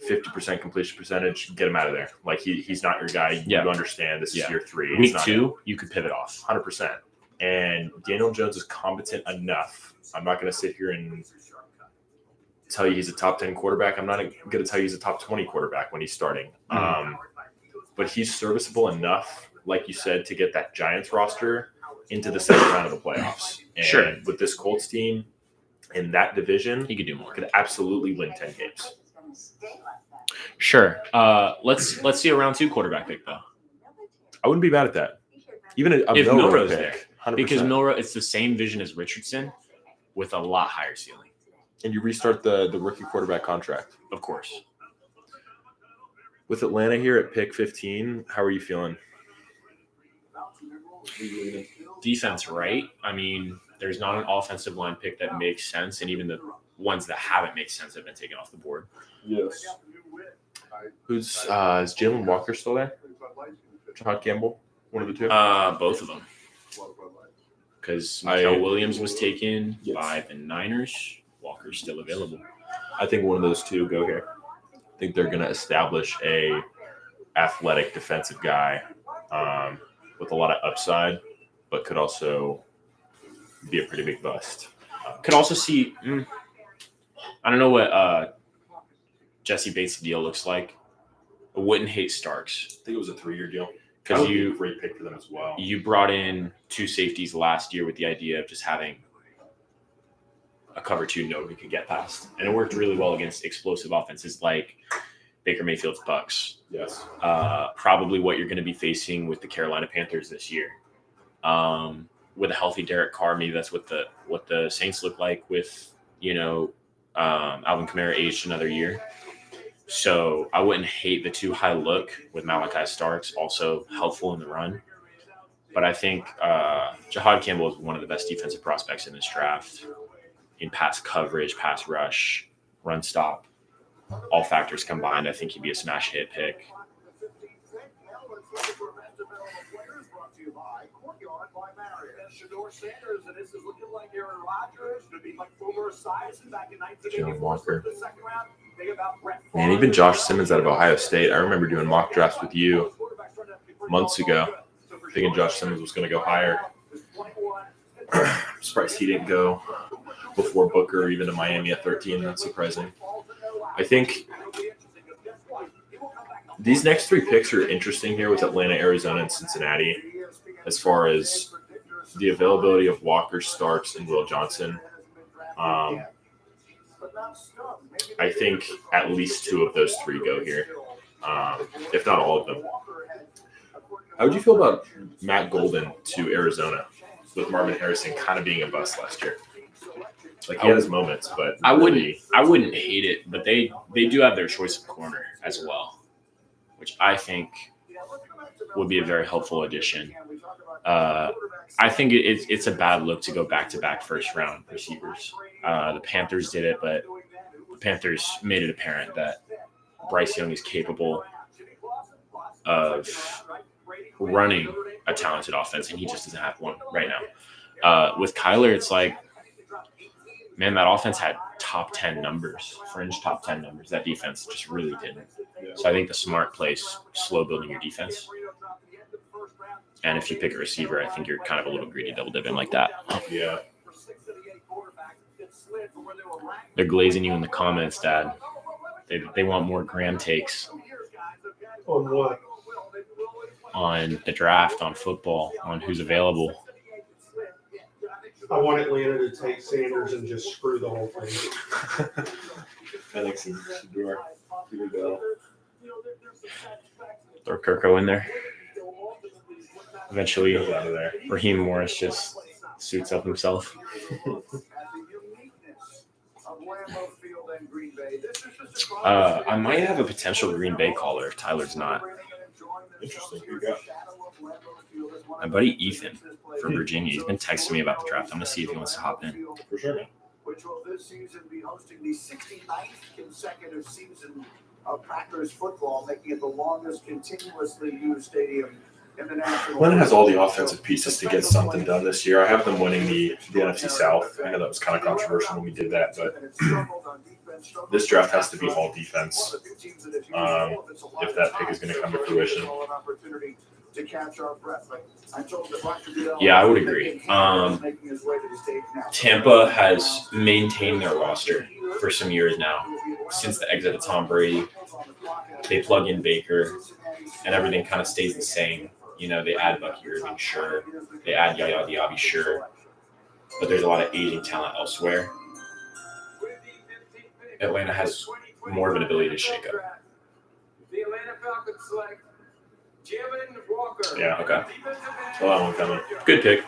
50% completion percentage, get him out of there. Like, he's not your guy. You understand this is year 3. Week 2, you could pivot off. 100%. And Daniel Jones is competent enough. I'm not going to sit here and tell you he's a top 10 quarterback. I'm not going to tell you he's a top 20 quarterback when he's starting. But he's serviceable enough, like you said, to get that Giants roster into the second round of the playoffs. And Sure. with this Colts team in that division, He could do more. could absolutely win 10 games. Sure. Let's see a round 2 quarterback pick though, I wouldn't be mad at that. Even a if Milroe Milroe's pick, there, 100%. because Milroe, it's the same vision as Richardson, with a lot higher ceiling. And you restart the rookie quarterback contract. Of course. With Atlanta here at pick 15, how are you feeling? Defense, right? I mean, there's not an offensive line pick that makes sense, and even the ones that haven't made sense have been taken off the board. Yes. Who's is Jalen Walker still there? Jahad Campbell, one of the two. Both of them, because Michael Williams was taken by the Niners. Walker's still available. I think one of those two go here. I think they're going to establish a athletic defensive guy with a lot of upside, but could also be a pretty big bust. Could also see. I don't know what Jesse Bates' deal looks like. I wouldn't hate Starks. I think it was a 3-year deal. Because you great pick for them as well. You brought in 2 safeties last year with the idea of just having a cover 2 nobody could get past, and it worked really well against explosive offenses like Baker Mayfield's Bucks. Yes. Probably what you're going to be facing with the Carolina Panthers this year. With a healthy Derek Carr, maybe that's what the Saints look like with Alvin Kamara aged another year. So I wouldn't hate the too high look with Malachi Starks, also helpful in the run. But I think Jahad Campbell is one of the best defensive prospects in this draft in pass coverage, pass rush, run stop. All factors combined, I think he'd be a smash hit pick. Jalen Walker. Man, even Josh Simmons out of Ohio State. I remember doing mock drafts with you months ago, thinking Josh Simmons was going to go higher. I'm surprised he didn't go before Booker, even to Miami at 13. That's surprising. I think these next 3 picks are interesting here with Atlanta, Arizona, and Cincinnati as far as the availability of Walker, Starks, and Will Johnson. I think at least 2 of those 3 go here, if not all of them. How would you feel about Matt Golden to Arizona with Marvin Harrison kind of being a bust last year? Like, he had his moments, but I wouldn't hate it, but they do have their choice of corner as well, which I think would be a very helpful addition. I think it's a bad look to go back-to-back first-round receivers. The Panthers did it, but the Panthers made it apparent that Bryce Young is capable of running a talented offense, and he just doesn't have one right now. With Kyler, it's like, man, that offense had top 10 numbers, fringe top 10 numbers. That defense just really didn't. So I think the smart play is slow building your defense. And if you pick a receiver, I think you're kind of a little greedy double dipping like that. Yeah. They're glazing you in the comments, Dad. They want more Graham takes. On what? On the draft, on football, on who's available. I want Atlanta to take Sanders and just screw the whole thing. Alex and Shador. Throw Kirko in there. Eventually, Raheem Morris just suits up himself. I might have a potential Green Bay caller if Tyler's not. Interesting. Who you got? My buddy Ethan from Virginia. He's been texting me about the draft. I'm going to see if he wants to hop in. For sure, man. Which will this season be hosting the 69th consecutive season of Packers football, making it the longest continuously used stadium in the national. Atlanta has all the offensive pieces to get something done this year. I have them winning the NFC South. I know that was kind of controversial when we did that, but this draft has to be all defense if that pick is going to come to fruition. to catch our breath. Like I told the Roger Goodell, Yeah, I would agree. making his way to the stage now. Tampa has maintained their roster for some years now. Since the exit of Tom Brady, they plug in Baker, and everything kind of stays the same. You know, they add Bucky Irving, sure. They add Yaya Diaby, sure. But there's a lot of aging talent elsewhere. Atlanta has more of an ability to shake up. The Atlanta Falcons select Jalen Walker. Yeah. Okay. Well, that one coming. Good pick.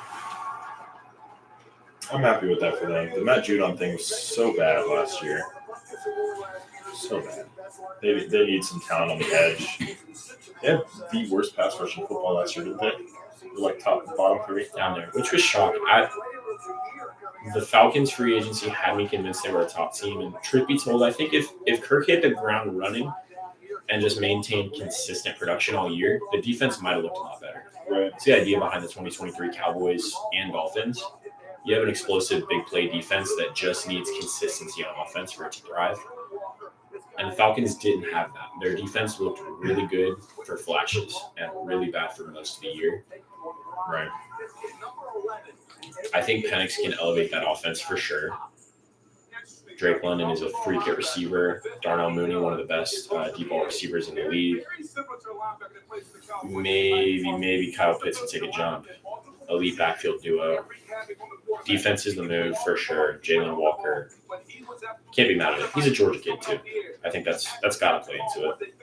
I'm happy with that for them. The Matt Judon thing was so bad last year. So bad. They need some talent on the edge. They had the worst pass rush in football last year, didn't they? They were like bottom three. Down there, which was shocking. The Falcons free agency had me convinced they were a top team. And truth be told, I think if Kirk hit the ground running and just maintained consistent production all year, the defense might have looked a lot better. Right. It's the idea behind the 2023 Cowboys and Dolphins. You have an explosive big play defense that just needs consistency on offense for it to thrive. And the Falcons didn't have that. Their defense looked really good for flashes and really bad for most of the year. Right. I think Penix can elevate that offense for sure. Drake London is a freak at receiver. Darnell Mooney, one of the best deep ball receivers in the league. Maybe Kyle Pitts will take a jump. Elite backfield duo. Defense is the move for sure. Jalen Walker. Can't be mad at it. He's a Georgia kid too. I think that's got to play into it.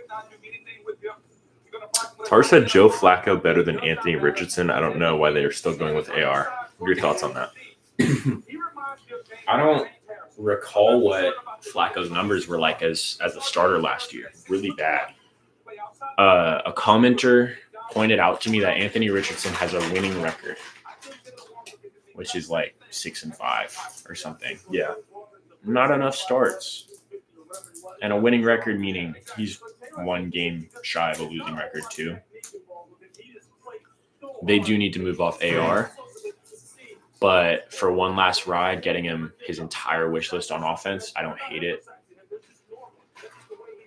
Tar said Joe Flacco better than Anthony Richardson. I don't know why they are still going with AR. What are your thoughts on that? I don't recall what Flacco's numbers were like as a starter last year. Really bad. A commenter pointed out to me that Anthony Richardson has a winning record, which is like 6-5 or something. Yeah. Not enough starts. And a winning record meaning he's one game shy of a losing record too. They do need to move off AR. But for one last ride, getting him his entire wish list on offense, I don't hate it.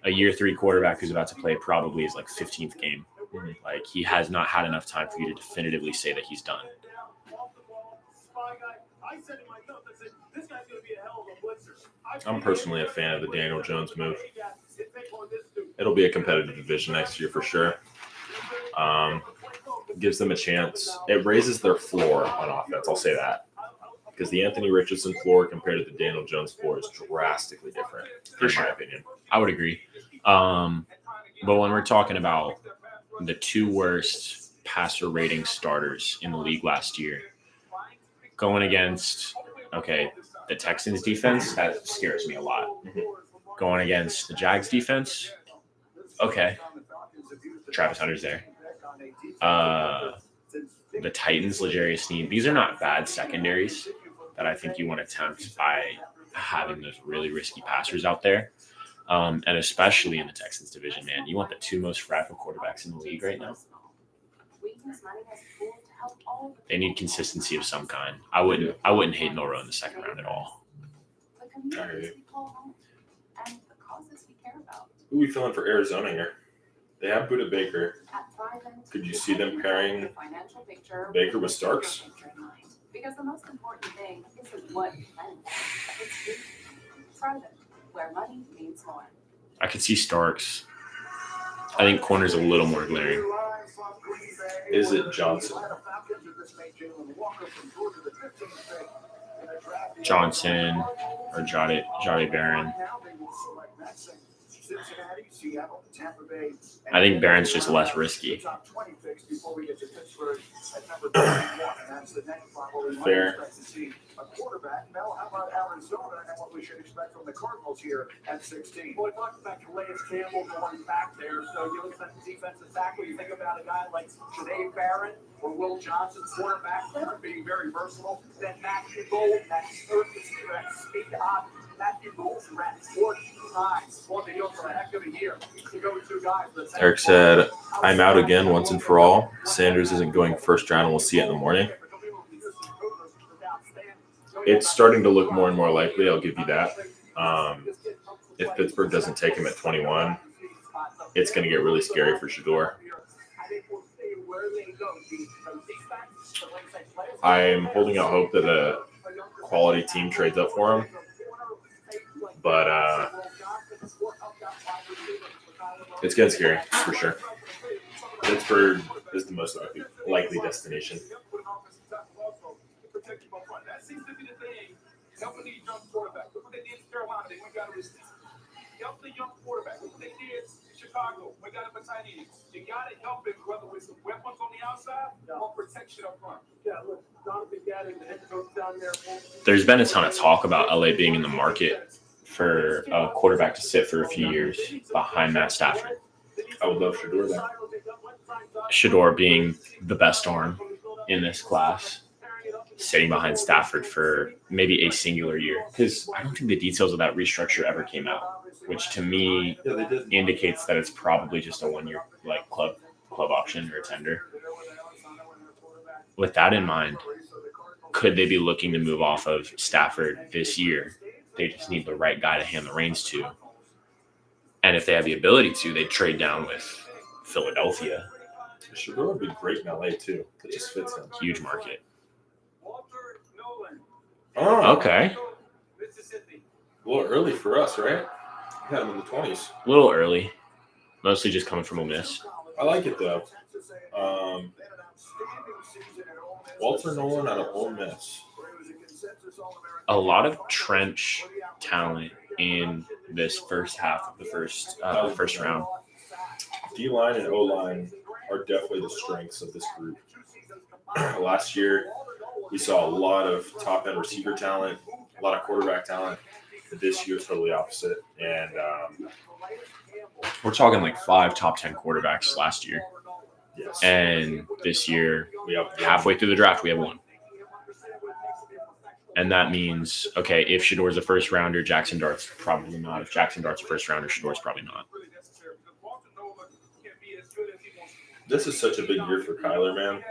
A year 3 quarterback who's about to play probably is like 15th game. Like he has not had enough time for you to definitively say that he's done. I'm personally a fan of the Daniel Jones move. It'll be a competitive division next year for sure. Gives them a chance. It raises their floor on offense. I'll say that. Because the Anthony Richardson floor compared to the Daniel Jones floor is drastically different, in my opinion. I would agree. But when we're talking about the 2 worst passer rating starters in the league last year, going against, the Texans defense, that scares me a lot. Going against the Jags defense, Travis Hunter's there. The Titans, L'Jarius Sneed, these are not bad secondaries that I think you want to tempt by having those really risky passers out there. And especially in the Texans division, man. You want the 2 most fragile quarterbacks in the league right now. They need consistency of some kind. I wouldn't hate Milroe in the second round at all. Who are we feeling for Arizona here? They have Budda Baker. Could you see them pairing Baker with Starks? Because the most important thing isn't what you spend. It's private, where money means more. I could see Starks. I think corner's a little more glaring. Is it Johnson? Johnson or Jahdae Barron. I think Barron's just less risky. Fair. A quarterback. Mel, how about Arizona and what we should expect from the Cardinals here at 16? Well, we talked about Calais Campbell going back there. So you look at the defensive tackle, you think about a guy like Jahdae Barron or Will Johnson, quarterback there, being very versatile. Then Matthew Gold, that speed on. Matthew Gold ran 14 times. What they do for a heck of a year. To go with 2 guys. Eric said, I'm out again once and for all. Sanders isn't going first round, and we'll see it in the morning. It's starting to look more and more likely. I'll give you that. If Pittsburgh doesn't take him at 21, it's going to get really scary for Shedeur. I'm holding out hope that a quality team trades up for him. But it's getting scary for sure. Pittsburgh is the most likely destination. That seems to be the thing. Helping these young quarterbacks. Look what they did in Carolina. They went got a receiver. Help the young quarterback. Look what they did in Chicago. We got him a tight end. You got to help him, whether it's the weapons on the outside or protection up front. Yeah, look, Donovan Gadding, the head coach down there. There's been a ton of talk about LA being in the market for a quarterback to sit for a few years behind Matt Stafford. I would love Shedeur there. Shedeur being the best arm in this class, sitting behind Stafford for maybe a singular year. Because I don't think the details of that restructure ever came out, which to me indicates that it's probably just a 1 year like club option or a tender. With that in mind, could they be looking to move off of Stafford this year? They just need the right guy to hand the reins to. And if they have the ability to, they'd trade down with Philadelphia. Shedeur would be great in LA too. It just fits him. Huge market. Oh, Okay. A little early for us, right? We had him in the 20s. A little early. Mostly just coming from Ole Miss. I like it though. Walter Nolan out of Ole Miss. A lot of trench talent in this first half of the first round. D-line and O-line are definitely the strengths of this group. Last year, we saw a lot of top-end receiver talent, a lot of quarterback talent. This year's totally opposite. And we're talking like 5 top 10 quarterbacks last year. yes, And this year, we have halfway through the draft, we have 1. And that means, okay, if Shedeur's a first rounder, Jackson Dart's probably not. If Jackson Dart's a first rounder, Shedeur's probably not. This is such a big year for Kyler, man.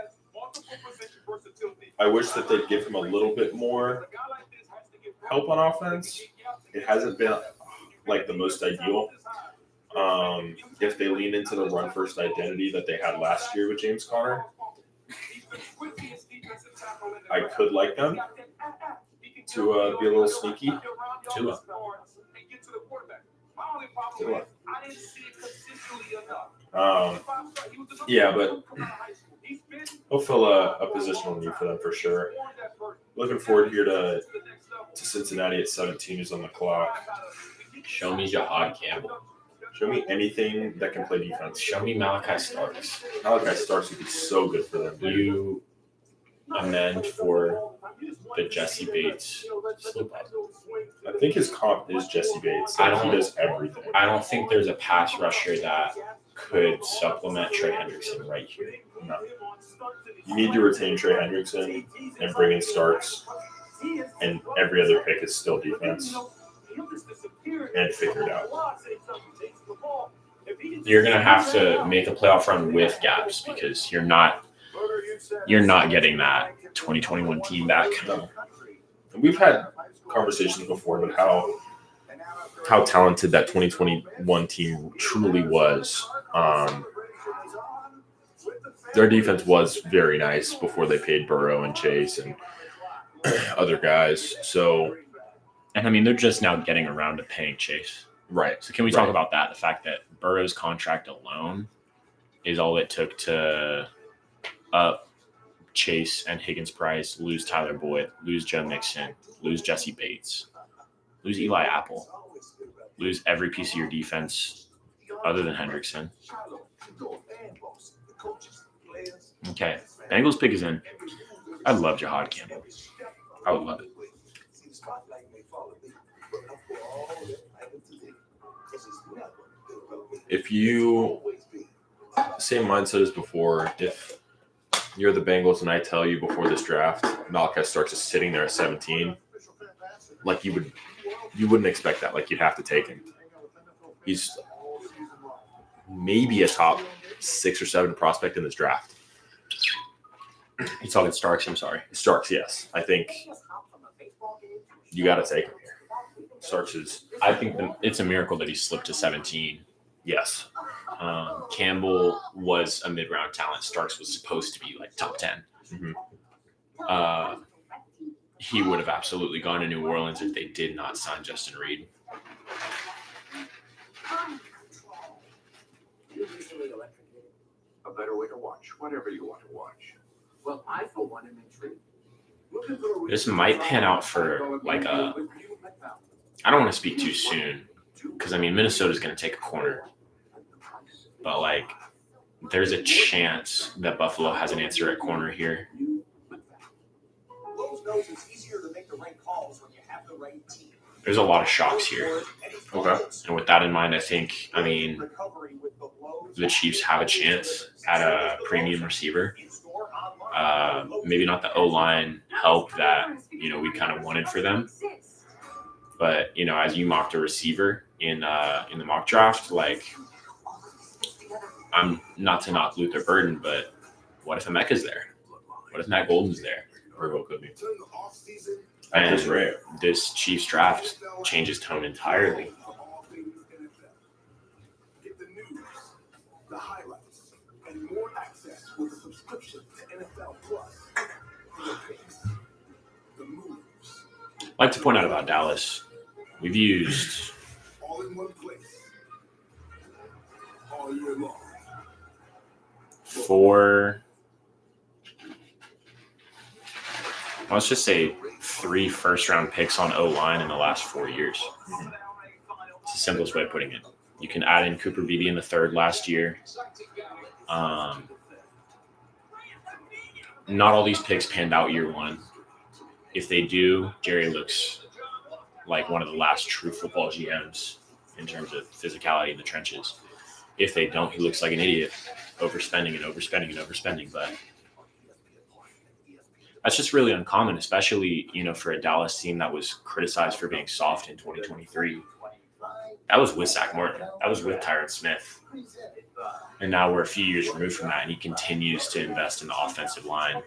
I wish that they'd give him a little bit more help on offense. It hasn't been like the most ideal. If they lean into the run first identity that they had last year with James Conner, I could like them to be a little sneaky. Tua. Yeah, but he'll fill a positional need for them for sure. Looking forward here to Cincinnati at 17, who's on the clock. Show me Jahad Campbell. Show me anything that can play defense. Show me Malachi Starks. Malachi Starks would be so good for them. You amend for the Jesse Bates slip up. I think his comp is Jesse Bates. I Like, don't- he does everything. I don't think there's a pass rusher that could supplement Trey Hendrickson right here. No. You need to retain Trey Hendrickson and bring in Starks, and every other pick is still defense. And figure it out. You're gonna have to make a playoff run with gaps because you're not getting that 2021 team back. No. And we've had conversations before about how talented that 2021 team truly was. Their defense was very nice before they paid Burrow and Chase and other guys. So, And I mean, they're just now getting around to paying Chase. right. So can we talk Right. about that? The fact that Burrow's contract alone is all it took to up Chase and Higgins Price, lose Tyler Boyd, lose Joe Mixon, lose Jesse Bates, lose Eli Apple, lose every piece of your defense other than Hendrickson. Okay, Bengals pick is in. I love Jahad Campbell. I would love it. If you, same mindset as before, if you're the Bengals and I tell you before this draft, Malachi Starks is sitting there at 17, like you wouldn't expect that. Like you'd have to take him. He's maybe a top 6 or 7 prospect in this draft. You talking Starks? I'm sorry. Starks, yes. I think you got to take him here. Starks is I think it's a miracle that he slipped to 17 Yes. Campbell was a mid-round talent. Starks was supposed to be like top 10. Mhm. He would have absolutely gone to New Orleans if they did not sign Justin Reed. You recently electrocuted. A better way to watch whatever you want to watch. Well, I for one am intrigued. This might pan out for like a. I don't want to speak too soon because I mean Minnesota's going to take a corner, but like there's a chance that Buffalo has an answer at corner here. There's a lot of shocks here. Okay. And with that in mind, I mean, the Chiefs have a chance at a premium receiver. Maybe not the O-line help that, we kind of wanted for them. But, as you mocked a receiver in the mock draft, like, I'm not to knock Luther Burden, but what if Emeka's there? What if Matt Golden's there? Very well could be. And That's right. this Chiefs draft changes tone entirely. Get the news, the highlights, and more access with a subscription to NFL Plus. The picks, the moves, I'd like to point out about Dallas, we've used all in one place, all year long. 4, let's just say 3 first-round picks on O-line in the last 4 years. It's the simplest way of putting it. You can add in Cooper Beebe in the 3rd last year. Not all these picks panned out year 1. If they do, Jerry looks like one of the last true football GMs in terms of physicality in the trenches. If they don't, he looks like an idiot, overspending and overspending and overspending. But that's just really uncommon, especially, for a Dallas team that was criticized for being soft in 2023. That was with Zach Martin. That was with Tyron Smith. And now we're a few years removed from that, and he continues to invest in the offensive line.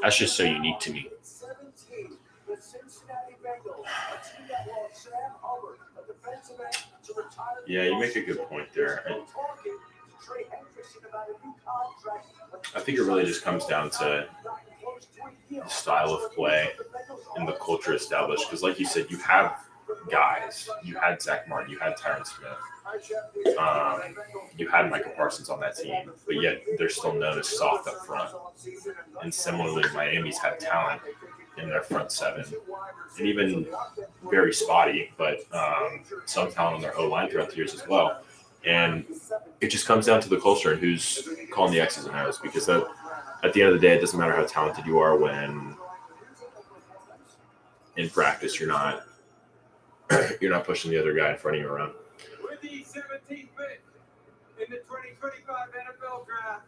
That's just so unique to me. Yeah, you make a good point there. I think it really just comes down to the style of play and the culture established. Because like you said, you have guys. You had Zach Martin. You had Tyron Smith. You had Micah Parsons on that team. But yet they're still known as soft up front. And similarly, Miami's had talent in their front 7. And even very spotty, but some talent on their O-line throughout the years as well. And it just comes down to the culture and who's calling the X's and O's, because at the end of the day, it doesn't matter how talented you are when in practice you're not pushing the other guy in front of you around. With the 17th pick in the 2025 NFL Draft,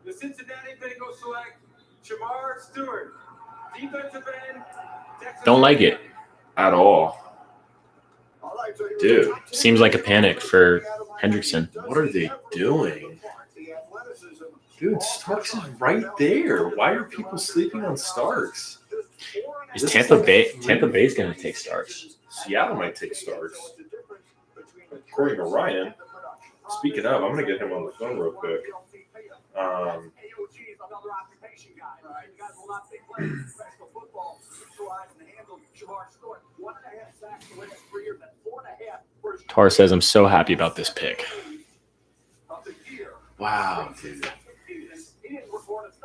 the Cincinnati Bengals select Shamar Stewart, defensive end. Texas Don't like it. At all. Dude. Seems like a panic for Hendrickson. What are they doing? Dude, Starks is right there. Why are people sleeping on Starks? Is Tampa Bay's going to take Starks? Seattle might take Starks. According to Ryan, speaking of, I'm going to get him on the phone real quick. Tar says, I'm so happy about this pick. Wow, dude.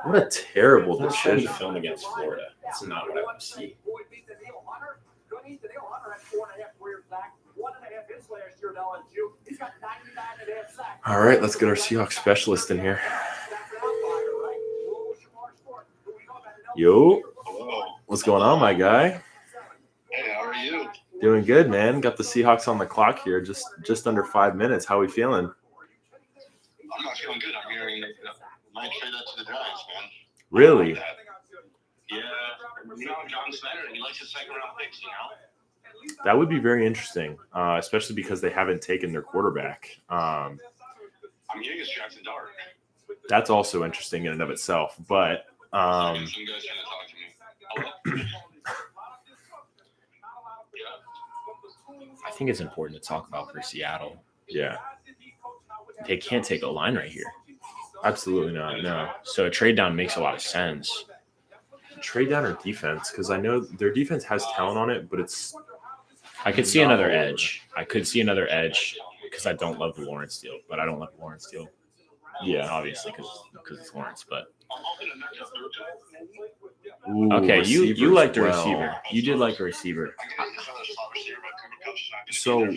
What a terrible Let's show the decision. film against Florida. That's not what I want to see. All right, let's get our Seahawks specialist in here. Yo, what's going on, my guy? Hey, how are you? Doing good, man. Got the Seahawks on the clock here, just under 5 minutes. How we feeling? I'm not feeling good. I'm hearing might trade that to the Giants, man. Really? Yeah, John Snyder, he likes his second round picks, That would be very interesting, especially because they haven't taken their quarterback. I'm getting his Jackson Dart. That's also interesting in and of itself. But Some guys trying to talk to me. Hello? I think it's important to talk about for Seattle. Yeah, They can't take a line right here. absolutely not. No. So a trade down makes a lot of sense. Trade down or defense, because I know their defense has talent on it, but it's I could see not another all over. edge. I could see another edge because I don't love the Lawrence deal, but I don't love Lawrence deal. Yeah. Obviously because it's Lawrence, but Ooh, okay, you receiver like as the well. receiver. You did like the receiver. So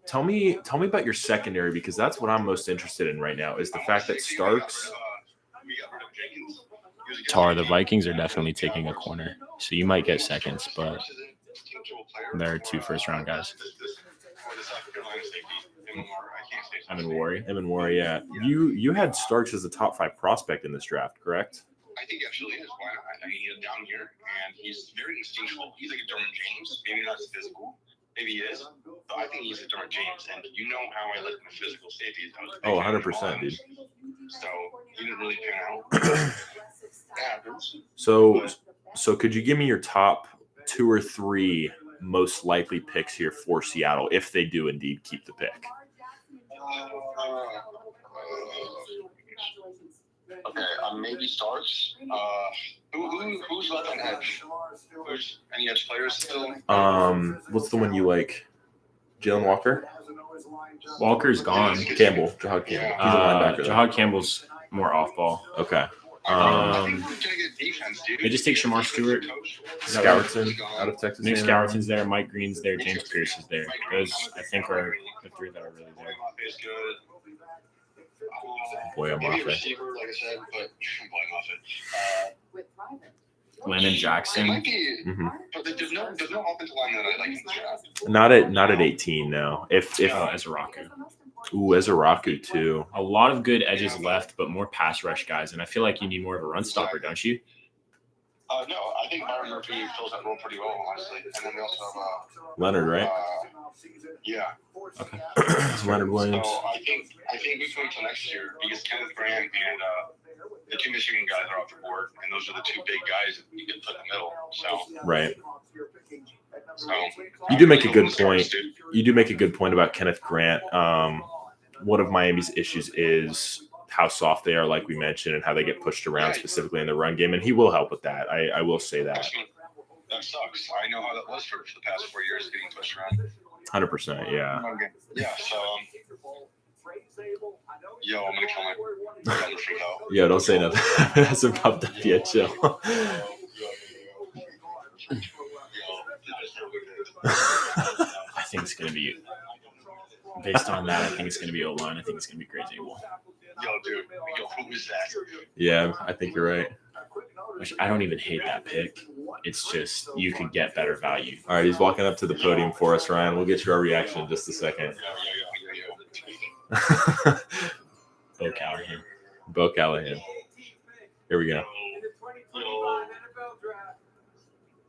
tell me about your secondary, because that's what I'm most interested in right now, is the fact that Starks. Tar, the Vikings are definitely taking a corner. So you might get seconds, but they're 2 first-round guys. Evan Warrior, yeah. You had Starks as a top 5 prospect in this draft, correct? I think actually is. Why not? I mean, he's down here and he's very instinctual. He's like a Derwin James. Maybe not as physical. Maybe he is. But I think he's a Derwin James. And you know how I like my physical safeties. I was a big fan of 100%, dude. So he didn't really pan out. Happens. So could you give me your top 2 or 3 most likely picks here for Seattle if they do indeed keep the pick? Okay, maybe Starks. Who's left on edge? Who's any edge players still? What's the one you like? Jalen Walker? Walker's gone. Campbell. Jahad Campbell. He's a linebacker. though. Jahad Campbell's more off ball. Okay. They just take Shamar Stewart. Scourton out of Texas. Nick A&M. Scourton's there. Mike Green's there. James Pierce is there. Those, I think, are the 3 that are really there. Boy, I'm Maybe off a it. receiver, like I said, but boy, I'm off it. Lennon It Jackson. might be, Mhm. but there's no offensive line that I like in this draft. Not at 18 now. If Ezraku. Ezraku too. A lot of good edges left, but more pass rush guys. And I feel like you need more of a run stopper, don't you? No, I think Byron Murphy fills that role pretty well, honestly. And then we also have Leonard, right? yeah. Okay. It's Leonard Williams. So I think we can wait till next year because Kenneth Grant and the 2 Michigan guys are off the board, and those are the 2 big guys that you can put in the middle. So Right. So You do make a good point. You do make a good point about Kenneth Grant. One of Miami's issues is how soft they are, like we mentioned, and how they get pushed around specifically in the run game, and he will help with that. I will say that. That sucks. I know how that was for the past 4 years, getting pushed around. 100%, yeah. Yeah. So yo, I'm gonna kill my freak out. Yeah, don't say nothing. It hasn't popped up yet, chill. I think it's going to be, based on that, I think it's going to be O-line. I think it's going to be Greg Zabel. Yo, dude. Yo, who is that? Yeah, I think you're right. Which I don't even hate that pick. It's just you could get better value. All right, he's walking up to the podium for us, Ryan. We'll get your reaction in just a second. Bo Callahan. Bo Callahan. Here we go. In the 2025 NFL Draft,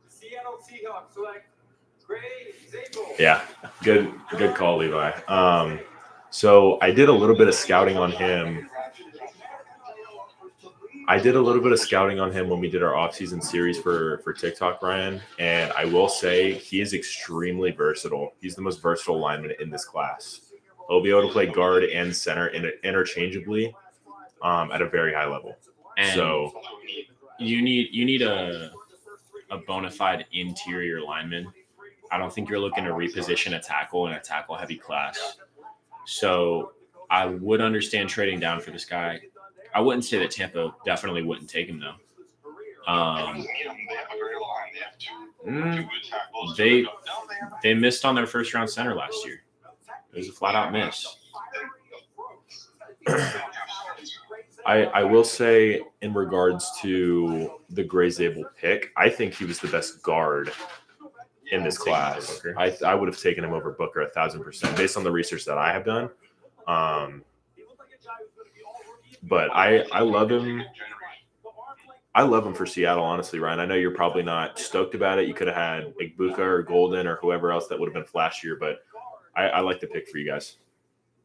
the Seattle Seahawks select Greg Zabel. Yeah, good call, Levi. So I did a little bit of scouting on him. When we did our offseason series for TikTok, Ryan. And I will say he is extremely versatile. He's the most versatile lineman in this class. He'll be able to play guard and center interchangeably at a very high level. And So you need a bona fide interior lineman. I don't think you're looking to reposition a tackle in a tackle-heavy class. So I would understand trading down for this guy. I wouldn't say that Tampa definitely wouldn't take him, though. They have a great line. They have two good tackles. They missed on their first-round center last year. It was a flat-out miss. I will say in regards to the Greg Zabel pick, I think he was the best guard in this class. I would have taken him over Booker 1,000% based on the research that I have done. But I love him. I love him for Seattle, honestly, Ryan. I know you're probably not stoked about it. You could have had Igbuka or Golden or whoever else that would have been flashier, but I like the pick for you guys.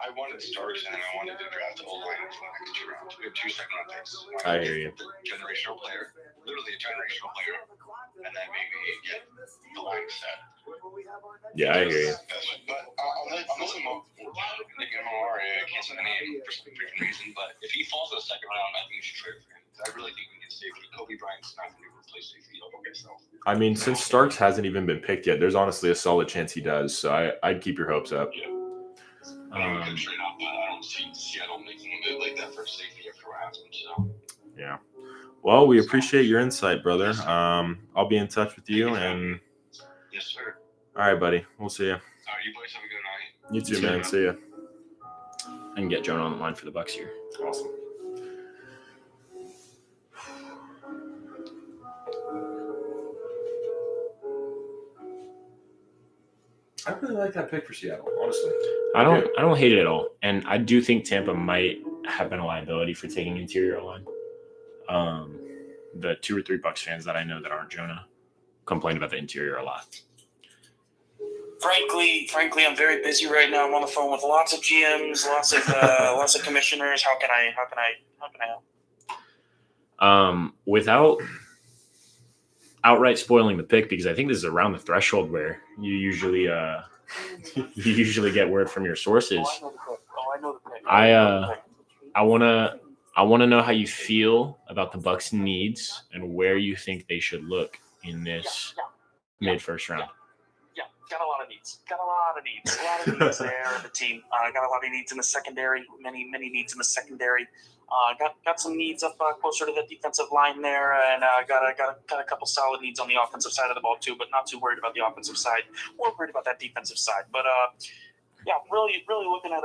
I wanted Starks and I wanted to draft the whole line for the next 2 rounds. We have 2 second-round picks. I hear you. Generational player. literally a generational player, and then maybe get the line set. Yeah, I hear you. But unless I'm Nick MMR, I can't say the name for some freaking reason, but if he falls in the second round, I think you should trade for him. I really think we need safety. Kobe Bryant's not going to replace safety. I mean, since Starks hasn't even been picked yet, there's honestly a solid chance he does. So I'd keep your hopes up. Yeah. I could trade out, but I don't see Seattle making a move like that for safety after what happened. So. Yeah. Well, we appreciate your insight, brother. I'll be in touch with you. And yes, sir. All right, buddy. We'll see you. All right, you boys have a good night. You too, man. See ya. I can get Jonah on the line for the Bucks here. Awesome. I really like that pick for Seattle, honestly. I don't hate it at all. And I do think Tampa might have been a liability for taking interior line. The 2 or 3 Bucks fans that I know that aren't Jonah complain about the interior a lot. Frankly, I'm very busy right now. I'm on the phone with lots of GMs, lots of commissioners. How can I help? Without outright spoiling the pick, because I think this is around the threshold where you usually get word from your sources. I know the pick. I want to know how you feel about the Bucks' needs and where you think they should look in this mid-first round. Yeah, got a lot of needs. A lot of needs there in the team. Got a lot of needs in the secondary. Many needs in the secondary. Got some needs up closer to the defensive line there, and got a couple solid needs on the offensive side of the ball too. But not too worried about the offensive side. More worried about that defensive side. But yeah, really looking at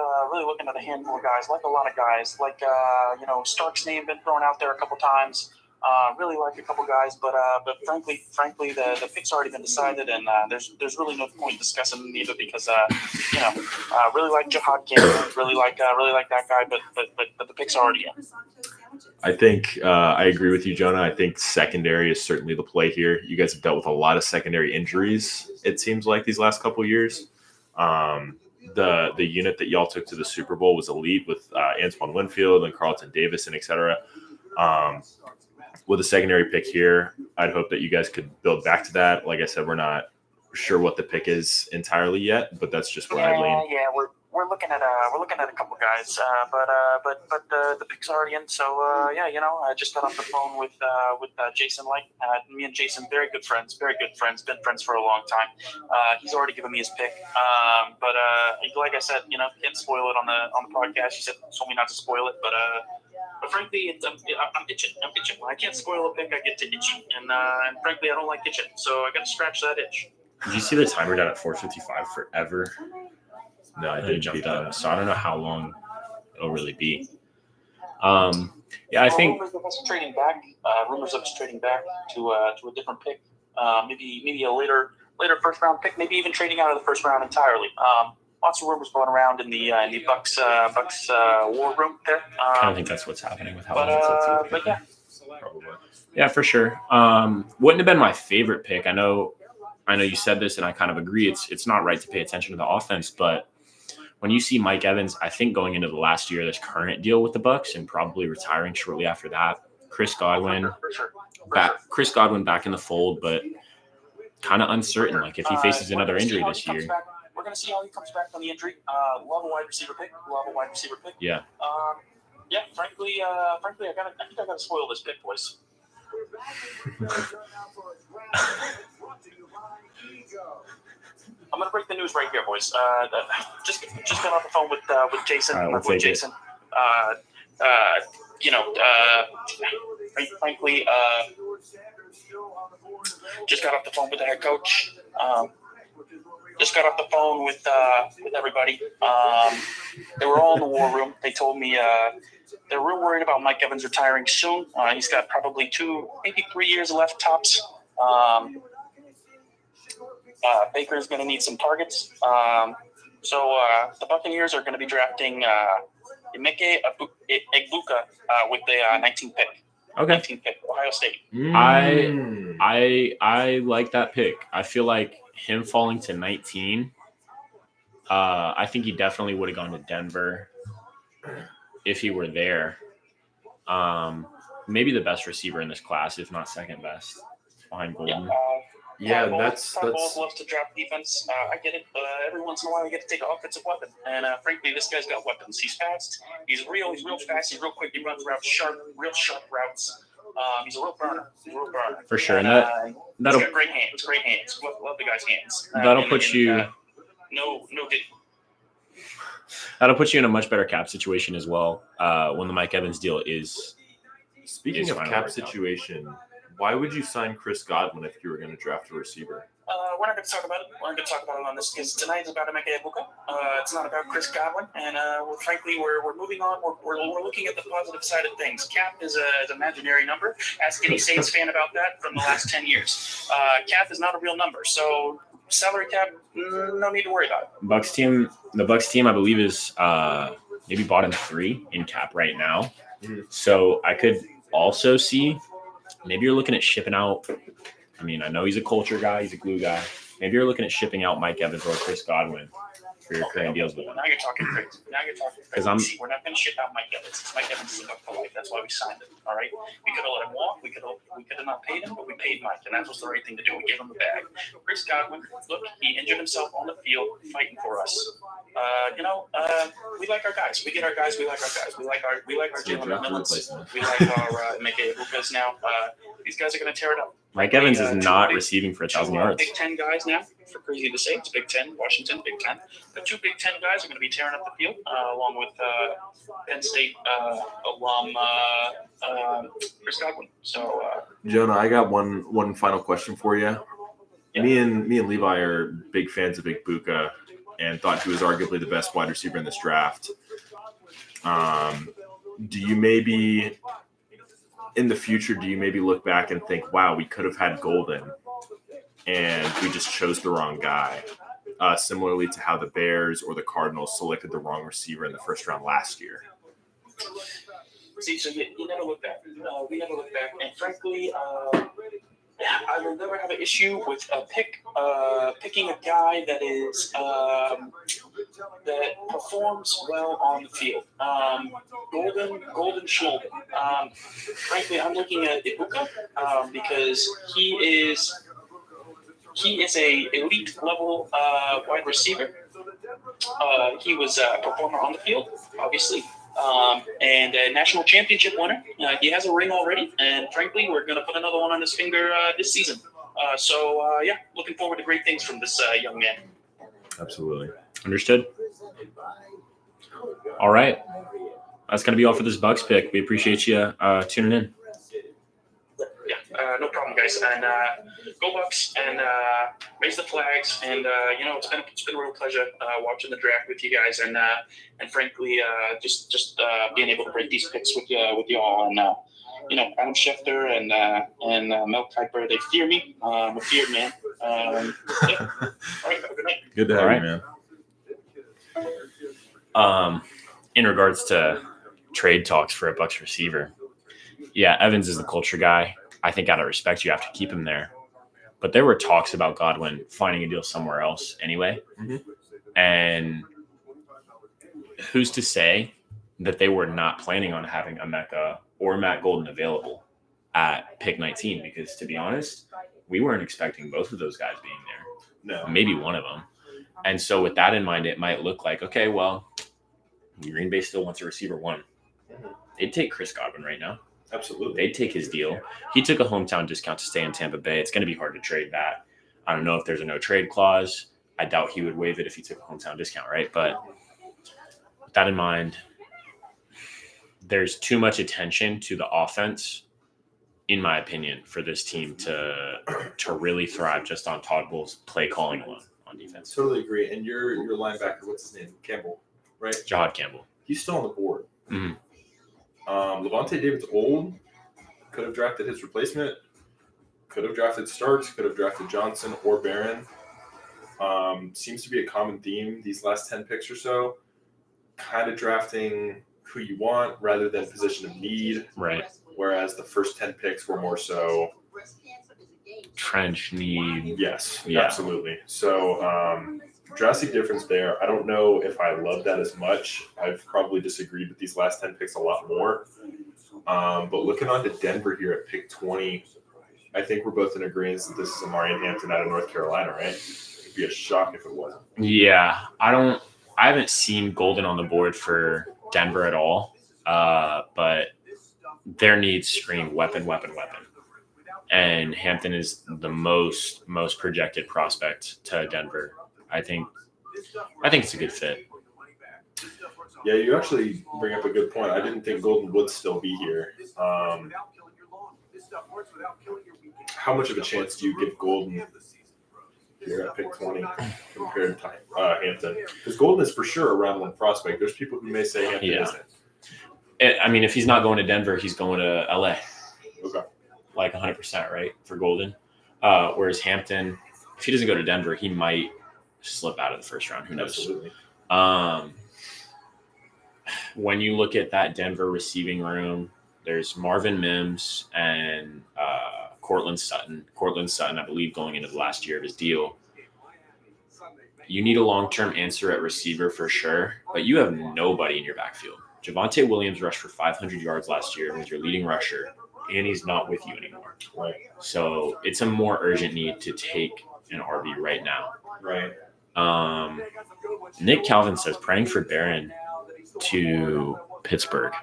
a handful of guys. Like a lot of guys. Like Stark's name been thrown out there a couple times. Really like a couple guys, but frankly, the pick's already been decided, and there's really no point discussing them either because really like Jahad Cameron, really like that guy, but the pick's already in. I think I agree with you, Jonah. I think secondary is certainly the play here. You guys have dealt with a lot of secondary injuries, it seems like, these last couple of years. The unit that y'all took to the Super Bowl was elite with Antoine Winfield and Carlton Davis and et cetera. With a secondary pick here, I'd hope that you guys could build back to that. Like I said, we're not sure what the pick is entirely yet, but that's just where I lean. Yeah, we're looking at a couple guys, but the pick's already in. So I just got off the phone with Jason Light. Me and Jason, very good friends, been friends for a long time. He's already given me his pick, but like I said, can't spoil it on the podcast. He told me not to spoil it, but frankly, I'm itching. When I can't spoil a pick, I get to itchy, and frankly, I don't like itching, so I got to scratch that itch. Did you see the timer down at 4:55 forever? No, I It didn't jumped keep that. up, so I don't know how long it'll really be. I think Rumors of us trading back to a different pick, maybe a later first round pick, maybe even trading out of the first round entirely. Lots of rumors going around in the Bucks war room there. I don't think that's what's happening with how long it's but yeah. Probably. Yeah, for sure. Wouldn't have been my favorite pick. I know you said this, and I kind of agree. It's not right to pay attention to the offense, but when you see Mike Evans, I think going into the last year of this current deal with the Bucks and probably retiring shortly after that, Chris Godwin back in the fold, but kind of uncertain. Like if he faces another injury this year. We're going to see how he comes back from the injury. Love a wide receiver pick. Yeah. Frankly, I think I got to spoil this pick, boys. I'm going to break the news right here, boys. Just got off the phone with Jason. All right, we'll take Jason. Frankly, just got off the phone with the head coach. Just got off the phone with everybody. They were all in the war room. They told me they're real worried about Mike Evans retiring soon. He's got probably 2, maybe 3 years left tops. Baker's going to need some targets. So the Buccaneers are going to be drafting Emeka Egbuka with the 19th pick. Okay. 19th pick, Ohio State. I like that pick. I feel like him falling to 19, I think he definitely would have gone to Denver if he were there. maybe the best receiver in this class, if not second best, behind Golden. Yeah, Todd that's Bowles loves to draft defense. I get it. Every once in a while, you get to take an offensive weapon, and frankly, this guy's got weapons. He's fast. He's real fast. He's real quick. He runs routes real sharp routes. He's a real burner. For sure, and he's got great hands. Great hands. Love the guy's hands. That'll put you. No diddy. That'll put you in a much better cap situation as well when the Mike Evans deal is. Speaking of cap situation, why would you sign Chris Godwin if you were going to draft a receiver? We're not going to talk about it. We're going to talk about it on this because tonight is about Emeka Egbuka. It's not about Chris Godwin, and frankly, we're moving on. We're looking at the positive side of things. Cap is an imaginary number. Ask any Saints fan about that from the last 10 years. Cap is not a real number, so salary cap, no need to worry about it. The Bucks team, I believe, is maybe bottom 3 in cap right now. So I could also see maybe you're looking at shipping out. I mean, I know he's a culture guy, he's a glue guy. Maybe you're looking at shipping out Mike Evans or Chris Godwin for your current deals with them. Now you're talking crazy. We're not going to ship out Mike Evans. Mike Evans is a buck for life. That's why we signed him. All right. We could have let him walk. We could have not paid him, but we paid Mike, and that was the right thing to do. We gave him the bag. Chris Godwin, look, he injured himself on the field fighting for us. We like our guys. We get our guys. We like our guys. We like our Jalen McMillans. We like our Emeka Egbukas now. These guys are going to tear it up. Mike Evans is not receiving for 1,000 yards. Big Ten guys now. For crazy to say, it's Big Ten, Washington, Big Ten. The 2 Big Ten guys are going to be tearing up the field, along with Penn State alum Chris Godwin. So, Jonah, I got one final question for you. Yeah. Me and Levi are big fans of Egbuka and thought he was arguably the best wide receiver in this draft. Do you maybe in the future, look back and think, wow, we could have had Golden and we just chose the wrong guy? Similarly to how the Bears or the Cardinals selected the wrong receiver in the first round last year. See, so you never look back. We never look back. And frankly, I will never have an issue with picking a guy that is that performs well on the field. Golden Schlolden. Frankly, I'm looking at Egbuka because he is a elite level wide receiver. He was a performer on the field, obviously. And a national championship winner. He has a ring already, and frankly, we're going to put another one on his finger this season. Looking forward to great things from this young man. Absolutely. Understood. All right. That's going to be all for this Bucks pick. We appreciate you tuning in. No problem, guys. And go Bucks, and raise the flags. And it's been a real pleasure watching the draft with you guys, and frankly, just being able to break these picks with y'all. And Adam Schefter and Mel Kiper, they fear me. I'm a feared man. All right, have a good night. Good to have you, man. In regards to trade talks for a Bucks receiver, yeah, Evans is the culture guy. I think out of respect, you have to keep him there. But there were talks about Godwin finding a deal somewhere else anyway. Mm-hmm. And who's to say that they were not planning on having Emeka or Matt Golden available at pick 19? Because to be honest, we weren't expecting both of those guys being there. No. Maybe one of them. And so with that in mind, it might look like, okay, well, Green Bay still wants a receiver 1. Mm-hmm. They'd take Chris Godwin right now. Absolutely. They'd take his deal. He took a hometown discount to stay in Tampa Bay. It's going to be hard to trade that. I don't know if there's a no trade clause. I doubt he would waive it if he took a hometown discount, right? But with that in mind, there's too much attention to the offense, in my opinion, for this team to really thrive just on Todd Bowles' play calling alone on defense. Totally agree. And your linebacker, what's his name? Campbell, right? Jahad Campbell. He's still on the board. Mm-hmm. Levante David's old. Could have drafted his replacement. Could have drafted Starks. Could have drafted Johnson or Barron. Seems to be a common theme these last 10 picks or so. Kind of drafting who you want rather than position of need. Right. Whereas the first 10 picks were more so trench need. Yes, yeah. Absolutely. So drastic difference there. I don't know if I love that as much. I've probably disagreed with these last 10 picks a lot more. But looking on to Denver here at pick 20, I think we're both in agreement that this is Amarian Hampton out of North Carolina, right? It'd be a shock if it wasn't. Yeah, I haven't seen Golden on the board for Denver at all, but their needs scream weapon. And Hampton is the most projected prospect to Denver. I think it's a good fit. Yeah, you actually bring up a good point. I didn't think Golden would still be here. How much of a chance do you give Golden here at pick 20 compared to Hampton? Because Golden is for sure a round one prospect. There's people who may say Hampton isn't. I mean, if he's not going to Denver, he's going to LA. Okay. Like 100%, right, for Golden. Whereas Hampton, if he doesn't go to Denver, he might slip out of the first round. Who knows? Absolutely. When you look at that Denver receiving room, there's Marvin Mims and Cortland Sutton. Cortland Sutton, I believe, going into the last year of his deal. You need a long-term answer at receiver for sure, but you have nobody in your backfield. Javonte Williams rushed for 500 yards last year, was your leading rusher, and he's not with you anymore. Right. So it's a more urgent need to take an RB right now. Right. Nick Calvin says praying for Barron to Pittsburgh.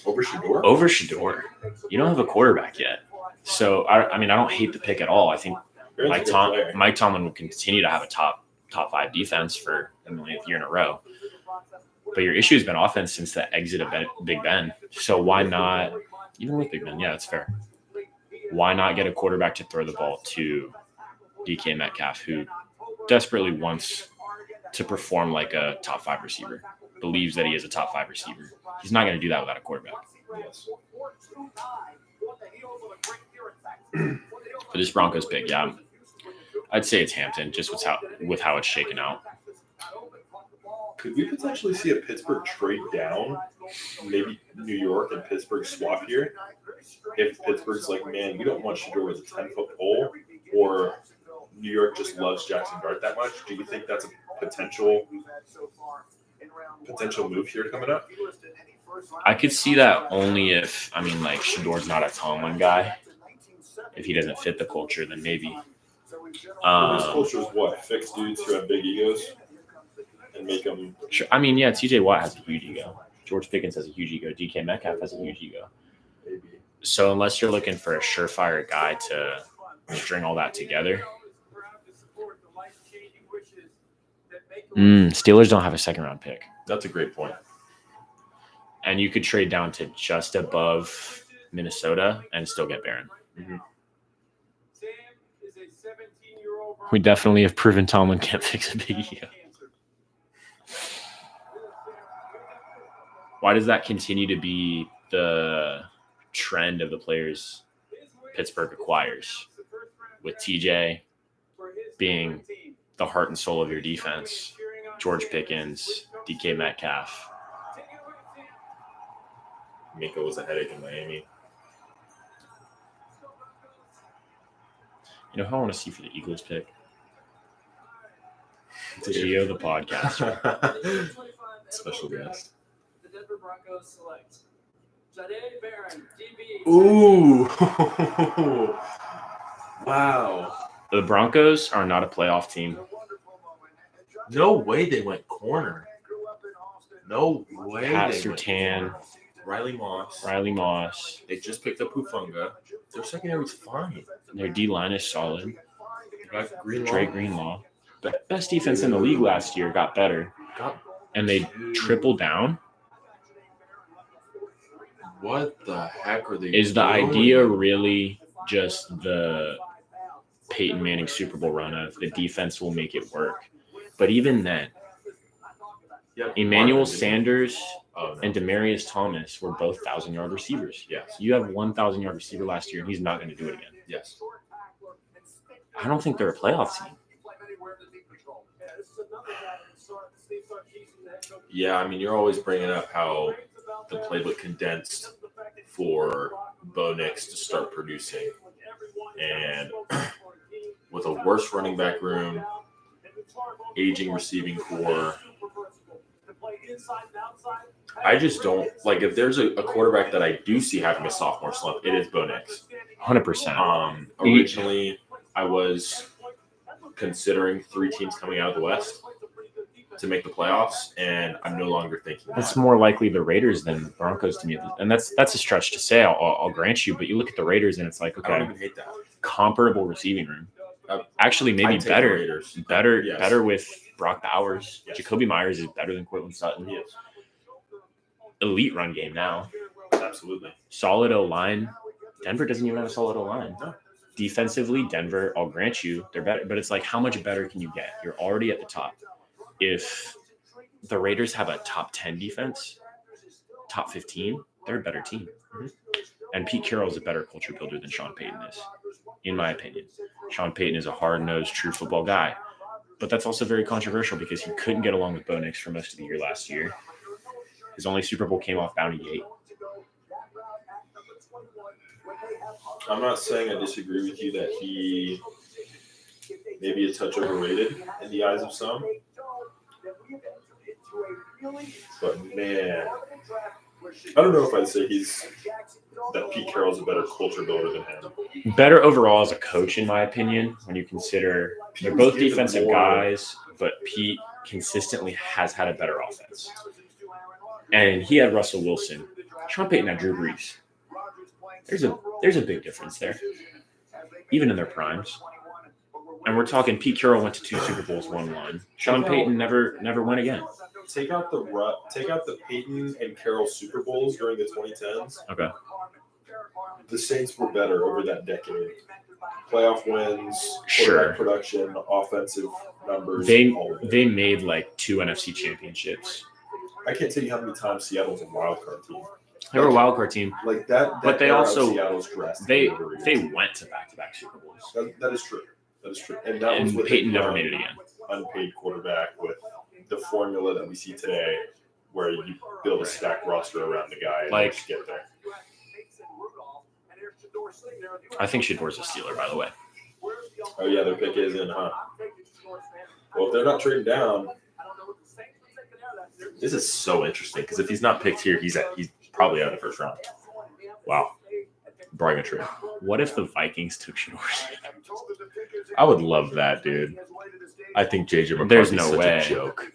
Over Shador? Over Shador. You don't have a quarterback yet. So, I mean, I don't hate the pick at all. I think Mike Tomlin will continue to have a top 5 defense for the millionth year in a row. But your issue has been offense since the exit of Big Ben. So why not, even with Big Ben, yeah, that's fair. Why not get a quarterback to throw the ball to DK Metcalf, who desperately wants to perform like a top 5 receiver, believes that he is a top 5 receiver. He's not going to do that without a quarterback. Yes. For this Broncos pick, yeah, I'd say it's Hampton, just with how it's shaken out. Could we potentially see a Pittsburgh trade down? Maybe New York and Pittsburgh swap here? If Pittsburgh's like, man, we don't want Shador as a 10-foot pole, or New York just loves Jackson Dart that much, do you think that's a potential move here coming up? I could see that only if, I mean, like, Shador's not a Tomlin guy. If he doesn't fit the culture, then maybe. This culture is what? Fix dudes who have big egos and make them. Sure. I mean, yeah, TJ Watt has a huge ego. George Pickens has a huge ego. DK Metcalf has a huge ego. Maybe. So unless you're looking for a surefire guy to string all that together. Steelers don't have a second-round pick. That's a great point. And you could trade down to just above Minnesota and still get Barron. Mm-hmm. We definitely have proven Tomlin can't fix a big ego. Why does that continue to be the trend of the players Pittsburgh acquires, with TJ being the heart and soul of your defense, George Pickens, DK Metcalf? Minka was a headache in Miami. You know who I want to see for the Eagles pick? Gio, the podcaster. Special guest. The Denver Broncos select Jahdae Barron, DB. Ooh. Wow. The Broncos are not a playoff team. No way they went corner. No way. Pat they went Surtain, corner. Riley Moss. They just picked up Hufanga. Their secondary was fine. Their D-line is solid. They got Trey Greenlaw. Best defense in the league last year, got better. And they tripled down. What the heck are they Is the doing? idea really just the Peyton Manning Super Bowl run of the defense will make it work? But even then, Emmanuel Sanders and Demaryius Thomas were both 1,000-yard receivers. Yes. You have 1,000-yard receiver last year, and he's not going to do it again. Yes. I don't think they're a playoff team. Yeah, I mean, you're always bringing up how the playbook condensed for Bo Nix to start producing. And with a worse running back room, aging receiving core, I just don't like if there's a quarterback that I do see having a sophomore slump, it is Bo Nix. 100%. Originally, I was considering 3 teams coming out of the West to make the playoffs, and I'm no longer thinking It's that. more likely the Raiders than Broncos to me, and that's a stretch to say. I'll grant you, but you look at the Raiders and it's like, I don't okay, even hate that. comparable receiving room. Actually, maybe I'd take the better, Raiders. better, Yes. better with Brock Bowers. Yes. Jacoby Myers is better than Cortland Sutton. He is. Elite run game now. Absolutely. Solid O line. Denver doesn't even have a solid O line. No. Defensively, Denver, I'll grant you, they're better, but it's like, how much better can you get? You're already at the top. If the Raiders have a top 10 defense, top 15, they're a better team. And Pete Carroll is a better culture builder than Sean Payton is, in my opinion. Sean Payton is a hard-nosed, true football guy. But that's also very controversial because he couldn't get along with Bo Nix for most of the year last year. His only Super Bowl came off Bounty Gate. I'm not saying I disagree with you that he may be a touch overrated in the eyes of some. But man, I don't know if I'd say that Pete Carroll's a better culture builder than him. Better overall as a coach, in my opinion, when you consider they're both Given defensive more- guys, but Pete consistently has had a better offense. And he had Russell Wilson. Sean Payton had Drew Brees. There's a big difference there, even in their primes. And we're talking Pete Carroll went to 2 Super Bowls, won 1. Sean Payton never went again. Take out the Peyton and Carroll Super Bowls during the 2010s. Okay. The Saints were better over that decade. Playoff wins, Sure. quarterback production, offensive numbers. They all of it. they made like 2 NFC championships. I can't tell you how many times Seattle was a wild card team. They were a wild card team. Like that But they era of also- Seattle's drastically They overrated. went to back-to-back Super Bowls. That is true. That is true. And that was And with Peyton a never young, made it again. unpaid quarterback with the formula that we see today, where you build a stacked roster around the guy and Like- just get there. I think Shador's a Steeler, by the way. Oh yeah, their pick is in, huh? Well, if they're not trading down, this is so interesting because if he's not picked here, he's probably out of the first round. Wow, bring a trade. What if the Vikings took Shador? I would love that, dude. I think JJ McCarthy's There's no such way. a joke.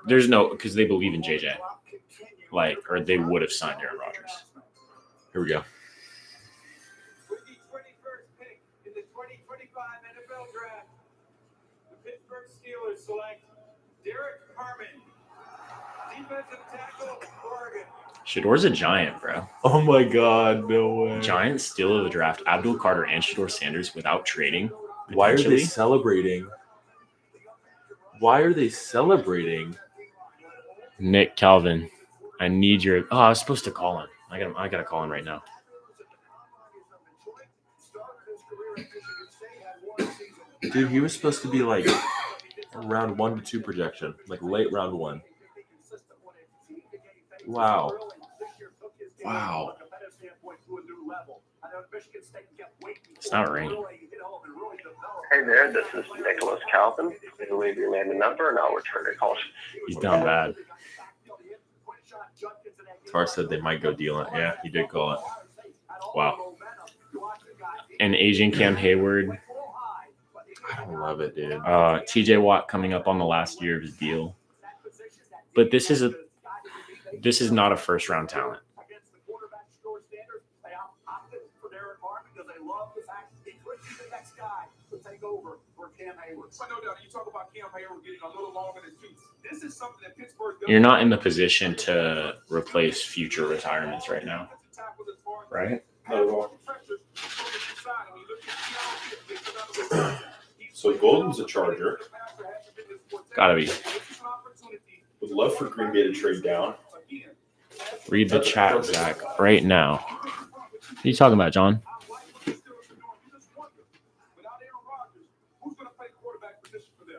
There's no, because they believe in JJ. Or they would have signed Aaron Rodgers. Here we go. With the 21st pick in the 2025 NFL Draft, the Pittsburgh Steelers select Derek Harmon, defensive tackle, Oregon. Shador's a giant, bro. Oh my God, no way. Giant steal of the draft. Abdul Carter and Shador Sanders without trading. Why are they potentially. celebrating? Why are they celebrating? Nick Calvin, I need your. Oh, I was supposed to call him. I gotta call him right now. Dude, he was supposed to be like round 1 to 2 projection, like late round 1. Wow. Wow. It's not raining. Hey there, this is Nicholas Calvin. Please leave your name and number, and I'll return your call. He's down bad. Tar said they might go dealing. Yeah, he did call it. Wow. And Asian Cam Hayward. I don't love it, dude. TJ Watt coming up on the last year of his deal. But this is not a first round talent. You talk about Cam Hayward getting a little longer than two. This is something that Pittsburgh. You're not in the position to replace future retirements right now. Right? Not at all. So Golden's a Charger. Gotta be. Would love for Green Bay to trade down. Read the chat, Zach, right now. What are you talking about, John?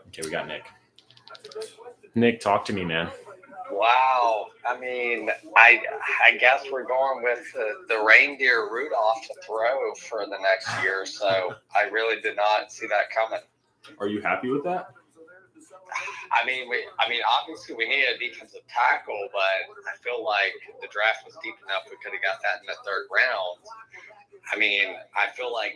Okay, we got Nick. Nick, talk to me, man. Wow. I mean, I guess we're going with the reindeer Rudolph to throw for the next year. So I really did not see that coming. Are you happy with that? Obviously we need a defensive tackle, but I feel like the draft was deep enough. We could have got that in the third round. I mean, I feel like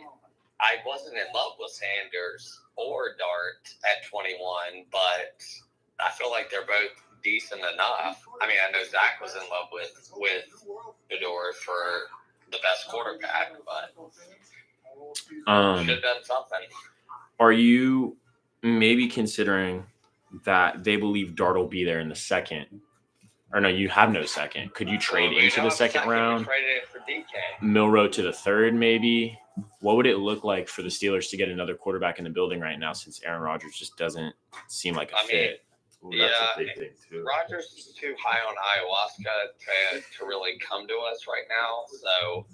I wasn't in love with Sanders or Dart at 21, but I feel like they're both decent enough. I mean, I know Zach was in love with Shedeur for the best quarterback, but should have done something. Are you maybe considering that they believe Dart will be there in the second? Or no, you have no second. Could you trade into the second round? Traded it for DK. Milroe to the third, maybe? What would it look like for the Steelers to get another quarterback in the building right now, since Aaron Rodgers just doesn't seem like a fit? Ooh, that's a big thing too. Rodgers is too high on ayahuasca to really come to us right now. So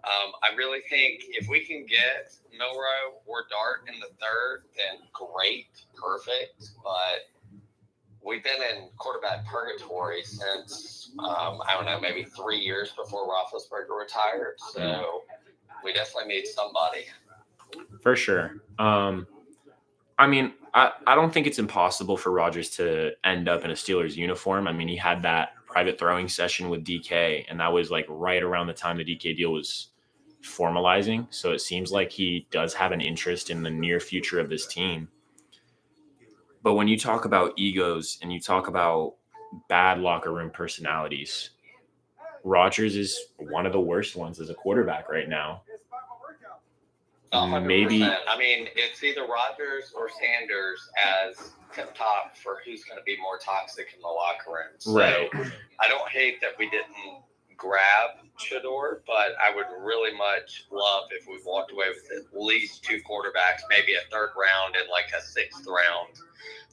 I really think if we can get Milroe or Dart in the third, then great, perfect. But we've been in quarterback purgatory since, I don't know, maybe 3 years before Roethlisberger retired. So we definitely need somebody. For sure. I mean, I don't think it's impossible for Rodgers to end up in a Steelers uniform. I mean, he had that private throwing session with DK, and that was like right around the time the DK deal was formalizing. So it seems like he does have an interest in the near future of this team. But when you talk about egos and you talk about bad locker room personalities, Rodgers is one of the worst ones as a quarterback right now. 100%. Maybe. I mean, it's either Rodgers or Sanders as tip top for who's going to be more toxic in the locker room. So Right. I don't hate that we didn't grab Shedeur, but I would really much love if we walked away with at least two quarterbacks, maybe a third round and like a sixth round,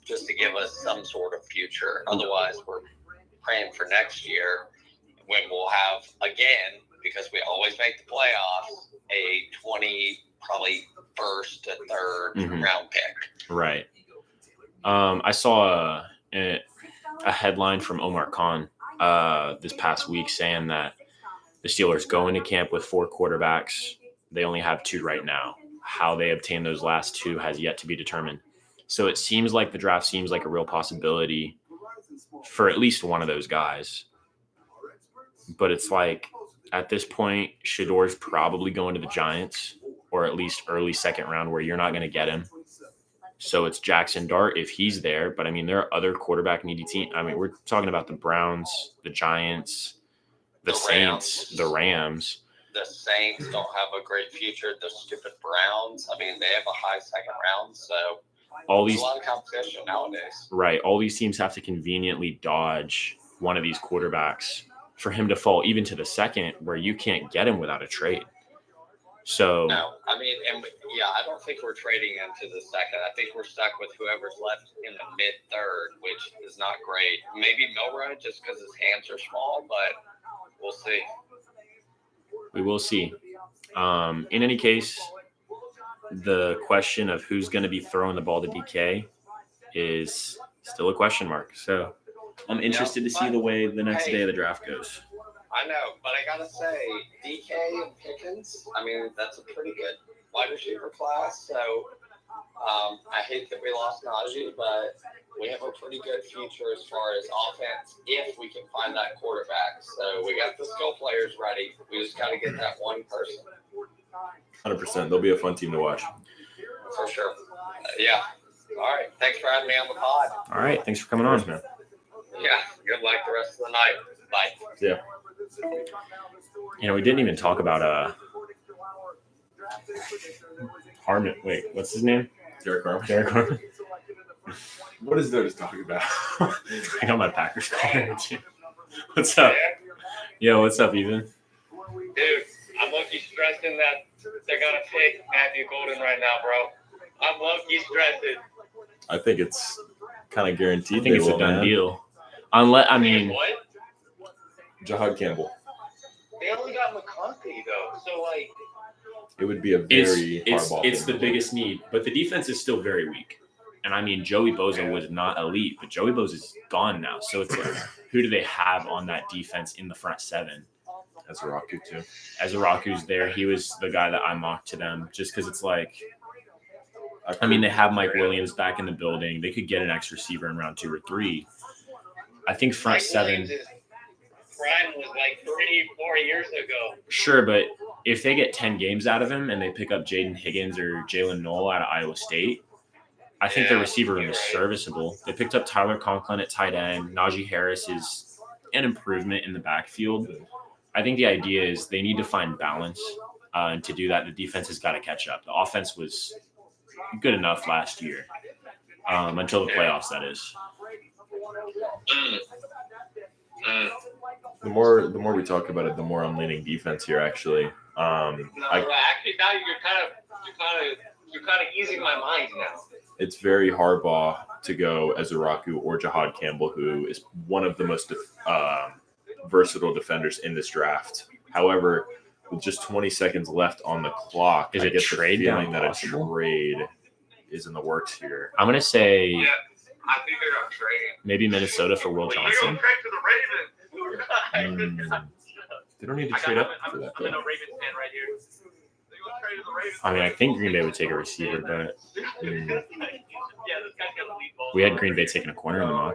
just to give us some sort of future. Otherwise, we're praying for next year when we'll have, again, because we always make the playoffs, a 20, probably first to third round pick. Right. I saw a headline from Omar Khan this past week saying that the Steelers go into camp with 4 quarterbacks. They only have 2 right now. How they obtain those last 2 has yet to be determined. So it seems like the draft seems like a real possibility for at least one of those guys. But it's like, at this point, Shedeur's probably going to the Giants, or at least early second round where you're not going to get him. So it's Jackson Dart if he's there. But, I mean, there are other quarterback needy teams. I mean, we're talking about the Browns, the Giants, the Saints, the Rams. The Saints don't have a great future. The stupid Browns, I mean, they have a high second round. So there's a lot of competition nowadays. Right. All these teams have to conveniently dodge one of these quarterbacks for him to fall even to the second, where you can't get him without a trade. So no, I mean, and yeah, I don't think we're trading into the second. I think we're stuck with whoever's left in the mid third, which is not great. Maybe Milroe just because his hands are small, but we'll see. We will see. In any case, the question of who's going to be throwing the ball to DK is still a question mark. So I'm interested to see the way the next day of the draft goes. I know, but I gotta say, DK and Pickens, I mean, that's a pretty good wide receiver class. So I hate that we lost Najee, but we have a pretty good future as far as offense if we can find that quarterback. So we got the skill players ready. We just got to get that one person. 100%. They'll be a fun team to watch. For sure. Yeah. All right. Thanks for having me on the pod. All right. Thanks for coming on, man. Yeah. Good luck the rest of the night. Bye. Yeah. You know, we didn't even talk about Harmon. Wait, what's his name? Derek Harmon. Derek Harmon. What is there to talk about? I got my Packers calling too. What's up? Yo, what's up, Ethan? Dude, I'm low-key stressing that they're gonna pick Matthew Golden right now, bro. I'm low-key stressing. I think it's kind of guaranteed. I think it's a done deal. Unless, I mean, what? Jahad Campbell. They only got McCarthy though, so like. It would be a very it's the biggest need, but the defense is still very weak. And I mean, Joey Bosa was not elite, but Joey Bosa is gone now. So it's like, who do they have on that defense in the front 7? Ezraku too. Ezraku's there. He was the guy that I mocked to them just because it's like, I mean, they have Mike Williams back in the building. They could get an X receiver in round 2 or 3. I think front Mike 7. Williams' prime was like 3-4 years ago. Sure, but if they get 10 games out of him and they pick up Jaden Higgins or Jalen Noel out of Iowa State, I think their receiver room is serviceable. They picked up Tyler Conklin at tight end. Najee Harris is an improvement in the backfield. I think the idea is they need to find balance. And to do that, the defense has got to catch up. The offense was good enough last year until the playoffs, that is. The more we talk about it, the more I'm leaning defense here. Actually, Actually, now you're kind of easing my mind now. It's very Harbaugh to go Ezeraku or Jahad Campbell, who is one of the most versatile defenders in this draft. However, with just 20 seconds left on the clock, Is I it get trade the feeling down that a possible? trade is in the works here. I'm going to say Yeah, I think they're going to trade. maybe Minnesota for Will They're Johnson. going to trade to the Ravens. They don't need to trade up for that, I'm in though. a Ravens fan right here. They're going to trade to the Ravens. I mean, I think Green Bay would take a receiver, but Yeah, this guy's got the lead ball. we had Green Bay taking a corner in the mock.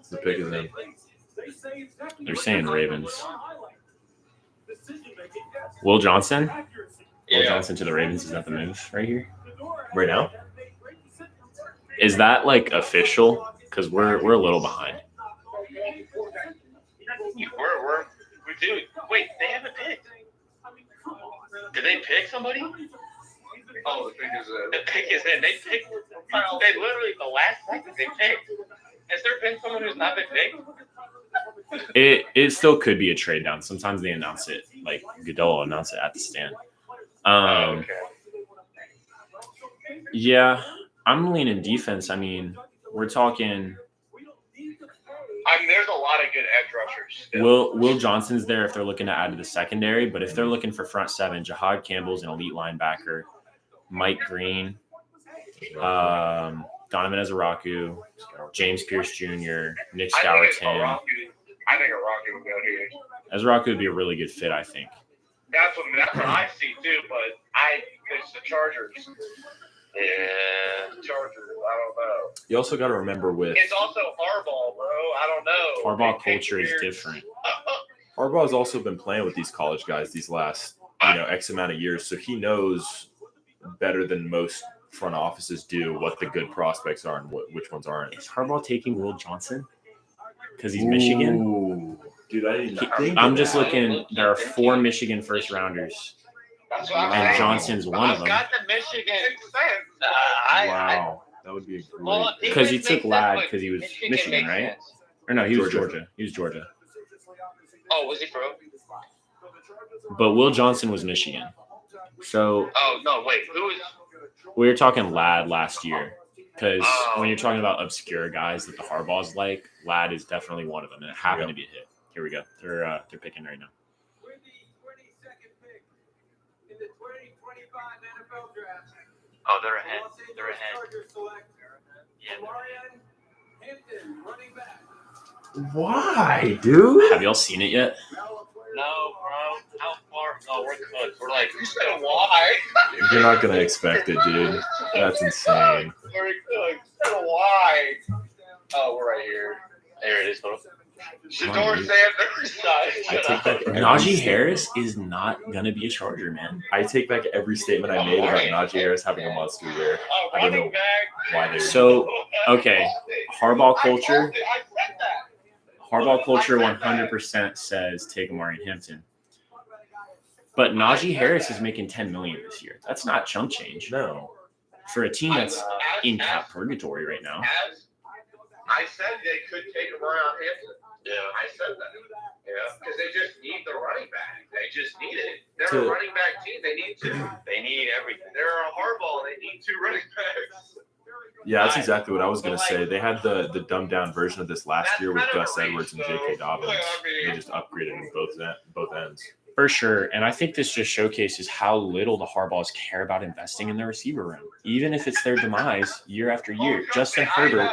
The pick is in. They're saying Ravens. Will Johnson? Will Johnson to the Ravens, is that the move right here? Right now? Is that like official? Because we're a little behind. Dude, wait, they haven't picked. Did they pick somebody? Oh, the pick is in. The pick is in. They picked. They literally the last second they picked. Has there been someone who's not been picked? It still could be a trade down. Sometimes they announce it, like Goodell will announce it at the stand. Okay. Yeah, I'm leaning defense. I mean, we're talking. I mean, there's a lot of good edge rushers. Still. Will Johnson's there if they're looking to add to the secondary, but if they're looking for front 7, Jahad Campbell's an elite linebacker, Mike Green, Donovan Ezeraku, James Pierce Jr., Nick Skouerton. I think Araku would go here. Ezeraku would be a really good fit, I think. That's what I see too, but it's the Chargers. Yeah, the Chargers. I don't know. You also got to remember with It's also Harbaugh, bro. I don't know. Harbaugh culture is different. Harbaugh has also been playing with these college guys these last, X amount of years, so he knows better than most front offices do what the good prospects are and which ones aren't. Is Harbaugh taking Will Johnson? Because he's Michigan? Ooh. Dude, I didn't think I'm of just that. looking. There are 4 Michigan first rounders, That's what I'm and saying. Johnson's one of I've them. got the Michigan. Wow. That would be a great Well, Because he defense took makes Lad sense, because he was Michigan Michigan, makes right? sense. Or no, he was Georgia. Georgia. He was Georgia. Oh, was he pro? But Will Johnson was Michigan. So Oh no, wait. Who was? we were talking Lad last year. Because when you're talking about obscure guys that the Harbaughs like, Lad is definitely one of them, and it happened to be a hit. Here we go. They're picking right now. With the 22nd pick in the 2025 NFL Draft. Oh, they're ahead. Los Angeles They're ahead. Chargers select Yeah. Marion Hampton, running back. Why, dude? Have y'all seen it yet? No, bro. How far? No, we're cooked. We're like, you said why? You're not going to expect it, dude. That's insane. We're cooked. You said why? Oh, we're right here. There it is, bro. Shador Sanders. I take back Najee Harris is not going to be a Charger, man. I take back every statement I made about Najee Harris having a monster year. Oh, I don't know running back. why they So, okay, Harbaugh culture. I said that. Harbaugh culture 100% says take Amari Hampton. But Najee Harris is making $10 million this year. That's not chump change No. for a team that's in cap purgatory right now. As I said, they could take Marion Hampton. Yeah, I said that. Yeah, because they just need the running back. They just need it. They're a running back team. They need two. They need everything. They're a hardball. They need 2 running backs. Yeah, that's exactly what I was going to say. They had the dumbed down version of this last year with Gus Edwards and J.K. Dobbins. They just upgraded in both ends. For sure. And I think this just showcases how little the Harbaughs care about investing in their receiver room, even if it's their demise year after year. Justin Herbert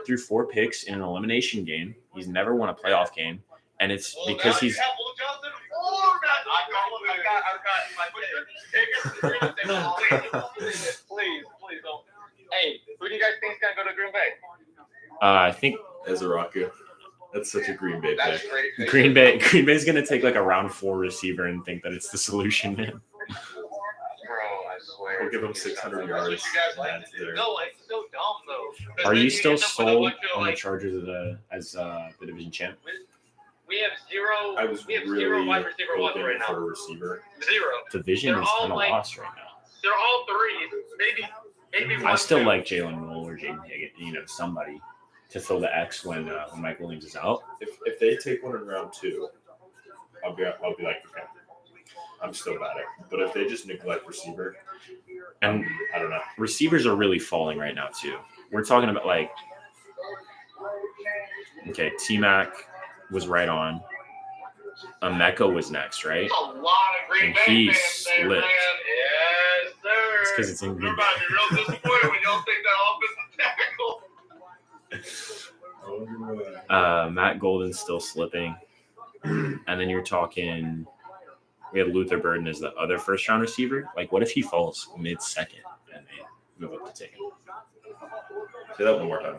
threw 4 picks in an elimination game. He's never won a playoff game. And it's because he's Please don't. Hey, who do you guys think is gonna go to Green Bay? I think Ezaraku. That's such a Green Bay That's pick. great. Green Bay's gonna take like a round 4 receiver and think that it's the solution, man. Bro, I swear. We'll give him 600 That's yards. what you guys like That's to do. there. No, it's so dumb though. 'Cause Are then you still end up with a sold bunch of, on the like, Chargers as the division champ? We have zero. I was we have really zero wide receiver ones hoping right for now. a receiver. Zero. Division They're is all kind of like- lost right now. They're all threes. Maybe I one, still two. like Jalen Noel or Jaden Higgins, somebody to fill the X when Mike Williams is out. If they take one in round 2, I'll be like, okay, I'm still about it. But if they just neglect receiver, And I don't know. receivers are really falling right now too. We're talking about like, okay, T-Mac was right on. Emeka was next, right? There's a lot of Green And Bay he fans there, slipped. man. Yes, sir. It's because it's in You're Green about to be real disappointed when y'all take that offensive tackle. Matt Golden's still slipping. And then you're talking, we had Luther Burden as the other first round receiver. Like, what if he falls mid-second and they move up to take him? Say that one more time.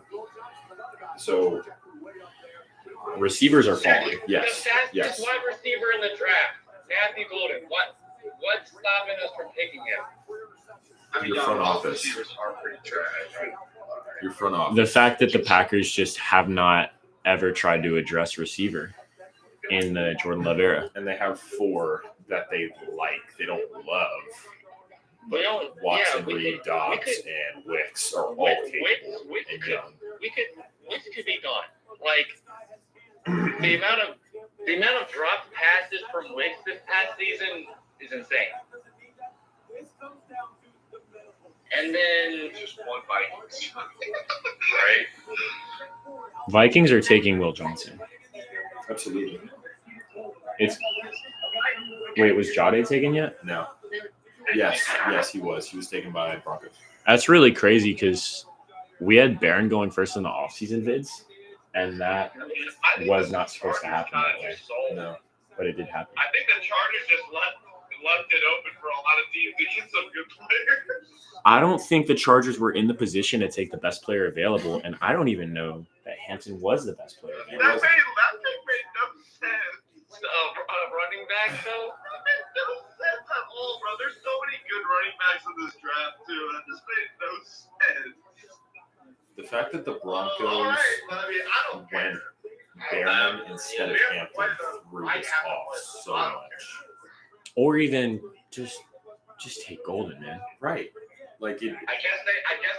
So Receivers are falling. Yes. The fastest Yes. wide receiver in the draft, Matthew Golden. What's stopping us from taking him? I mean, Your front all office. receivers are pretty trash, right? Your front office. The fact that the Packers just have not ever tried to address receiver in the Jordan Love era. And they have 4 that they like. They don't love. But We don't- Watson, yeah, we Reed, could- Dobbs, we could- and Wicks are all Wicks capable Wicks and could- young. Wicks could be gone. Like the amount of dropped passes from Wicks this past season is insane. And then just one Vikings, right? Vikings are taking Will Johnson. Absolutely. Wait, was Jade taken yet? No. Yes, he was. He was taken by Broncos. That's really crazy because we had Barron going first in the offseason vids, and that was not supposed to happen that way. No. But it did happen. I think the Chargers just left it open for a lot of teams to get some good players. I don't think the Chargers were in the position to take the best player available, and I don't even know that Hampton was the best player That available. made no sense. Running back though, that made no sense at all, bro. There's so many good running backs in this draft too. That just made no sense. The fact that the Broncos All right, but I mean, I don't went Barron instead of Hampton threw this off so much. Or even just take Golden, man. Right. Like it, I guess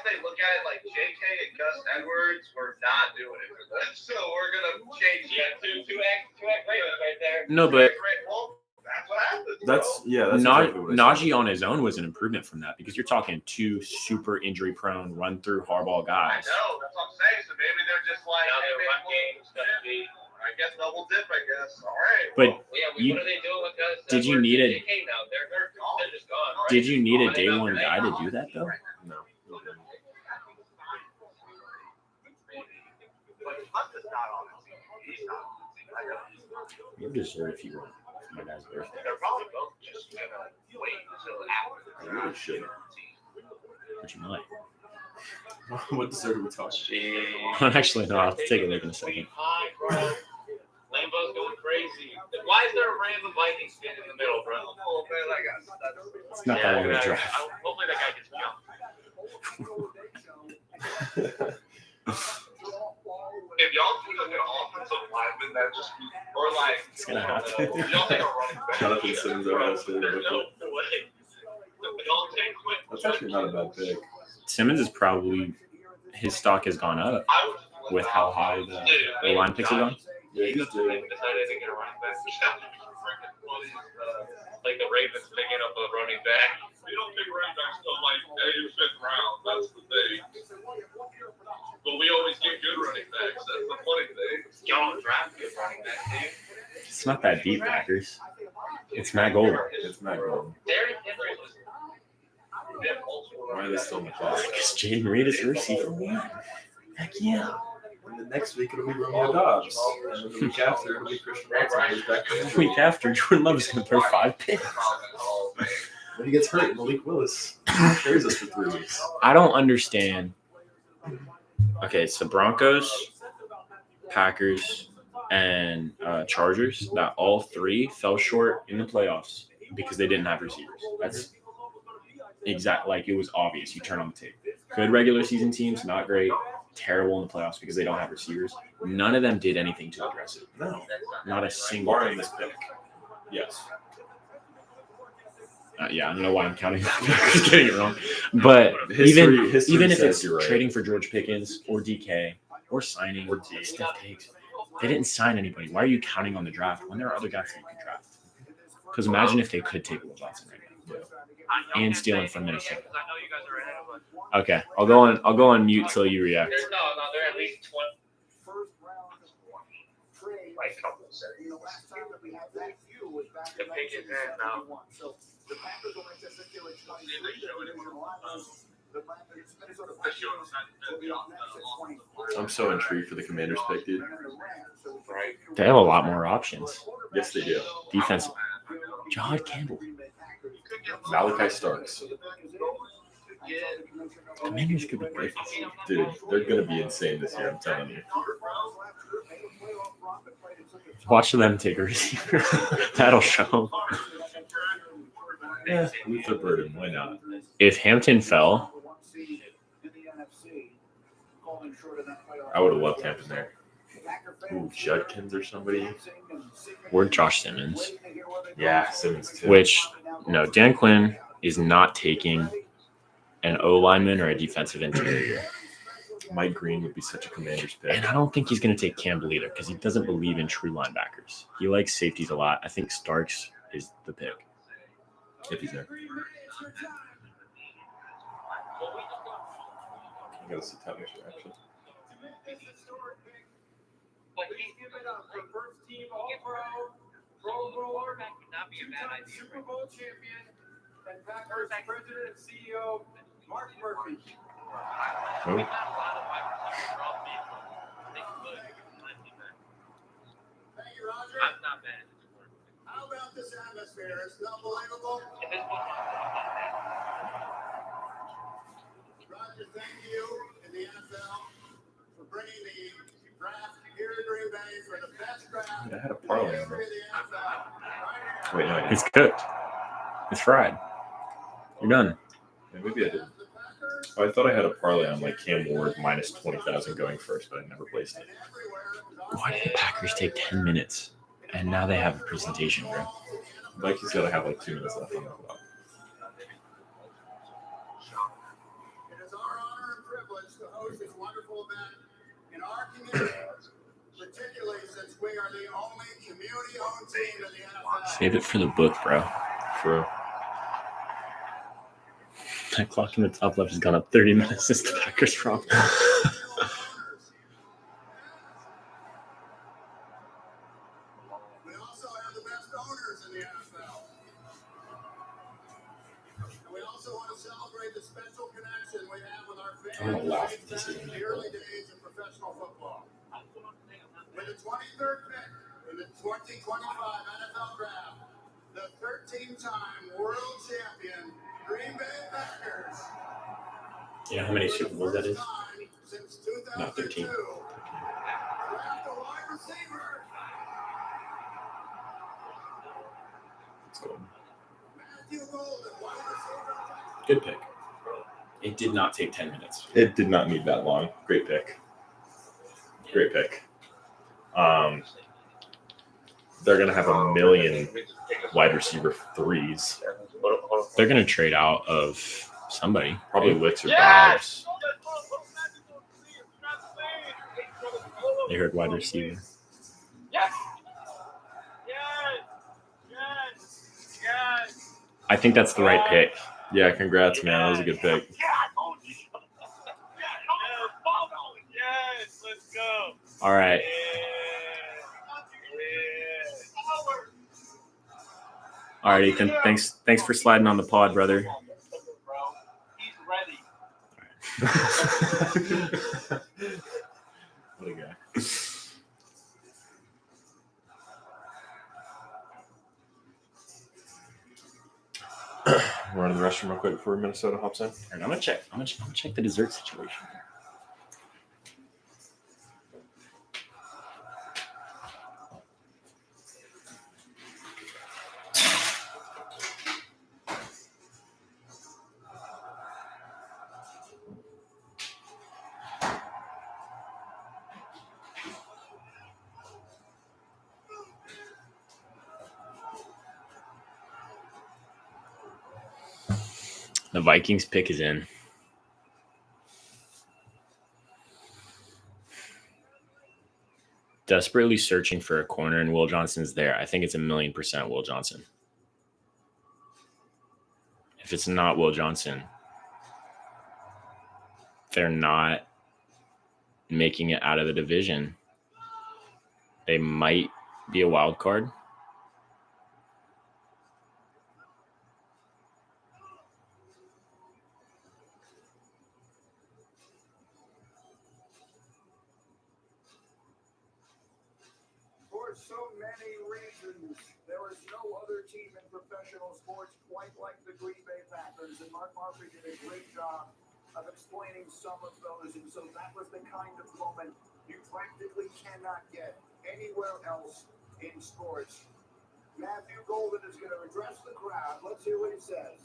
they look at it like JK and Gus Edwards were not doing it for them, so we're gonna change that. Two X right there. No, but Well, that's what happens. that's Najee exactly what I said. on his own was an improvement from that because you're talking 2 super injury prone, run through hardball guys. I know, that's what I'm saying. So maybe they're just like, I guess double dip. I guess. All right. But what are they doing with Gus? did you Edwards need and a- JK now? They're gone. They're just gone. Right? Did you need a Gone day enough one for guy to that. do that though? No. But Hunt is not on this. He's not. I know. You deserve if you were my guy's birthday. They're probably both just gonna wait until after. I really should. But you might. What dessert are we talking? Actually, no, I'll have to take a look in a second. Hi, bro. Lambo's going crazy. Why is there a random Viking skin in the middle, bro? Oh, man, I got It's not that long of a drive. Hopefully that guy gets jumped. If y'all think like an offensive lineman that just, or like, It's gonna happen. if y'all take a running back. Jonathan Simmons, Ohio State. There's no way. Y'all take Quinn. That's actually not a bad pick. Simmons is probably his stock has gone up with how high the line picks have gone. Yeah, he's doing. Decided to get a running back. Like the Ravens picking up a running back. We don't pick running backs till like the 5th round. That's the thing. But we always get good running backs. That's the funny thing. Y'all don't draft good running backs, dude. It's not that deep, Packers. It's Matt Golden. It's Matt Golden. Derrick Henry was. Why are they still in the class? Because Jaden Reed is a receiver. Heck yeah. And the next week it'll be Romeo Dobbs. And then the week after it'll be Christian Watson. Who's back The week after, Jordan Love is going to throw 5 picks. When he gets hurt, Malik Willis carries us for 3 weeks. I don't understand. Okay, so Broncos, Packers, and Chargers, that all three fell short in the playoffs because they didn't have receivers. That's exact. Like, it was obvious. You turn on the tape. Good regular season teams, not great. Terrible in the playoffs because they don't have receivers. None of them did anything to address it. No. Not a single. Barring this pick. Yes. Yeah, I don't know why I'm counting getting it wrong. But History even if says it's you're right. trading for George Pickens or DK or signing or Steph Diggs, they didn't sign anybody. Why are you counting on the draft when there are other guys that you can draft? Because imagine if they could take Will Johnson right now and steal him from Minnesota. Okay, I'll go on mute till you react. No, they're at least 20. Like a couple seconds. The pick is in now. I'm so intrigued for the Commanders pick, dude. Right. They have a lot more options. Yes, they do. Defense. John Campbell. Malachi Starks. Commanders could be good. Dude, they're going to be insane this year, I'm telling you. Watch them take a receiver. That'll show. Yeah, Luther Burden, why not? If Hampton fell, I would have loved Hampton there. Ooh, Judkins or somebody. or Josh Simmons. Yeah, Simmons too. Which, no, Dan Quinn is not taking an O lineman or a defensive interior. Mike Green would be such a Commander's pick. And I don't think he's going to take Campbell either because he doesn't believe in true linebackers. He likes safeties a lot. I think Starks is the pick. If he's there. I gotta see Tyler's reaction. Please give it up for first team All-Pro, Pro Bowler, two-time Super Bowl champion, and Packers president and CEO, Mark Murphy. Oh. Thank you, Roger. I'm not mad. How about this atmosphere? It's unbelievable. Roger, thank you and the NFL for bringing the draft here to Green Bay for the best draft I had a in the parlay on history this. of the NFL. Wait, no, I It's didn't. cooked. It's fried. You're done. Yeah, maybe I did. Oh, I thought I had a parlay on like Cam Ward minus 20,000 going first, but I never placed it. Why did the Packers take 10 minutes? And now they have a presentation, bro. Vikings gotta have like 2 minutes left on the clock. It is our honor and privilege to host this wonderful event in our community, particularly since we are the only community-owned team in the NFL. Save it for the book, bro. True. That clock in the top left has gone up 30 minutes since the Packers wrong. We also have the best owners in the NFL. And we also want to celebrate the special connection we have with our I'm fans gonna laugh if this in isn't the early days of professional football. With the 23rd pick in the 2025 NFL Draft, the 13-time world champion Green Bay Packers. You know how many Super Bowls that is? Since Not 13. 2002. Draft a wide receiver. Let's go. Matthew Golden, wide receiver. Good pick. It did not take 10 minutes. It did not need that long. Great pick. Great pick. They're gonna have a million wide receiver threes. They're going to trade out of somebody. Probably Wicks or Yes! Dobbs. They heard wide receiver. Yes! Yes! Yes! Yes! I think that's the right pick. Yeah, congrats, man. That was a good pick. Yes! Let's go! All right. All right, Ethan. Thanks for sliding on the pod, brother. He's ready. What a guy. Run to the restroom real quick before Minnesota hops in. And I'm gonna check the dessert situation. The Vikings pick is in. Desperately searching for a corner, and Will Johnson's there. I think it's 1,000,000% Will Johnson. If it's not Will Johnson, they're not making it out of the division. They might be a wild card. For so many reasons, there is no other team in professional sports quite like the Green Bay Packers, and Mark Murphy did a great job of explaining some of those. And so that was the kind of moment you practically cannot get anywhere else in sports. Matthew Golden is going to address the crowd. Let's hear what he says.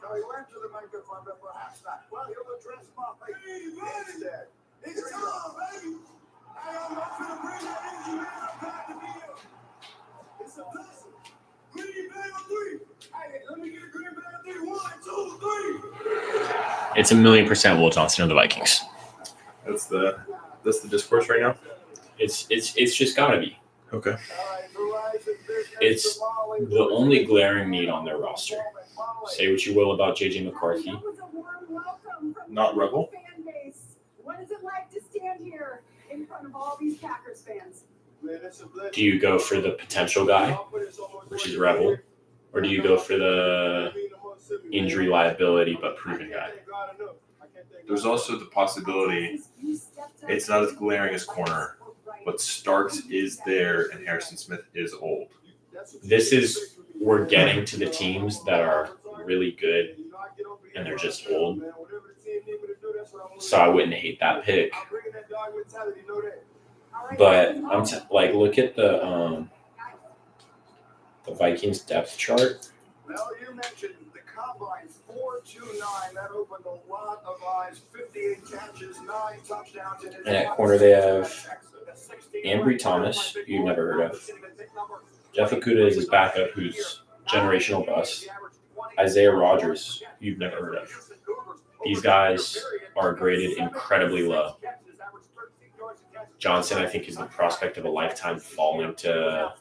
No, he went to the microphone, but perhaps not. Well, he'll address Murphy instead. It's time, baby. I am not going to bring that energy, man. I'm glad to be here. It's a blessing. Green Bay on 3. Hey, let me get a Green Bay on 3. 1, 2, 3. It's 1,000,000% Will Johnson of the Vikings. That's the discourse right now. It's just gotta be. Okay. It's the only glaring need on their roster. Say what you will about JJ McCarthy. Not Rebel. What is it like to stand here in front of all these Packers fans? Do you go for the potential guy, which is Rebel, or do you go for the injury liability but proven guy? There's also the possibility it's not as glaring as corner, but Starks is there and Harrison Smith is old. We're getting to the teams that are really good and they're just old. So I wouldn't hate that pick. But look at the Vikings depth chart. Well, you mentioned the Combine's 4.29. That opened a lot of eyes. 58 catches, 9 touchdowns. And at corner they have Ambry Thomas, who you've never heard of. Jeff Okudah is his backup, who's generational bust. Isaiah Rodgers, you've never heard of. These guys are graded incredibly low. Johnson, I think, is the prospect of a lifetime falling to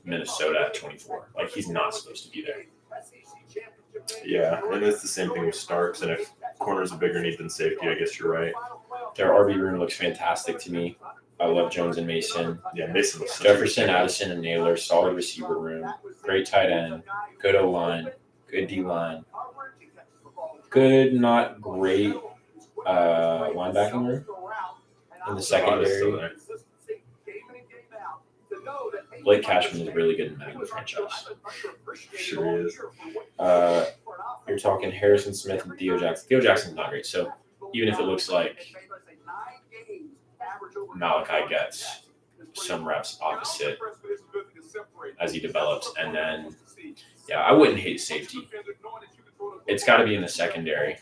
Minnesota at 24. Like, he's not supposed to be there. Yeah, and it's the same thing with Starks. And if corner's a bigger need than safety, I guess you're right. Their RB room looks fantastic to me. I love Jones and Mason. Yeah, Mason looks Jefferson, Addison, and Naylor. Solid receiver room. Great tight end. Good O-line. Good D-line. Good, not great linebacking room. In the secondary, Blake Cashman is really good in Magna franchise. Sure is. You're talking Harrison Smith and Theo Jackson. Theo Jackson's not great, so even if it looks like Malachi gets some reps opposite as he develops, and then, yeah, I wouldn't hate safety. It's got to be in the secondary.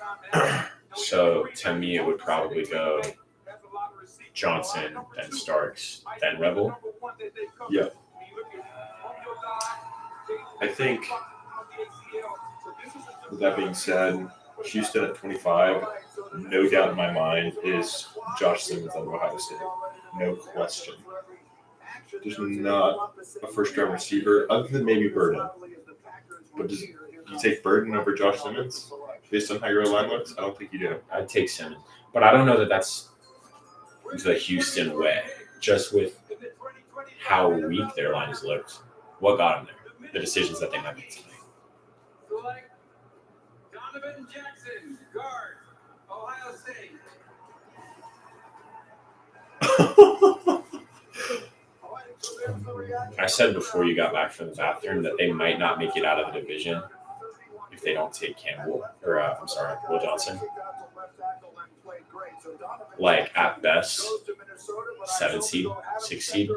So to me, it would probably go Johnson, then Starks, then Rebel. Yeah. I think, with that being said, Houston at 25, no doubt in my mind, is Josh Simmons out of Ohio State. No question. There's not a first-round receiver other than maybe Burden. But do you take Burden over Josh Simmons based on how your line looks? I don't think you do. I'd take Simmons. But I don't know that that's the Houston way, just with how weak their lines looked. What got them there? The decisions that they might make tonight. Select Donovan Jackson, guard, Ohio State. I said before you got back from the bathroom that they might not make it out of the division if they don't take Campbell or Will Johnson. Like at best, 7 seed, 6 seed.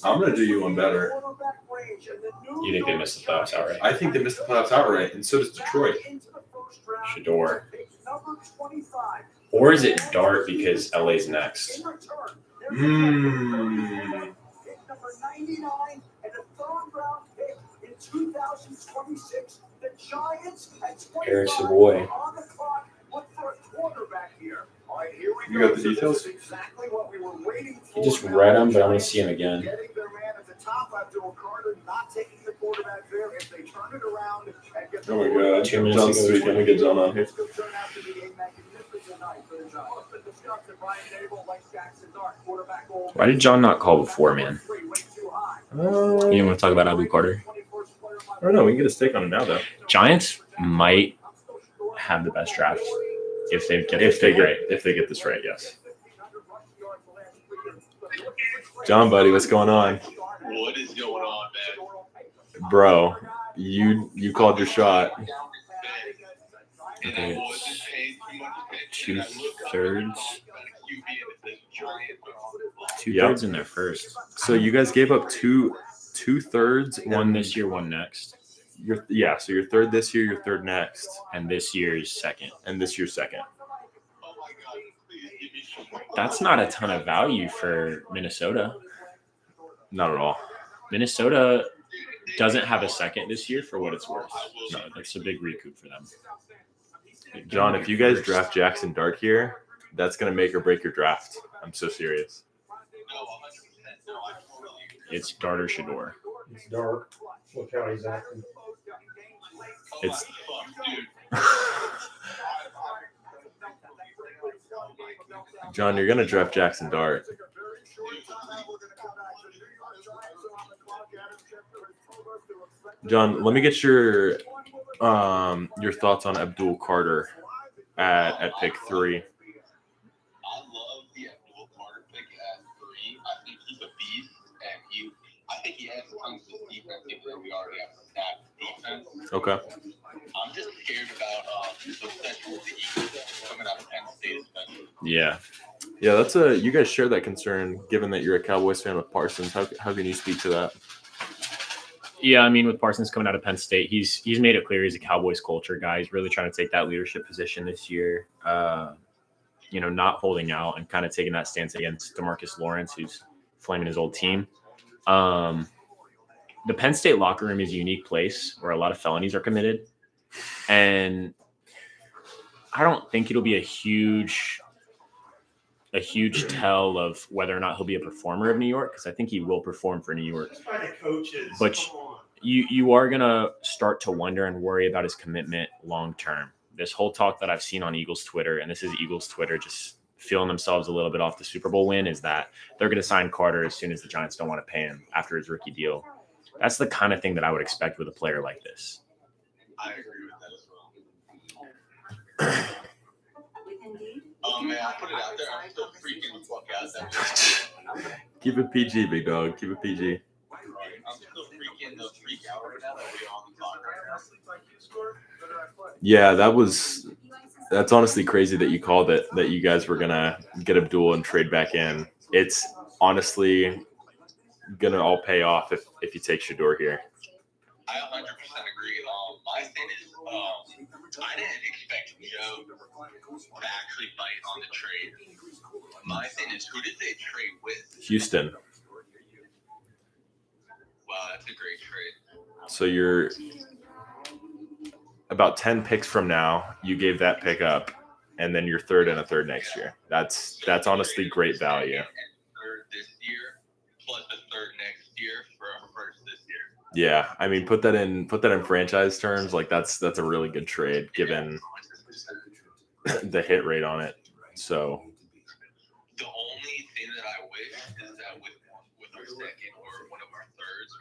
I'm gonna do you one better. You think they missed the playoffs outright? I think they missed the playoffs outright, and so does Detroit. Shador. Or is it Dart because LA's next? Number 99 and a third round pick in 2026. The Giants at 25 Eric Savoy. on the clock. Look for a quarterback here. All right, here we You go. got the So details? this is exactly what we were waiting for. You just read them, but I want to see them again. Getting their man at the top, Abdul Carter, not taking the quarterback there. If they turn it around and get the Oh my God, 2 minutes John's ago. sweet. Let me get John on here. This could turn out to be a magnificent night for the Giants. But discuss that Brian Dable likes Jackson Dart, quarterback goal. Why did John not call before, man? You didn't want to talk about Abu Carter? I don't know. We can get a stake on it now, though. Giants might have the best draft if they get If they get this right, yes. John, buddy, what's going on, What is going on, man? bro? You called your shot. Okay, it's 2/3. 2/3 in their first. So you guys gave up two-thirds. One this year, one next. So your third this year, your third next, And this year's second. and this year's second. That's not a ton of value for Minnesota. Not at all. Minnesota doesn't have a second this year for what it's worth. No, that's a big recoup for them. John, if you guys draft Jackson Dart here, that's gonna make or break your draft. I'm so serious. It's Dart or Shador. It's dark. Look how he's acting. It's John, you're gonna draft Jackson Dart. John, let me get your thoughts on Abdul Carter at pick 3. I love the Abdul Carter pick at 3. I think he's a beast, and I think he has tons of defense, even though we already have stacked defense. Okay. I'm just scared about the potential of the Eagles coming out of Penn State, especially. Yeah. Yeah, you guys share that concern, given that you're a Cowboys fan with Parsons. How can you speak to that? Yeah, I mean, with Parsons coming out of Penn State, he's made it clear he's a Cowboys culture guy. He's really trying to take that leadership position this year. Not holding out and kind of taking that stance against DeMarcus Lawrence, who's flaming his old team. The Penn State locker room is a unique place where a lot of felonies are committed. And I don't think it'll be a huge tell of whether or not he'll be a performer of New York, because I think he will perform for New York. But you are going to start to wonder and worry about his commitment long term. This whole talk that I've seen on Eagles Twitter, and this is Eagles Twitter just feeling themselves a little bit off the Super Bowl win, is that they're going to sign Carter as soon as the Giants don't want to pay him after his rookie deal. That's the kind of thing that I would expect with a player like this. I agree with that as well. Oh man, I put it out there. I'm still freaking the fuck out. Keep it PG, big dog. Keep it PG. I'm still freaking the freak out right now that we're on the clock right now. Yeah, that's honestly crazy that you called it, that you guys were gonna get Abdul and trade back in. It's honestly gonna all pay off if you take Shador here. I 100% agree. My thing is, I didn't expect Joe to actually bite on the trade. My thing is, who did they trade with? Houston. Wow, that's a great trade. So you're about 10 picks from now, you gave that pick up, and then your third and a third next year. That's honestly great value. And third this year, plus a third next year for a first this year. Yeah, I mean, put that in franchise terms, like that's a really good trade given the hit rate on it. So the only thing that I wish is that with our second or one of our thirds,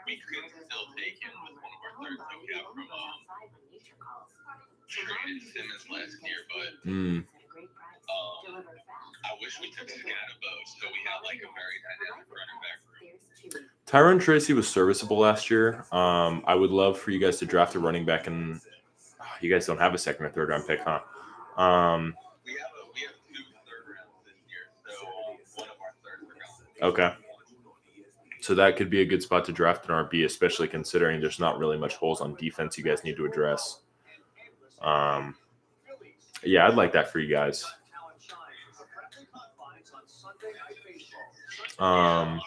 we could still take him with one of our thirds that we have from traded Simmons last year, but I wish wish we took Scatabo, so we had like a very dynamic running back room. Tyrone Tracy was serviceable last year. I would love for you guys to draft a running back, and you guys don't have a second or third round pick, huh? We have 2 third rounds this year, so one of our third rounds. Okay. So that could be a good spot to draft an RB, especially considering there's not really much holes on defense you guys need to address. Yeah, I'd like that for you guys. I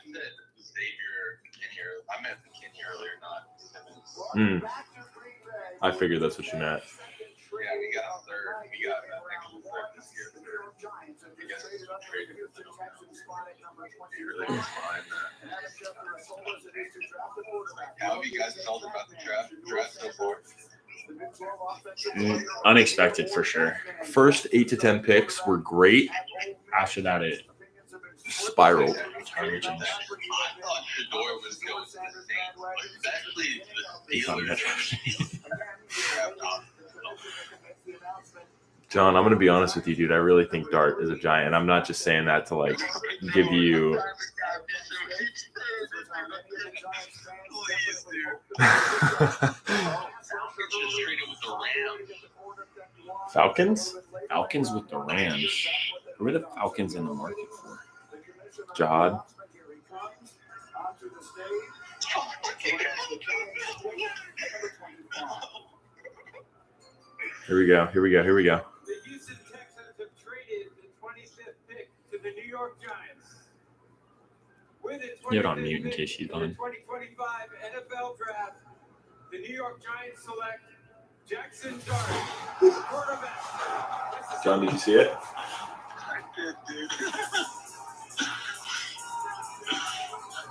said Xavier in here. I meant McKinney earlier, not Simmons. I figured that's what you meant. Yeah, we got a third. We got an actual third this year. We got traded with the really fine. How have you guys felt about the draft so far? Unexpected for sure. First 8 to 10 picks were great. After that, it spiraled. Chargers. I thought Shador was going to the Saints, but it's actually the Steelers. John, I'm going to be honest with you, dude. I really think Dart is a giant, and I'm not just saying that to like give you. Falcons? Falcons with the Rams. Who are the Falcons in the market for? Jod. Here we go. The Houston Texans have traded the 25th pick to the New York Giants. With the You have it on 25th mute in pick case she's in the on. 2025 NFL Draft, the New York Giants select Jackson Dart, quarterback. John, did you see it?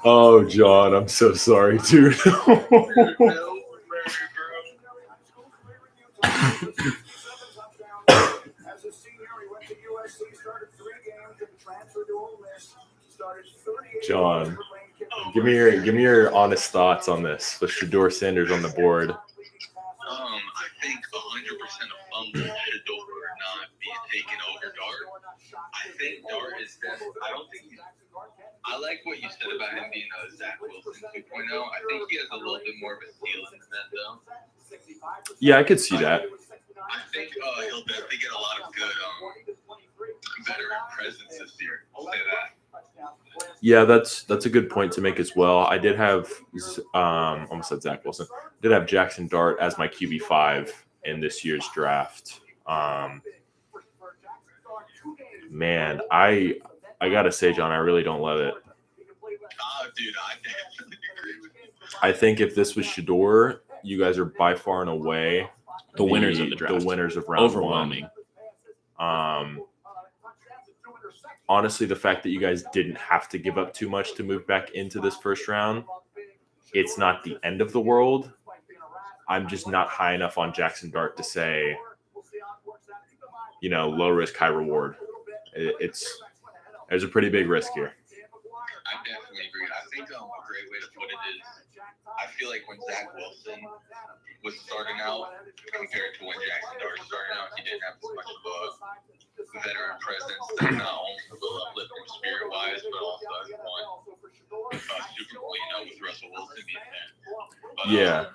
Oh, John, I'm so sorry, dude. As a senior, he went to USC, started 3 games, and transferred to Ole Miss. Started 38 John, give me your honest thoughts on this with Shador Sanders on the board. I think 100% of fumbles Shador not being taken over Dart. I think Dart is definitely. I don't think he's. I like what you said about him being a Zach Wilson 2.0. I think he has a little bit more of a ceiling than that, though. Yeah, I could see that. I think he'll definitely get a lot of good veteran presence this year. I'll say that. Yeah, that's a good point to make as well. I did have almost said Zach Wilson. Did have Jackson Dart as my QB5 in this year's draft. Man, I gotta say, John, I really don't love it. Dude, I definitely agree with you. I think if this was Shador, you guys are by far and away The winners of the draft. The winners of round Overwhelming. one. Honestly, the fact that you guys didn't have to give up too much to move back into this first round, it's not the end of the world. I'm just not high enough on Jackson Dart to say, low risk, high reward. There's a pretty big risk here. I definitely agree. I think a great way to put it is, I feel like when Zach Wilson was starting out compared to when Jackson Dart started out, he didn't have as much of a veteran presence that not only will uplift him spirit-wise, but also has won Super Bowl, with Russell Wilson being there. But, Yeah.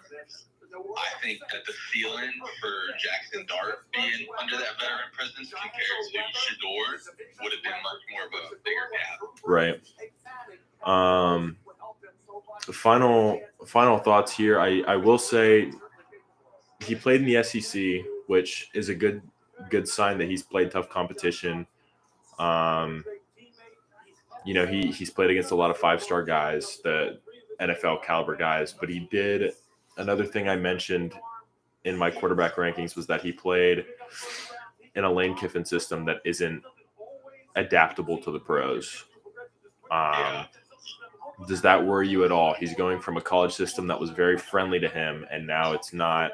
I think that the ceiling for Jackson Dart being under that veteran presence compared to Shador would have been much more of a bigger gap. Right. Final thoughts here. I will say he played in the SEC, which is a good sign that he's played tough competition. He's played against a lot of 5-star guys, the NFL caliber guys, but he did. Another thing I mentioned in my quarterback rankings was that he played in a Lane Kiffin system that isn't adaptable to the pros. Does that worry you at all? He's going from a college system that was very friendly to him, and now it's not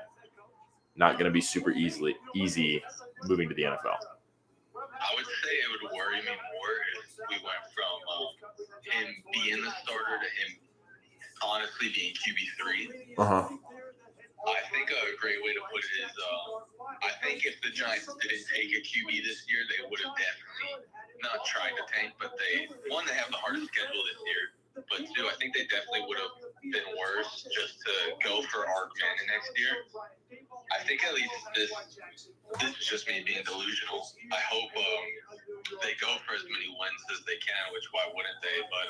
going to be super easy moving to the NFL. I would say it would worry me more if we went from him being the starter to him honestly being QB3. I think a great way to put it is I think if the Giants didn't take a QB this year, they would have definitely not trying to tank, but they have the hardest schedule this year. But two, I think they definitely would have been worse just to go for Arch Manning next year. I think at least this is just me being delusional. I hope they go for as many wins as they can, which why wouldn't they? But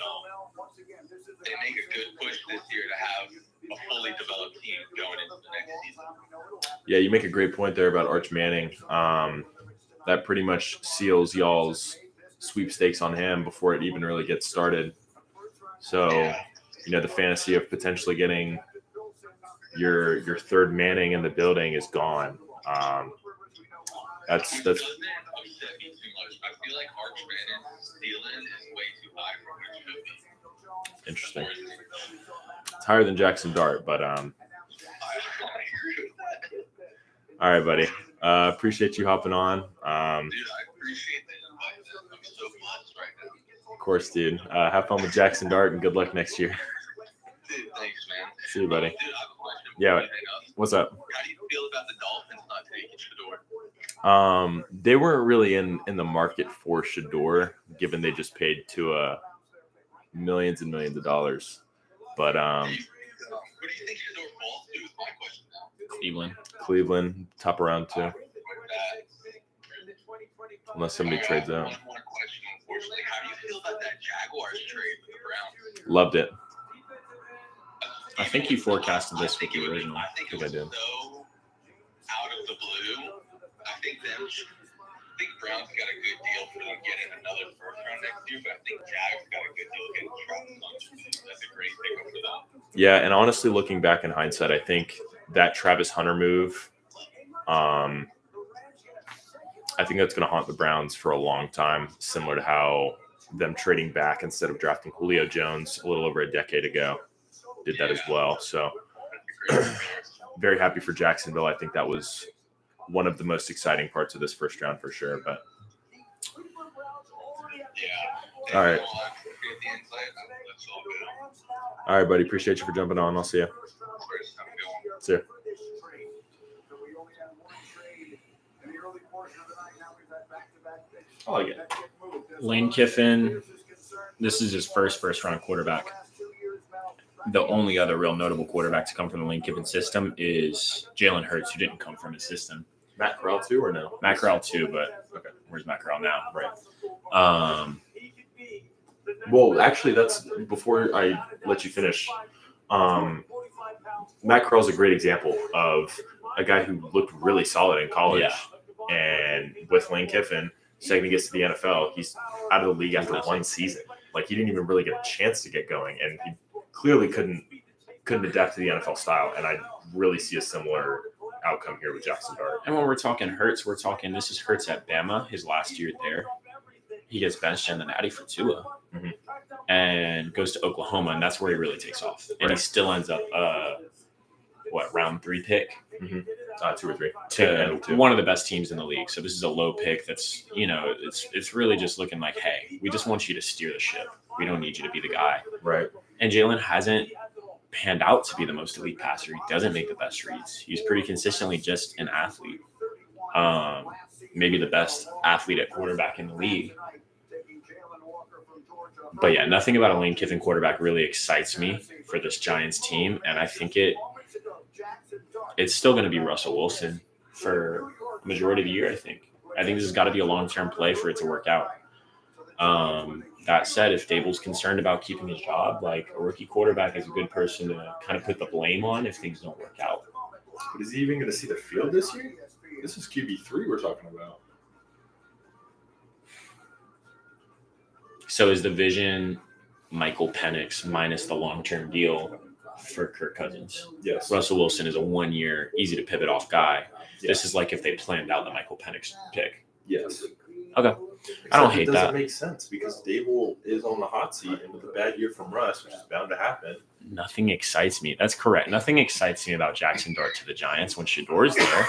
they make a good push this year to have a fully developed team going into the next season. Yeah, you make a great point there about Arch Manning. That pretty much seals y'all's sweepstakes on him before it even really gets started. So, the fantasy of potentially getting your third Manning in the building is gone. That's It doesn't upset me too much. I feel like Arch Manning's ceiling is way too high for what it should be. interesting. It's higher than Jackson Dart, but I all right, buddy. Appreciate you hopping on. Dude, I appreciate the invite. I'm so blessed right now. Of course, dude. Have fun with Jackson Dart and good luck next year. Dude, thanks, man. See you, buddy. Dude, I have a question. Yeah. before you hang up. What's up? How do you feel about the Dolphins not taking Shador? They weren't really in the market for Shador, given they just paid Tua millions and millions of dollars. But Who do you think Shador falls to is my question now. Cleveland, top around two, unless somebody trades out. One more question, unfortunately. How do you feel about that Jaguars trade with the Browns? Loved it. I think you forecasted this with the original. I think it I was did. so out of the blue. I think Browns got a good deal for them getting another first round next year, but I think Jags got a good deal getting Travis Hunter. That's a great pickup for them. Yeah, and honestly, looking back in hindsight, I think that Travis Hunter move, I think that's going to haunt the Browns for a long time, similar to how them trading back instead of drafting Julio Jones a little over a decade ago did that as well. So very happy for Jacksonville. I think that was one of the most exciting parts of this first round for sure. But Yeah. all right. Well, I appreciate the insight. That's all good. All right, buddy. Appreciate you for jumping on. I'll see you. Chris, have a good one. See you. I like it. Lane Kiffin, this is his first round quarterback. The only other real notable quarterback to come from the Lane Kiffin system is Jalen Hurts, who didn't come from his system. Matt Corral too or no? Matt Corral too, but okay, where's Matt Corral now? Right. Well, actually, that's before I let you finish. Matt Corral's a great example of a guy who looked really solid in college, and with Lane Kiffin, second he gets to the NFL, he's out of the league after one season. Like he didn't even really get a chance to get going, and he clearly couldn't adapt to the NFL style. And I really see a similar outcome here with Jackson Dart. And when we're talking Hurts, we're talking this is Hurts at Bama, his last year there. He gets benched in the natty for Tua and goes to Oklahoma, and that's where he really takes off. And he still ends up, round 3 pick? 2 or 3. To one of the best teams in the league. So this is a low pick that's, it's really just looking like, hey, we just want you to steer the ship. We don't need you to be the guy. Right. And Jalen hasn't panned out to be the most elite passer. He doesn't make the best reads. He's pretty consistently just an athlete. Maybe the best athlete at quarterback in the league. But yeah, nothing about a Lane Kiffin quarterback really excites me for this Giants team. And I think it's still going to be Russell Wilson for the majority of the year, I think. I think this has got to be a long-term play for it to work out. That said, if Dable's concerned about keeping his job, like a rookie quarterback is a good person to kind of put the blame on if things don't work out. But is he even going to see the field this year? This is QB3 we're talking about. So is the vision Michael Penix minus the long-term deal for Kirk Cousins? Yes. Russell Wilson is a 1-year, easy to pivot off guy. Yes. This is like if they planned out the Michael Penix pick. Yes. Okay. I don't hate that. It doesn't make sense because Dable is on the hot seat, and with a bad year from Russ, which is bound to happen. Nothing excites me. That's correct. Nothing excites me about Jackson Dart to the Giants when Shador's there.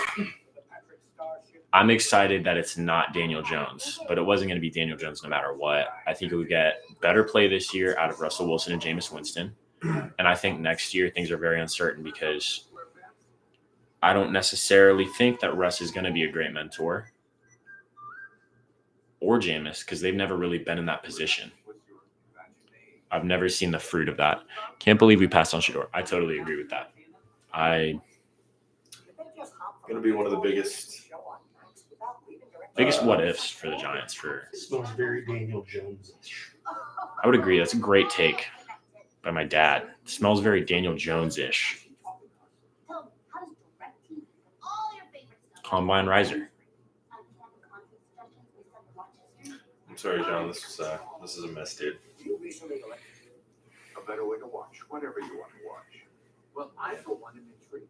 I'm excited that it's not Daniel Jones, but it wasn't going to be Daniel Jones no matter what. I think we get better play this year out of Russell Wilson and Jameis Winston. And I think next year things are very uncertain because I don't necessarily think that Russ is going to be a great mentor. or Jameis because they've never really been in that position. I've never seen the fruit of that. Can't believe we passed on Shedeur. I totally agree with that. Going to be one of the biggest what ifs for the Giants. It smells very Daniel Jones-ish. I would agree. That's a great take by my dad. It smells very Daniel Jones-ish. Combine riser. I'm sorry, John. This is a mess, dude. A better way to watch whatever you want to watch. Well, I for one am intrigued.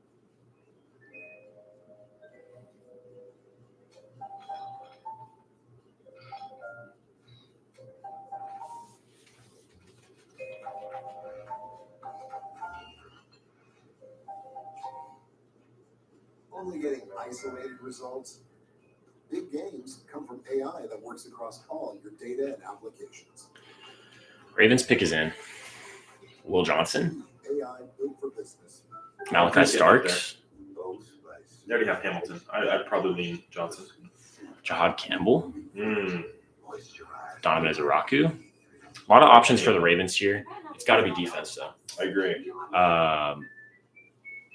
Only getting isolated results. Big games come from AI that works across all your data and applications. Ravens pick is in. Will Johnson. AI built for business. Malachi Starks. They already have Hamilton. I'd probably lean Johnson. Jahad Campbell. Donovan Izaraku. A lot of options for the Ravens here. It's got to be defense, though. I agree.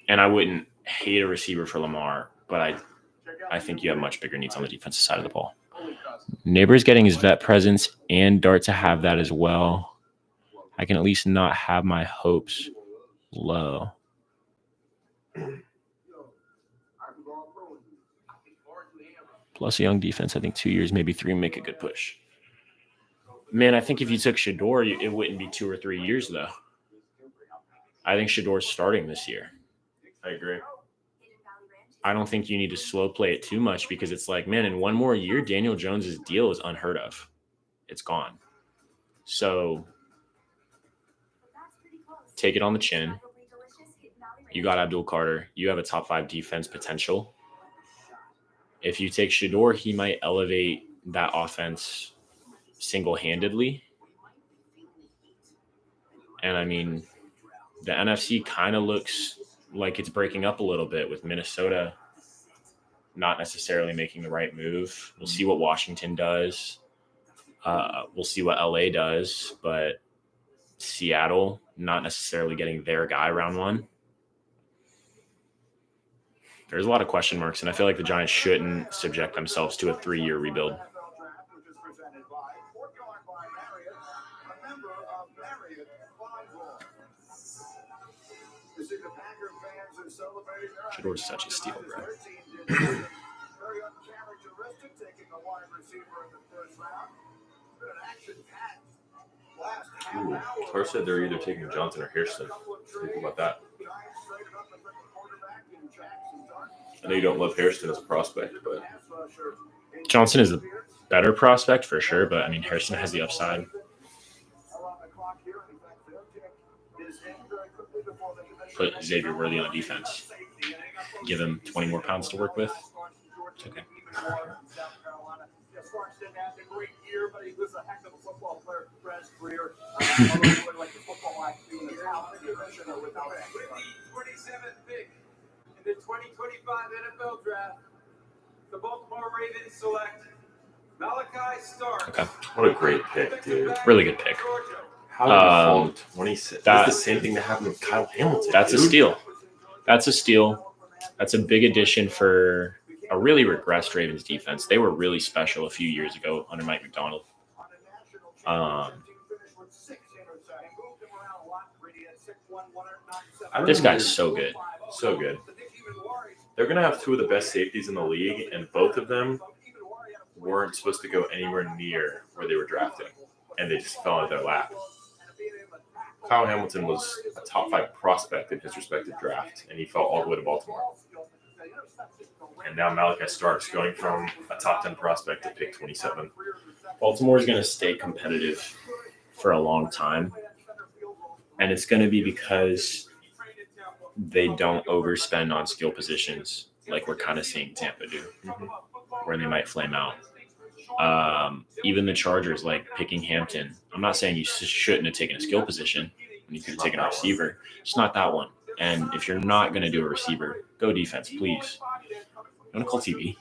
And I wouldn't hate a receiver for Lamar, but I think you have much bigger needs on the defensive side of the ball. Neighbors getting his vet presence and Dart to have that as well. I can at least not have my hopes low. Plus a young defense, I think 2 years, maybe 3, make a good push. Man, I think if you took Shedeur, it wouldn't be 2 or 3 years, though. I think Shedor's starting this year. I agree. I don't think you need to slow play it too much because it's like, man, in one more year, Daniel Jones's deal is unheard of. It's gone. So take it on the chin. You got Abdul Carter. You have a top 5 defense potential. If you take Shedeur, he might elevate that offense single-handedly. And I mean, the NFC kind of looks like it's breaking up a little bit with Minnesota not necessarily making the right move. We'll see what Washington does. We'll see what LA does, but Seattle not necessarily getting their guy round 1. There's a lot of question marks, and I feel like the Giants shouldn't subject themselves to a 3-year rebuild. Shedeur's such a steal, bro. Ooh, Tar said they're either taking Johnson or Hairston. Think about that. I know you don't love Hairston as a prospect, but Johnson is a better prospect for sure, but I mean, Hairston has the upside. Put Xavier Worthy on defense. Give him 20 more pounds to work with. It's okay. The 2025 NFL Draft, the Baltimore Ravens select Malachi Starks. Okay. What a great pick, dude. Really good pick. How did you fall to 26? That's the same thing that happened with Kyle Hamilton. That's dude. a steal. That's a steal. That's a big addition for a really regressed Ravens defense. They were really special a few years ago under Mike McDonald. This guy's so good. So good. They're going to have 2 of the best safeties in the league, and both of them weren't supposed to go anywhere near where they were drafting, and they just fell into their lap. Kyle Hamilton was a top 5 prospect in his respective draft, and he fell all the way to Baltimore. And now Malachi Starks going from a top 10 prospect to pick 27. Baltimore is going to stay competitive for a long time, and it's going to be because they don't overspend on skill positions like we're kind of seeing Tampa do, where they might flame out. Even the Chargers, like picking Hampton. I'm not saying you shouldn't have taken a skill position. You could have taken a receiver. It's not that one. And if you're not going to do a receiver, go defense, please. You want to call TV?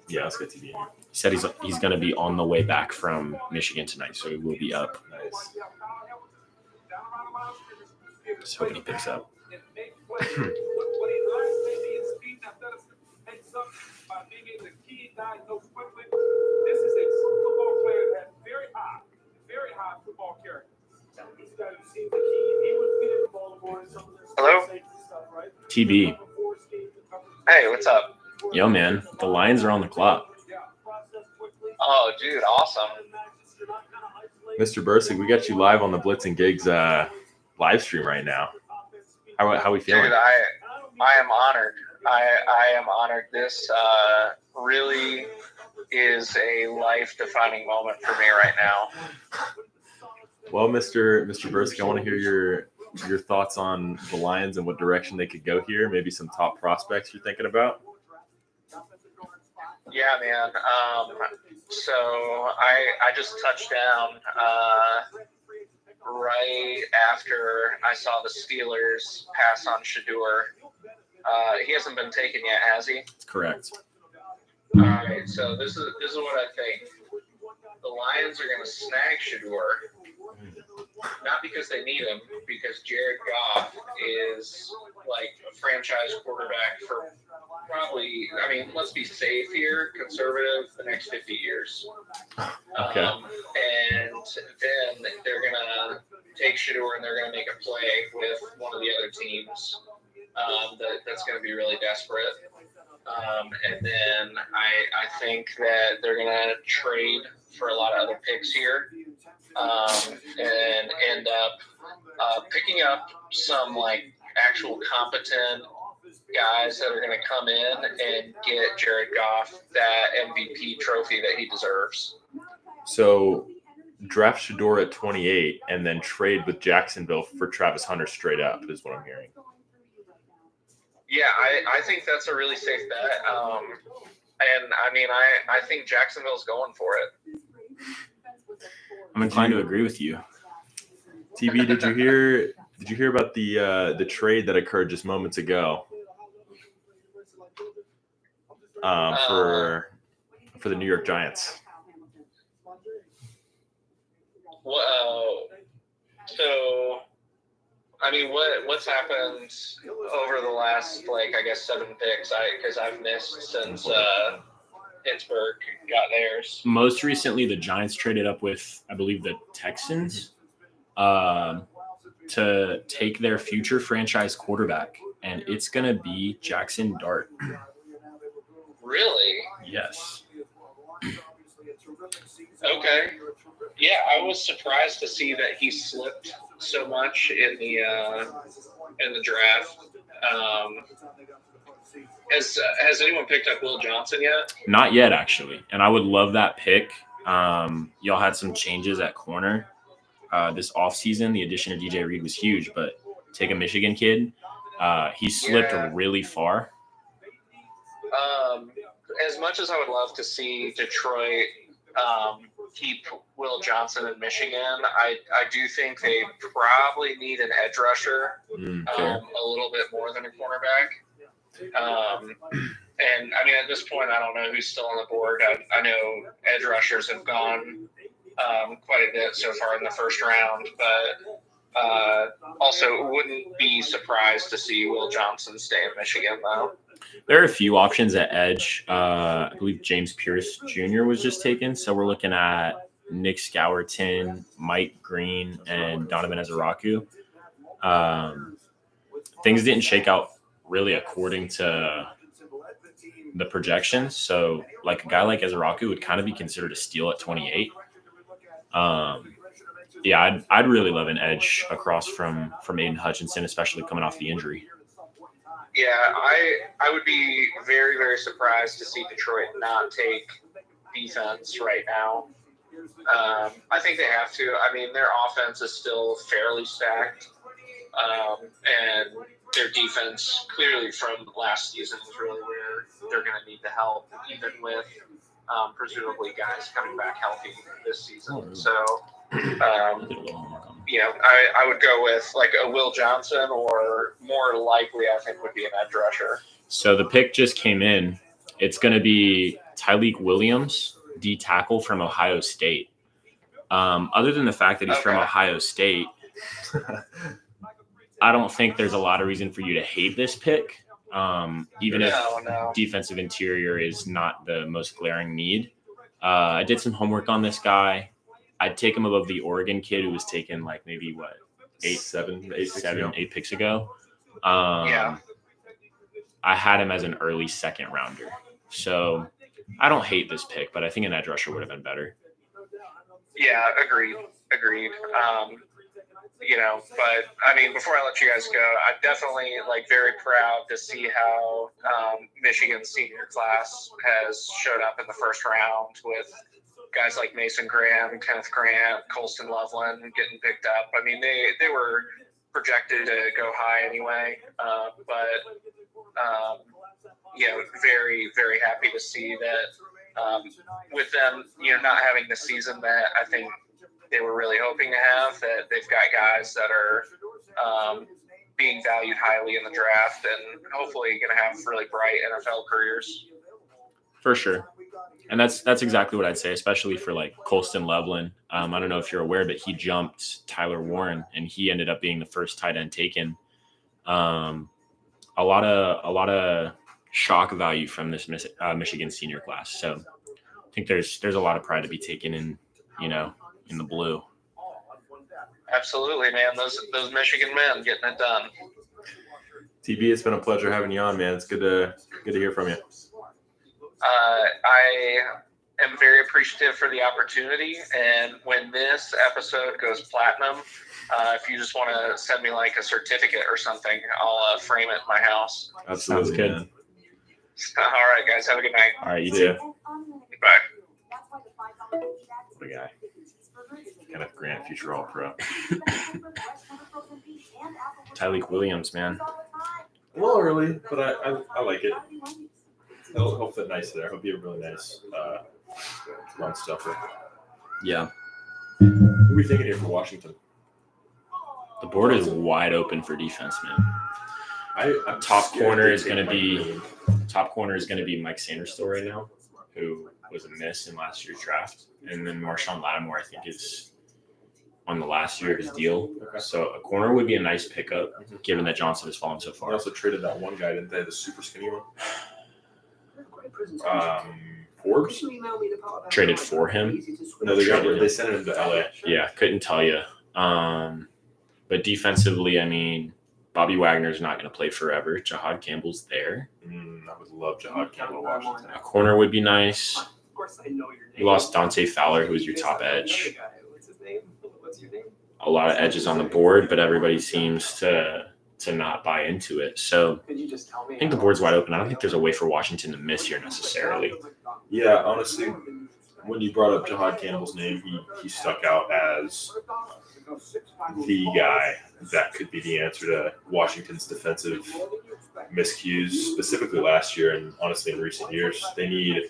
Yeah, let's get TV. He said he's going to be on the way back from Michigan tonight, so he will be up. Nice. Just hoping he picks up. This is a true football player that has very high football character. He's got to see the key. He was getting Baltimore and some of this safety stuff, right? TB. Hey, what's up? Yo, man. The Lions are on the clock. Oh, dude, awesome. Mr. Bursik, we got you live on the Blitz and Gigs live stream right now. How we feeling? Dude, I am honored. I am honored. This really is a life-defining moment for me right now. Well, Mr. Bursik, I want to hear your thoughts on the Lions and what direction they could go here. Maybe some top prospects you're thinking about. Yeah, man. So I just touched down right after I saw the Steelers pass on Shedeur. He hasn't been taken yet, has he? Correct. All right. So this is what I think. The Lions are going to snag Shedeur, not because they need him, because Jared Goff is like a franchise quarterback for probably, I mean, let's be safe here, conservative, the next 50 years. Okay. And then they're going to take Shedeur and they're going to make a play with one of the other teams that's going to be really desperate. And then I think that they're going to trade for a lot of other picks here and end up picking up some like actual competent guys that are going to come in and get Jared Goff that MVP trophy that he deserves. So draft Shedeur at 28 and then trade with Jacksonville for Travis Hunter straight up is what I'm hearing. Yeah, I think that's a really safe bet. And I mean, I think Jacksonville's going for it. I'm inclined to agree with you. TB, did you hear about the trade that occurred just moments ago? For the New York Giants. Well, so I mean, what's happened over the last, like, I guess 7 picks? Because I've missed since Pittsburgh got theirs. Most recently, the Giants traded up with, I believe, the Texans to take their future franchise quarterback, and it's going to be Jackson Dart. Really? Yes. Okay. Yeah, I was surprised to see that he slipped so much in the draft. Has anyone picked up Will Johnson yet? Not yet, actually. And I would love that pick. Y'all had some changes at corner this offseason. The addition of DJ Reed was huge, but take a Michigan kid. He slipped really far. As much as I would love to see Detroit keep Will Johnson in Michigan, I do think they probably need an edge rusher a little bit more than a cornerback. And I mean, at this point, I don't know who's still on the board. I know edge rushers have gone quite a bit so far in the first round, but also wouldn't be surprised to see Will Johnson stay in Michigan, though. There are a few options at edge. I believe James Pierce Jr. was just taken. So we're looking at Nick Scourton, Mike Green, and Donovan Ezeraku. Things didn't shake out really according to the projections. So like a guy like Ezeraku would kind of be considered a steal at 28. Yeah, I'd really love an edge across from Aiden Hutchinson, especially coming off the injury. Yeah, I would be very, very surprised to see Detroit not take defense right now. I think they have to. I mean, their offense is still fairly stacked, and their defense, clearly from last season, is really where they're going to need the help, even with presumably guys coming back healthy this season. So, I would go with like a Will Johnson, or more likely, I think, would be an edge rusher. So the pick just came in. It's going to be Tyleik Williams D tackle from Ohio State. Other than the fact that he's from Ohio State, I don't think there's a lot of reason for you to hate this pick. Even if defensive interior is not the most glaring need. I did some homework on this guy. I'd take him above the Oregon kid who was taken like maybe what, 8 picks ago. I had him as an early second rounder. So I don't hate this pick, but I think an edge rusher would have been better. Yeah, agreed. But I mean, before I let you guys go, I'm definitely like very proud to see how Michigan's senior class has showed up in the first round with guys like Mason Graham, Kenneth Grant, Colston Loveland getting picked up. I mean, they were projected to go high anyway, very, very happy to see that with them, not having the season that I think they were really hoping to have, that they've got guys that are being valued highly in the draft and hopefully going to have really bright NFL careers. For sure. And that's exactly what I'd say, especially for like Colston Loveland. I don't know if you're aware, but he jumped Tyler Warren and he ended up being the first tight end taken. A lot of shock value from this Michigan senior class. So I think there's a lot of pride to be taken in the blue. Absolutely, man. Those Michigan men getting it done. TB, it's been a pleasure having you on, man. It's good to hear from you. I am very appreciative for the opportunity, and when this episode goes platinum, if you just want to send me like a certificate or something, I'll frame it in my house. Absolutely. Sounds good. Man. All right, guys. Have a good night. All right, you too. Bye. What a guy. Kenneth Grant, future All-Pro. Tyleek Williams, man. A little early, but I like it. He'll fit nice there. He'll be a really nice run stuffer. Yeah. Who are we thinking here for Washington? The board is wide open for defense, man. Top corner is going to be Mike Sanderson right now, who was a miss in last year's draft. And then Marshawn Lattimore, I think, is on the last year of his deal. Okay. So a corner would be a nice pickup, given that Johnson has fallen so far. They also traded that one guy, didn't they? The super skinny one? Forbes? Traded for him. No, they sent him to LA. Yeah, couldn't tell you. But defensively, I mean, Bobby Wagner's not going to play forever. Jahad Campbell's there. I would love Jahad Campbell to Washington. A corner would be nice. Of course, I know your name. You lost Dante Fowler, who was your top edge. What's his name? What's your name? A lot of edges on the board, but everybody seems to not buy into it. So Could you just tell me? I think the board's wide open. I don't think there's a way for Washington to miss here necessarily. Yeah, honestly, when you brought up Jahad Campbell's name, he stuck out as the guy that could be the answer to Washington's defensive miscues, specifically last year and honestly in recent years. They need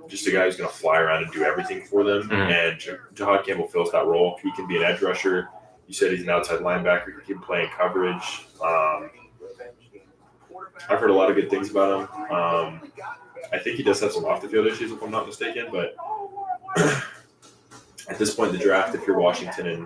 just a guy who's going to fly around and do everything for them. And Jahad Campbell fills that role. He can be an edge rusher. You said he's an outside linebacker. He can play in coverage. I've heard a lot of good things about him. I think he does have some off-the-field issues, if I'm not mistaken. But at this point in the draft, if you're Washington and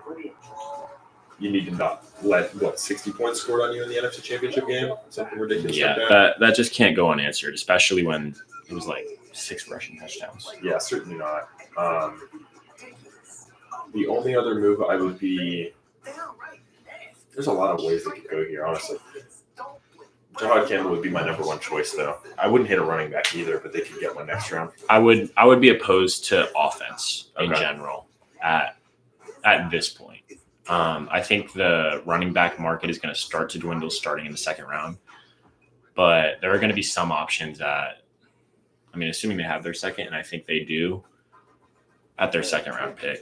you need to not let, 60 points scored on you in the NFC Championship game? Something ridiculous like that? That just can't go unanswered, especially when it was like 6 rushing touchdowns. Yeah, certainly not. The only other move I would be – there's a lot of ways they could go here, honestly. Jahad Campbell would be my number one choice, though. I wouldn't hit a running back either, but they could get one next round. I would be opposed to offense in general at this point. I think the running back market is going to start to dwindle starting in the second round. But there are going to be some options assuming they have their second, and I think they do, at their second round pick.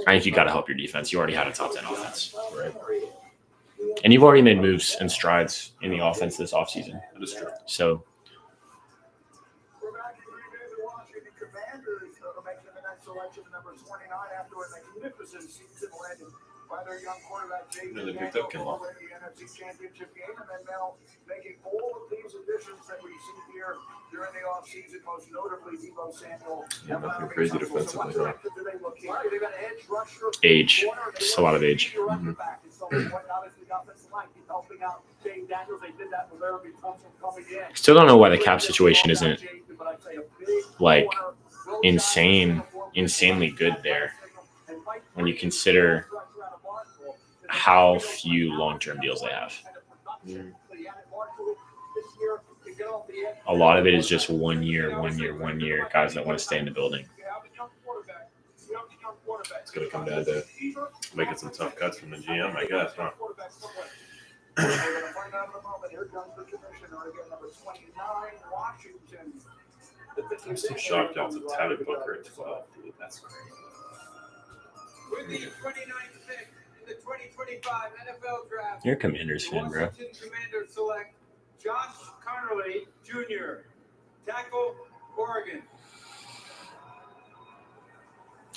I think you got to help your defense. You already had a top 10 offense. Right. And you've already made moves and strides in the offense this offseason. That is true. So We're back to the Washington Commanders making the next selection, number 29, after a magnificent season led by their young quarterback, Jay Really picked up Kinlaw. in the NFC Championship game, and then now making all of these additions that we see here during the offseason, most notably Deebo Samuel. Yeah, nothing crazy defensively, huh? Age. Just a lot of age. Mhm. Still don't know why the cap situation isn't like insanely good there when you consider how few long-term deals they have. A lot of it is just 1 year, guys that want to stay in the building. It's going to come down to making some tough cuts from the GM, I guess, huh? I'm still shocked y'all took Tyler Booker at 12, dude. That's crazy. With the 29th pick in the 2025 NFL Draft, You're a Commanders fan, bro. Washington Commanders select Josh Connerly Jr., tackle, Oregon.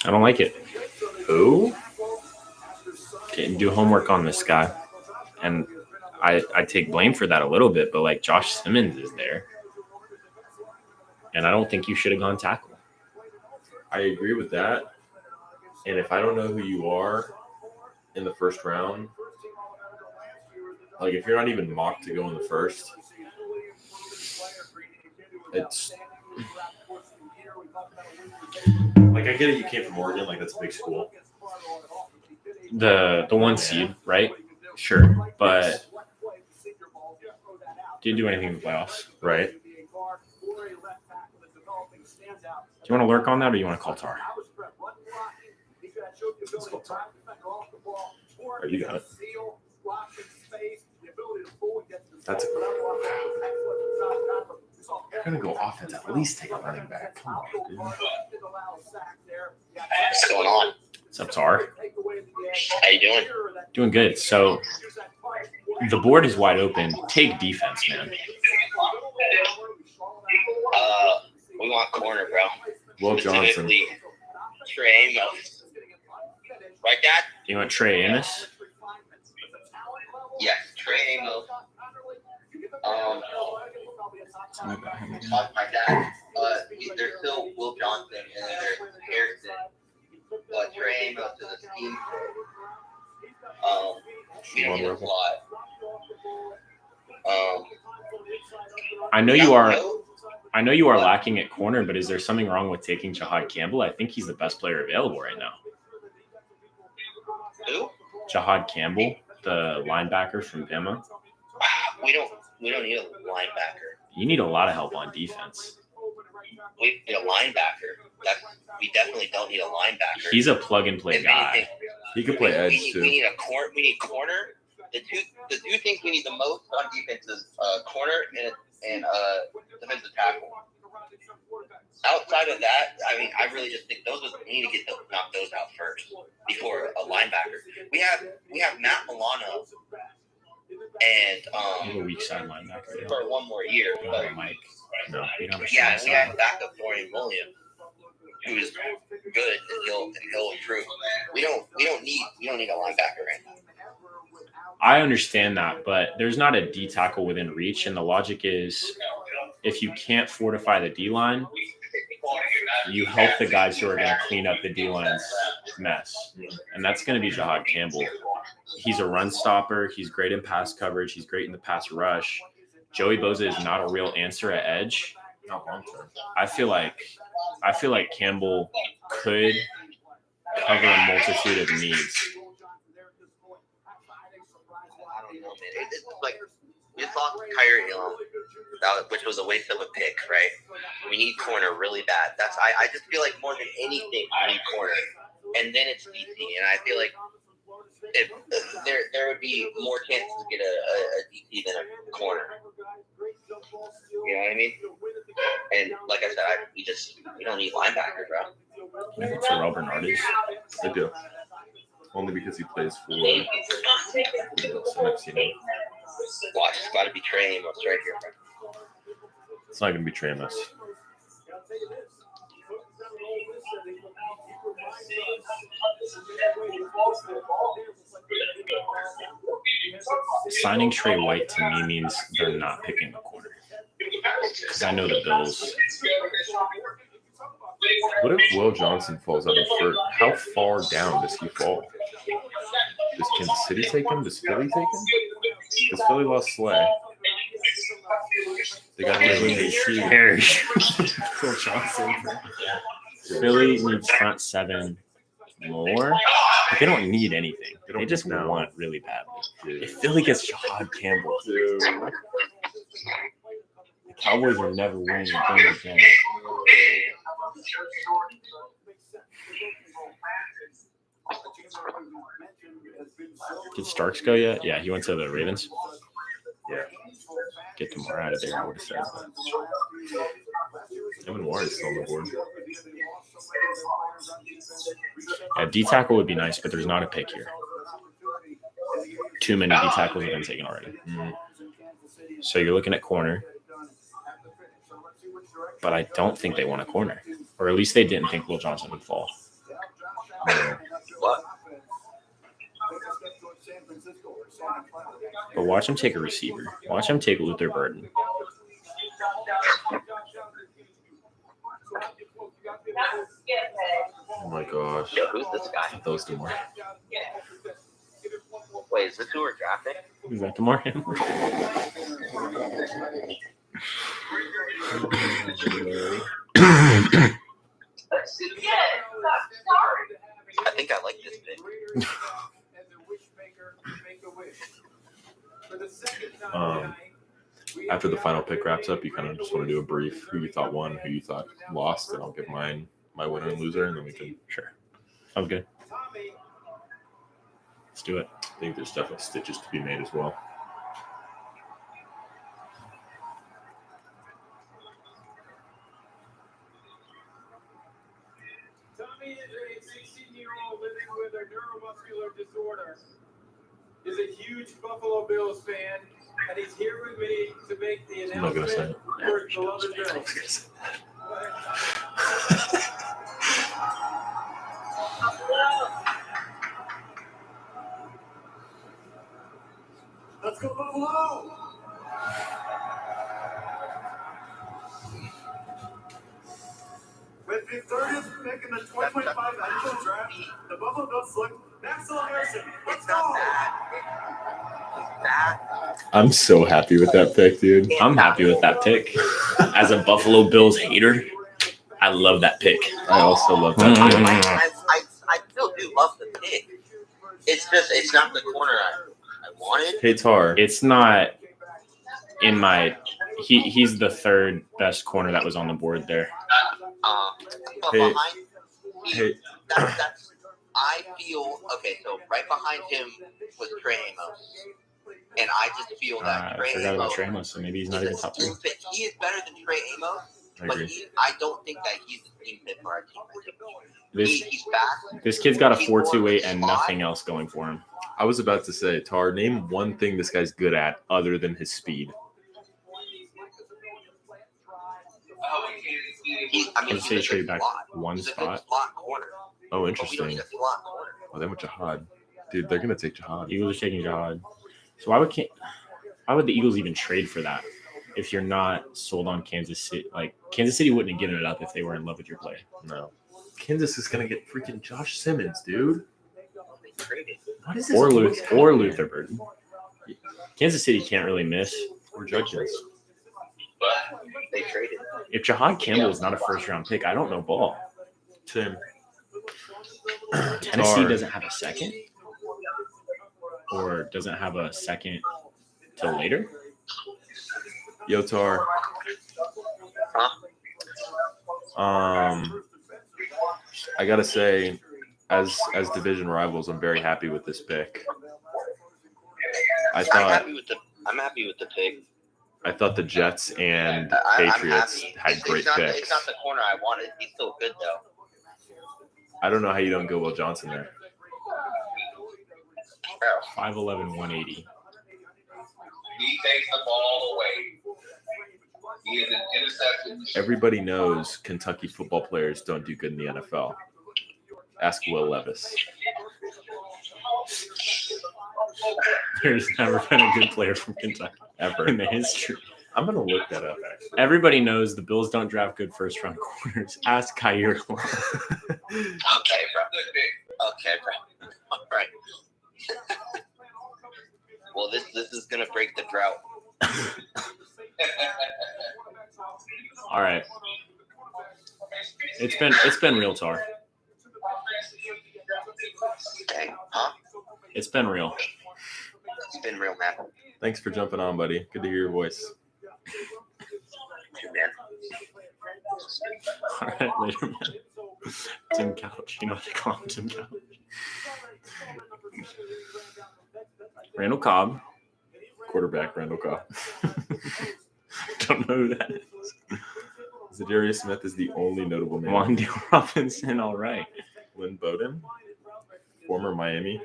I don't like it. Who? Didn't do homework on this guy. And I take blame for that a little bit, but like Josh Simmons is there. And I don't think you should have gone tackle. I agree with that. And if I don't know who you are in the first round, like if you're not even mocked to go in the first, it's like I get it. You came from Oregon, like that's a big school. The 1 seed, right? Sure, but didn't do anything in the playoffs, right? Do you want to lurk on that, or do you want to call Tar? Oh, you got it. That's you're gonna go offense. At least take a running back. Come on, dude. What's going on? What's up, Tar? How you doing? Doing good. So the board is wide open. Take defense, man. We want corner, bro. Will Johnson. Specifically, Trey Amos. Right, Dad? You want Trey Amos? Yes, Trey Amos. My dad. There's still Will Johnson and there's Harrison. But Trey Amos is a scheme. We don't need a lot. I know you are lacking at corner, but is there something wrong with taking Jahad Campbell? I think he's the best player available right now. Who? Jahad Campbell, the linebacker from Bama. We don't need a linebacker. You need a lot of help on defense. We need a linebacker. We definitely don't need a linebacker. He's a plug and play guy. He could play edge too. We need a corner. We need corner. The two things we need the most on defense is corner and defensive tackle. Outside of that, I mean, I really just think we need to knock those out first before a linebacker. We have Matt Milano and a weak side linebacker for one more year. But, Mike. No, we don't have yeah, and we have backup Dorian Williams, who is good and he'll improve. We don't need a linebacker right now. I understand that, but there's not a D tackle within reach, and the logic is if you can't fortify the D line, you help the guys who are going to clean up the D line's mess, and that's going to be Jahad Campbell. He's a run stopper. He's great in pass coverage. He's great in the pass rush. Joey Bosa is not a real answer at edge. Not long term. I feel like Campbell could cover a multitude of needs. It's like we just lost Kyrie Elam, which was a waste of a pick, right? We need corner really bad. I just feel like more than anything we need corner, and then it's DT, and I feel like if there would be more chances to get a DT than a corner. You know what I mean? And like I said, we don't need linebackers, bro. You know what Terrell Bernard is? I do. Only because he plays for Senex, you know. Watch, it's got to be Trey Amos right here, bro. It's not going to be Trey Amos. signing Trey White to me means they're not picking a corner. Because I know the Bills. What if Will Johnson falls out of first? How far down does he fall? Does Kansas City take him? Does Philly take him? Because Philly lost Slay. They got Harry. Will Johnson. Philly needs front seven more, but they don't need anything. They just want really badly. If Philly gets Jahad Campbell, the Cowboys are never winning a game again. Did Starks go yet? Yeah, he went to the Ravens. Yeah. Get Demar out of there, I would have said. Evan Ward is still on the board. Yeah, D tackle would be nice, but there's not a pick here. Too many D tackles have been taken already. So you're looking at corner. But I don't think they want a corner. Or at least they didn't think Will Johnson would fall. What? But watch him take a receiver. Watch him take Luther Burden. Oh my gosh. Yo, who's this guy? Those Demar. Wait, is this who we're drafting? Is that Demar Hamlin? I think I like this pick. After the final pick wraps up, you kind of just want to do a brief who you thought won, who you thought lost, and I'll give my winner and loser, and then we can. Sure. Sounds good. Let's do it. I think there's definitely stitches to be made as well. Tommy is a 16-year-old living with a neuromuscular disorder. He's a huge Buffalo Bills fan, and he's here with me to make the I'm not gonna say announcement it. for his beloved Bills. Let's go, Buffalo! With the 30th pick in the 2025 NFL Draft, the Buffalo Bills select Maxwell Harrison. Let's go! I'm so happy with that pick, dude. I'm happy with that pick. As a Buffalo Bills hater, I love that pick. I also love that pick. I still do love the pick. It's just, it's not the corner I wanted. Hey, Tar. It's not in my he's the third best corner that was on the board there. But Hey. behind, Hey. that's I feel okay. So right behind him was Trey Amos, and I just feel that I Trey forgot about Amos Trey Amos, so maybe he's not is even a top three. team fit. He is better than Trey Amos, I but agree. I don't think that he's a team fit for our team. This He's fast. this kid's got a 4.28 and nothing else going for him. I was about to say, Tar, name one thing this guy's good at other than his speed. I'd say He's a trade back slot. one He's a good spot. slot corner. Oh, But we don't interesting. need a slot corner. Oh, they went Jahad. Dude, they're going to take Jahad. Eagles are taking Jahad. So why would the Eagles even trade for that if you're not sold on Kansas City? Like Kansas City wouldn't have given it up if they were in love with your play. No. Kansas is going to get freaking Josh Simmons, dude. They traded. What is this? Or always Luther Burden. Kansas City can't really miss. Or Judkins. But they traded. If Jahad Campbell is not a first round pick, I don't know ball. Tim. Tennessee Tar. doesn't have a second, or doesn't have a second till later. Yo, Tar. I gotta say, as division rivals, I'm very happy with this pick. I'm happy with the pick. I thought the Jets and I'm Patriots happy. had great It's picks. not the corner I wanted. He's still good though. I don't know how you don't go Will Johnson there. 5'11", 180. He takes the ball away. He is an interception. Everybody knows Kentucky football players don't do good in the NFL. Ask Will Levis. There's never been a good player from Kentucky Ever. in the history. I'm gonna look that up actually. Everybody knows the Bills don't draft good first round corners. Ask Kyer. Okay, bro. Okay, bro. All right. Well, this is gonna break the drought. All right. It's been real, Tar. Dang, huh? It's been real. It's been real, man. Thanks for jumping on, buddy. Good to hear your voice. Too, man. All right, later, man. Tim Couch. You know what they call him, Tim Couch. Randall Cobb. Quarterback Randall Cobb. Don't know who that is. Zadarius Smith is the only notable name. Wan'Dale Robinson, all right. Lynn Bowden, former Miami,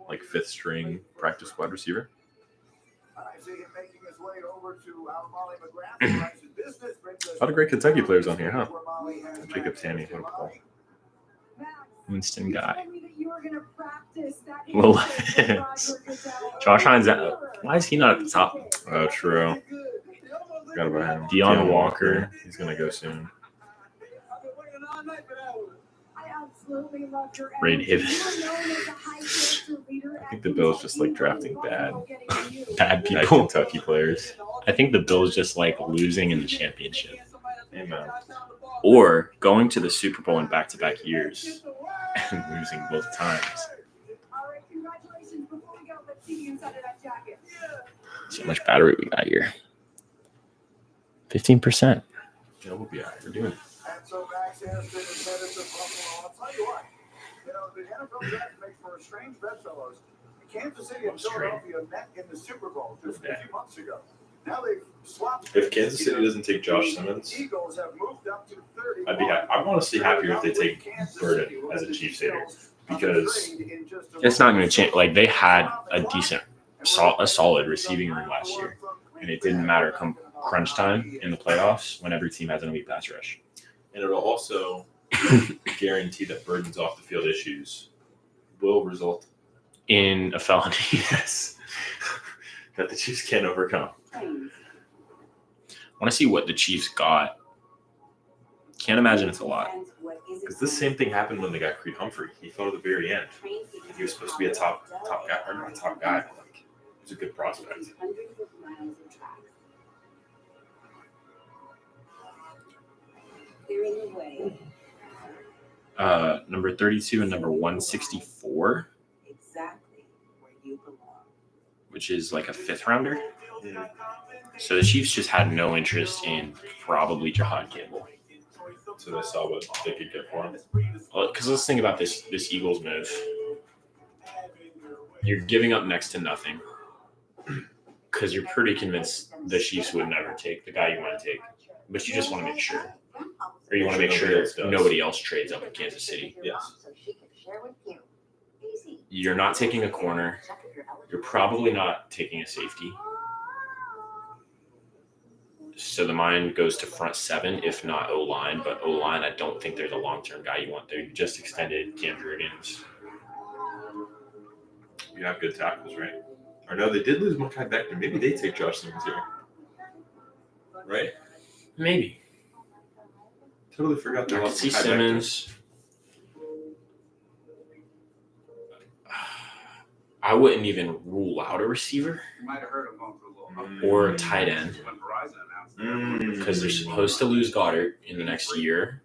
like 5th string practice squad receiver. A lot of great Kentucky players on here, huh? Jacob Tanny, what a call. Winston Guy. Will Levis. Josh Hines. Why is he not at the top? Oh, true. Forgot about him. Deion Walker. He's gonna go soon. Reid Hibbs. I think the Bills just like drafting bad People. Kentucky players. I think the Bills just like losing in the championship. Amen. Or going to the Super Bowl in back-to-back years and losing both times. See how much battery we got here. 15%. Yeah, we'll be out here doing. And so Max Harrison is headed to Buffalo. I'll tell you what, the NFL draft makes for a strange bedfellows. Kansas City and Philadelphia met in the Super Bowl just a few months ago. Now they've swapped. If Kansas City doesn't take Josh Simmons, Eagles have moved up to 30. I'd be happy. I want to see happier if they take Burden as a Chiefs hitter because It's not going to change. Like, they had a solid receiving room last year, and it didn't matter come crunch time in the playoffs when every team has an elite pass rush. and it'll also guarantee that Burden's off the field issues will result in a felony. Yes, that the Chiefs can't overcome. I want to see what the Chiefs got. Can't imagine it's a lot. Because this same thing happened when they got Creed Humphrey. He fell to the very end. He was supposed to be a top guy, or not a top guy, but like, he was a good prospect. Number 32 and number 164, which is like a 5th rounder. Yeah. So the Chiefs just had no interest in probably Jahad Campbell. So they saw what they could get for him. Because let's think about this Eagles move. You're giving up next to nothing because you're pretty convinced the Chiefs would never take the guy you want to take, but you just want to make sure. Or you want to make sure nobody else trades up in Kansas City. Yes. You're not taking a corner. You're probably not taking a safety. So the mind goes to front 7, if not O-line. But O-line, I don't think there's a long-term guy you want there. You just extended Cam Jurgens. You have good tackles, right? Or no, they did lose Mekhi Becton. Maybe they take Josh Simmons here. Right? Maybe. Totally forgot they I could lost see Mekhi Simmons. I wouldn't even rule out a receiver You might have heard him going through a little. or a tight end When Verizon announced Becton. because they're supposed to lose Goddard in the next year.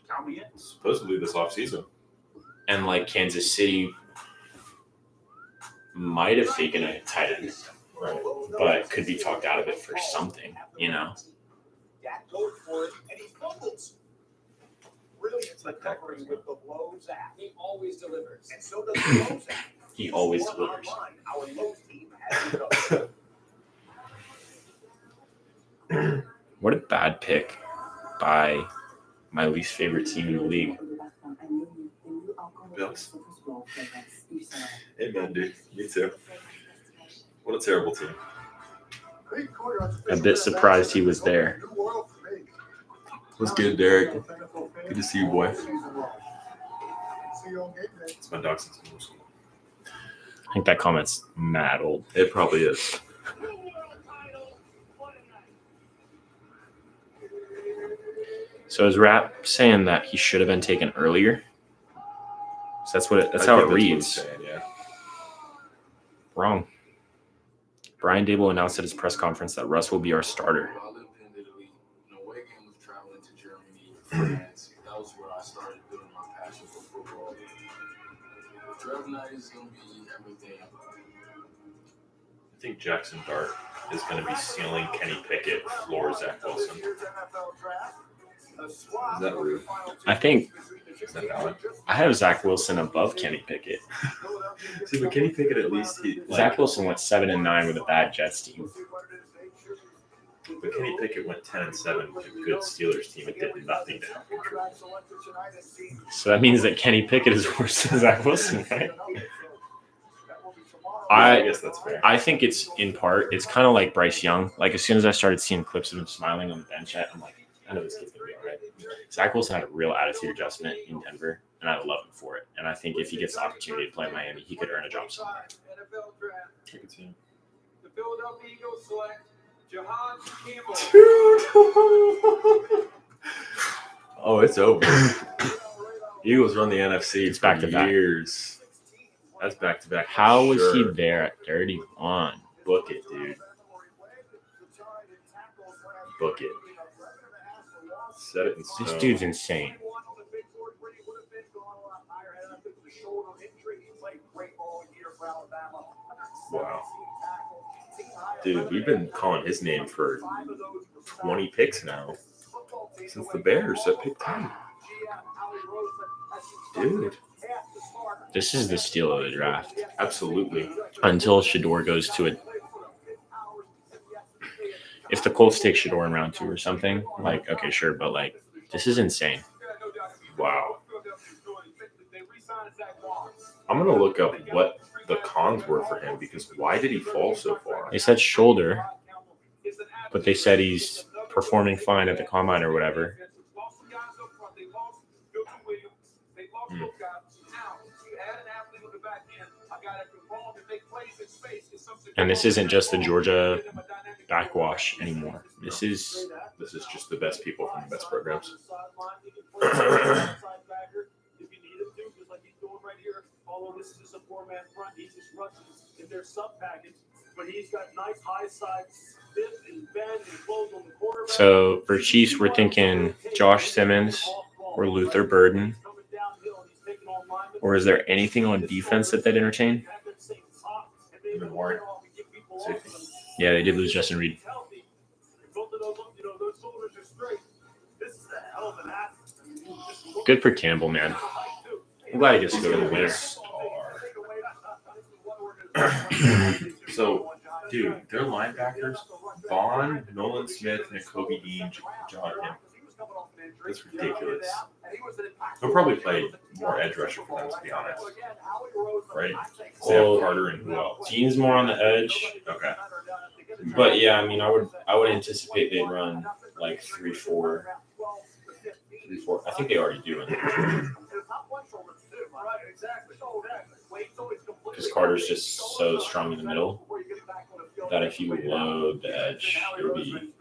Count me in. Supposedly this offseason. And like Kansas City might have taken a tight end, Right. but could be talked out of it for something, you know? Dak goes for it, and he fumbles. Brilliant recovery with the Lowe's app. He always delivers. And so does the Lowe's app. He always delivers. Our Lowe's team has it up. What a bad pick by my least favorite team in the league. Bills. Amen, dude. Me too. What a terrible team. A bit surprised he was there. What's good, Derek? Good to see you, boy. It's my dog since middle school. think that comment's mad old. It probably is. So is Rap saying that he should have been taken earlier? So that's how it reads. Saying, yeah. Wrong. Brian Dable announced at his press conference that Russ will be our starter. Away game was traveling to Germany, France. That was where I started building my passion for football. Draft night is going to be everything. I think Jackson Dart is going to be sealing Kenny Pickett for Zach Wilson. Is that rude? I think Is that valid? I have Zach Wilson above Kenny Pickett. See, but Kenny Pickett at least Zach Wilson went 7-9 with a bad Jets team. But Kenny Pickett went 10-7 with a good Steelers team. It did nothing to help contribute. So that means that Kenny Pickett is worse than Zach Wilson, right? I guess that's fair. I think it's in part. It's kind of like Bryce Young. Like as soon as I started seeing clips of him smiling on the bench, I'm like, I know this kid's gonna be all right. Zach Wilson had a real attitude adjustment in Denver, and I love him for it. And I think if he gets the opportunity to play in Miami, he could earn a job somewhere. I could see him. The Philadelphia Eagles select Jahad Campbell. Oh, it's over. Eagles run the NFC. It's back-to-back. years. That's back to back. How was he there at 31? Book it, dude. Book it. Set it in stone. This dude's insane. Wow. Dude, we've been calling his name for 20 picks now. Since the Bears at pick 10. Dude. This is the steal of the draft. Absolutely. Until Shador goes to it. If the Colts take Shador in round 2 or something, like, okay, sure, but like, this is insane. Wow. I'm going to look up what the cons were for him because why did he fall so far? They said shoulder, but they said he's performing fine at the combine or whatever. And this isn't just the Georgia backwash anymore. This is just the best people from the best programs. So for Chiefs, we're thinking Josh Simmons or Luther Burden. Or is there anything on defense that they'd entertain? Even Warren. Safety. Yeah, they did lose Justin Reed. Good for Campbell, man. I'm glad he gets to go to the winner. So, dude, their linebackers, Vaughn, Nolan Smith, and Kobe Dean, John Campbell. That's ridiculous. He'll probably play more edge rusher for them, to be honest. Right? So they have Carter and who else? Dean's more on the edge. Okay. But yeah, I mean, I would anticipate they'd run like 3-4. I think they already do. Because Carter's just so strong in the middle that if you load the edge, it would be.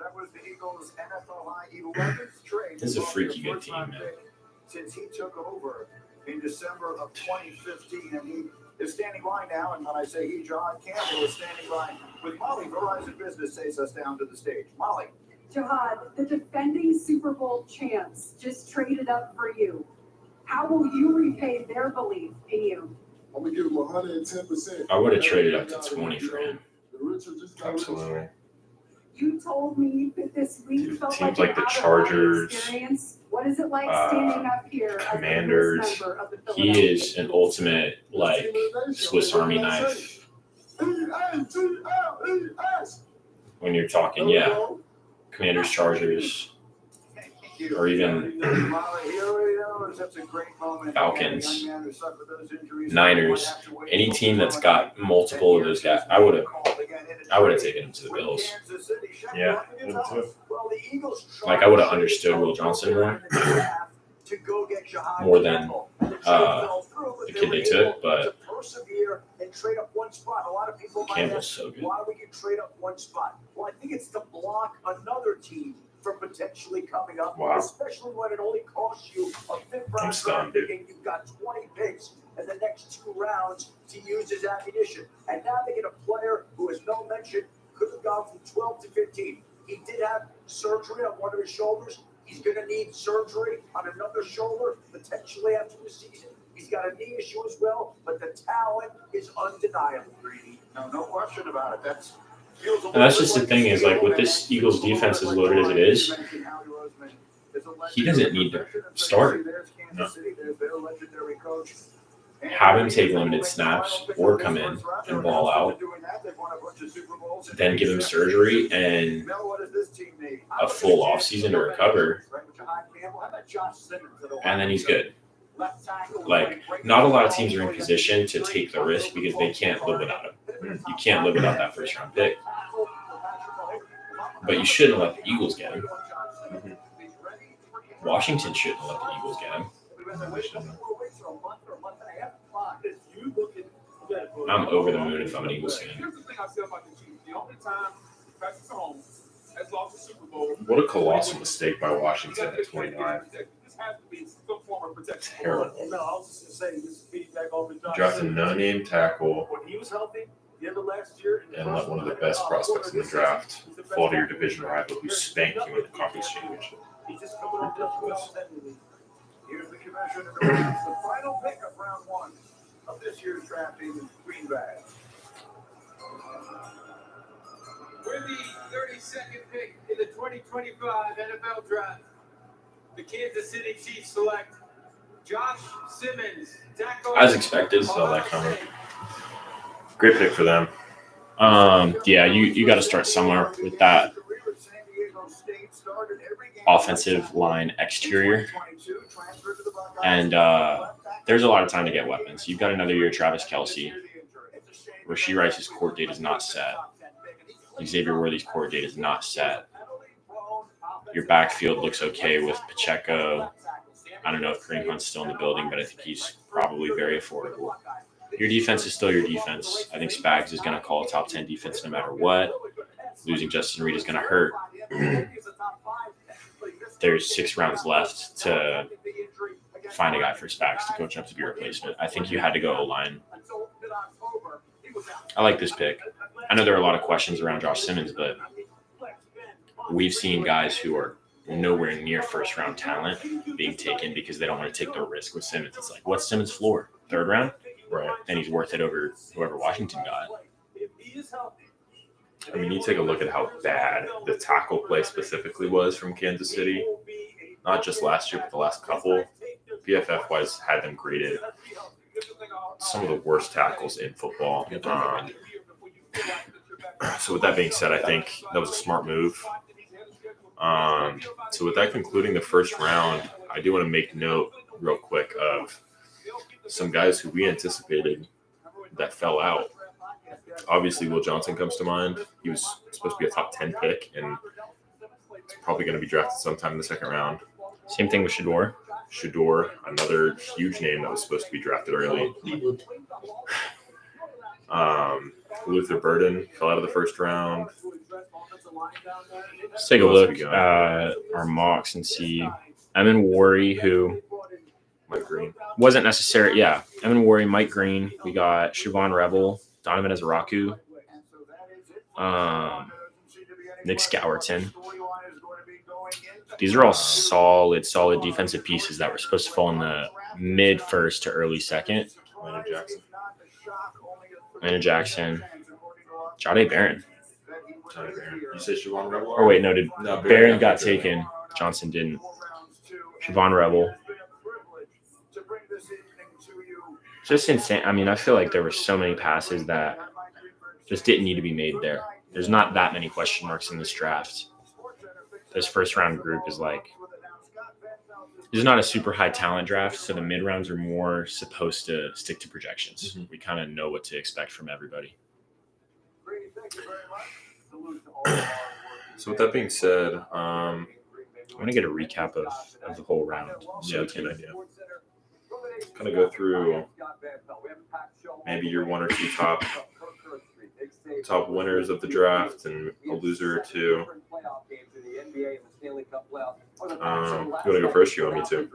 This is a freaky good team, man. Since he took over in December of 2015, and he is standing by now. And when I say he, John Campbell is standing by with Molly. Verizon Business takes us down to the stage. Molly. Jahad, the defending Super Bowl champs just traded up for you. How will you repay their belief in you? I'm going to give him 110%. I would have traded up to 20 for him. Absolutely. You told me that this week felt teams like like the an Chargers, experience. What is it like standing up here Commanders. as a member of the He is an ultimate, like, Swiss Army knife. When you're talking, yeah. Commanders, Chargers, or even Falcons, Niners, any team that's got multiple of those guys, I would have taken him to the Bills. Yeah, me too. Like I would have understood Will Johnson more than the kid they took, but one spot. A lot of people might Campbell's ask, so good. why would you trade up one spot? Well, I think it's to block another team from potentially coming up, Wow. especially when it only costs you a fifth I'm round stunned, draft pick and you've got 20 picks in the next 2 rounds to use as ammunition. And now they get a player who, as Mel mentioned, could have gone from 12 to 15. He did have surgery on one of his shoulders. He's going to need surgery on another shoulder, potentially after the season. He's got a knee issue as well, but the talent is undeniable, Greedy. No question about it. And that's just the thing is, like, with this Eagles defense as loaded as it is, he doesn't need to start. No. Have him take limited snaps or come in and ball out, then give him surgery and a full offseason to recover, and then he's good. Like, not a lot of teams are in position to take the risk because they can't live without him. You can't live without that first round pick. But you shouldn't let the Eagles get him. Washington shouldn't let the Eagles get him. I'm over the moon if I'm an Eagles fan. Here's the thing I say about the Chiefs. The only time Patrick Mahomes has lost a Super Bowl. What a colossal mistake by Washington at 29. This has to be some form of protection. Terrible. No, I was just going to say, this is feedback over John. Draft a no-name tackle When he was healthy, the end of last year, and let one of the best prospects in the draft fall to your division rival who spanked you in the conference championship. He just coming off the Here's the commissioner to announce the final pick of round 1 of this year's drafting in Green Bay. With the 32nd pick in the 2025 NFL Draft, the Kansas City Chiefs select Josh Simmons. As expected. Saw that coming. Great pick for them. Yeah, you got to start somewhere with that offensive line exterior. And there's a lot of time to get weapons. You've got another year, Travis Kelce. Rashee Rice's court date is not set. Xavier Worthy's court date is not set. Your backfield looks okay with Pacheco. I don't know if Kareem Hunt's still in the building, but I think he's probably very affordable. Your defense is still your defense. I think Spags is going to call a top 10 defense no matter what. Losing Justin Reed is going to hurt. There's 6 rounds left to find a guy for Spags to coach up to be a replacement. I think you had to go O-line. I like this pick. I know there are a lot of questions around Josh Simmons, but we've seen guys who are nowhere near first-round talent being taken because they don't want to take the risk with Simmons. It's like, what's Simmons' floor? 3rd round? Right. And he's worth it over whoever Washington got. I mean, you take a look at how bad the tackle play specifically was from Kansas City. Not just last year, but the last couple. PFF-wise had them graded some of the worst tackles in football. So with that being said, I think that was a smart move. So with that concluding the first round, I do want to make note real quick of some guys who we anticipated that fell out. Obviously, Will Johnson comes to mind. He was supposed to be a top 10 pick, and it's probably going to be drafted sometime in the 2nd round. Same thing with Shador. Shador, another huge name that was supposed to be drafted early. Luther Burden fell out of the 1st round. Let's take a look at our mocks and see. Evan Worry, who Mike Green wasn't necessary. Yeah, Evan Worry, Mike Green. We got Siobhan Rebel, Donovan Ezraku, Nick Scourton. These are all solid defensive pieces that were supposed to fall in the mid-1st to early 2nd. Atlanta Jackson. Jahdae Barron. You say Siobhan Rebel? Or wait, no, No, Barron got taken. Johnson didn't. Siobhan Rebel. Just insane. I mean, I feel like there were so many passes that just didn't need to be made there. There's not that many question marks in this draft. This first round group is like, this is not a super high talent draft, so the mid rounds are more supposed to stick to projections. Mm-hmm. We kind of know what to expect from everybody. So with that being said, I want to get a recap of the whole round. So yeah, we that's a good can idea. kind of go through maybe your one or two top winners of the draft and a loser or two. You want to go first? You want me to?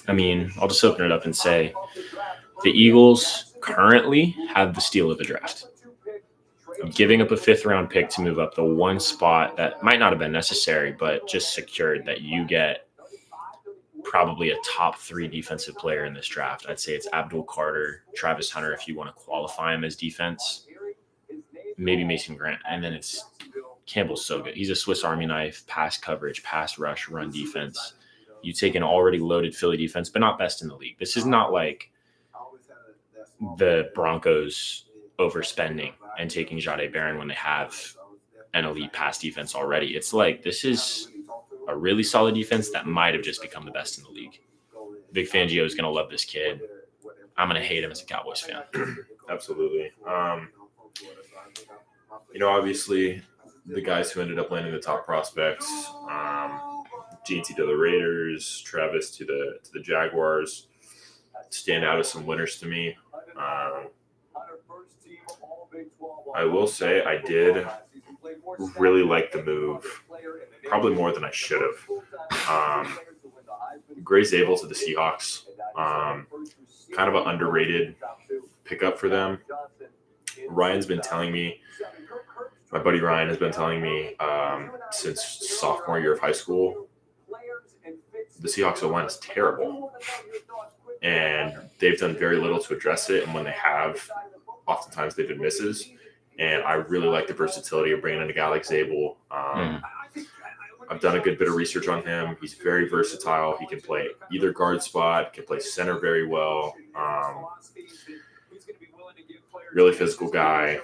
I mean, I'll just open it up and say the Eagles currently have the steal of the draft. Giving up a 5th-round pick to move up the one spot that might not have been necessary, but just secured that you get probably a top 3 defensive player in this draft. I'd say it's Abdul Carter, Travis Hunter, if you want to qualify him as defense, maybe Mason Grant, and then it's Campbell's so good. He's a Swiss Army knife, pass coverage, pass rush, run defense. You take an already loaded Philly defense, but not best in the league. This is not like the Broncos overspending and taking Jahdae Barron when they have an elite pass defense already. It's like this is a really solid defense that might have just become the best in the league. Vic Fangio is going to love this kid. I'm going to hate him as a Cowboys fan. Absolutely. Obviously, the guys who ended up landing the top prospects, GT to the Raiders, Travis to the Jaguars, stand out as some winners to me. I will say I did really like the move, probably more than I should have. Gray Zabel to the Seahawks, kind of an underrated pickup for them. Ryan's been telling me, my buddy Ryan has been telling me since sophomore year of high school, the Seahawks O-line is terrible. And they've done very little to address it. And when they have, oftentimes they've been misses. And I really like the versatility of bringing in a guy like Zabel. I've done a good bit of research on him. He's very versatile. He can play either guard spot, can play center very well. Really physical guy.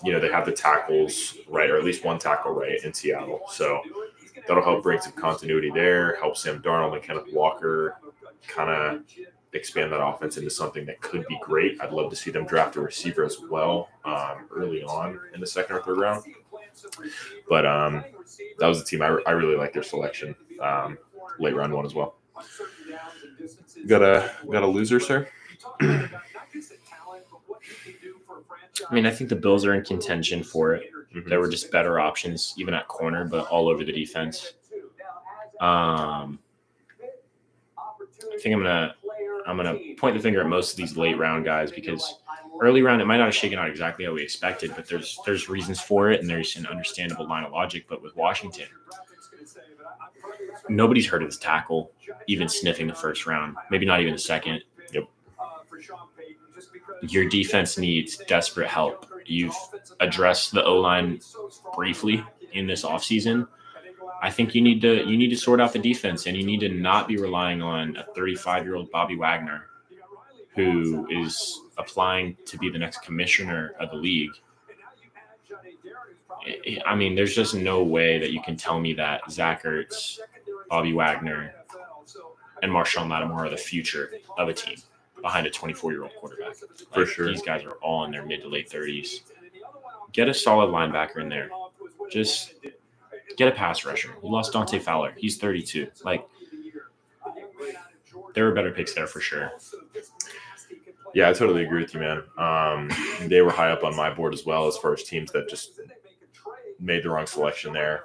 They have the tackles right, or at least one tackle right in Seattle. So that'll help bring some continuity there, help Sam Darnold and Kenneth Walker kind of expand that offense into something that could be great. I'd love to see them draft a receiver as well early on in the 2nd or 3rd round. But that was the team. I really like their selection. Late round one as well. Got a loser, sir? I mean, I think the Bills are in contention for it. Mm-hmm. There were just better options, even at corner, but all over the defense. I think I'm gonna point the finger at most of these late round guys because early round it might not have shaken out exactly how we expected, but there's reasons for it and there's an understandable line of logic. But with Washington, nobody's heard of this tackle even sniffing the 1st round, maybe not even the 2nd. Yep. Your defense needs desperate help. You've addressed the O-line briefly in this offseason. I think you need to sort out the defense, and you need to not be relying on a 35-year-old Bobby Wagner who is applying to be the next commissioner of the league. I mean, there's just no way that you can tell me that Zach Ertz, Bobby Wagner, and Marshawn Lattimore are the future of a team behind a 24-year-old quarterback. For sure. These guys are all in their mid to late 30s. Get a solid linebacker in there. Just get a pass rusher. You lost Dante Fowler. He's 32. There were better picks there for sure. Yeah, I totally agree with you, man. They were high up on my board as well as far as teams that just made the wrong selection there.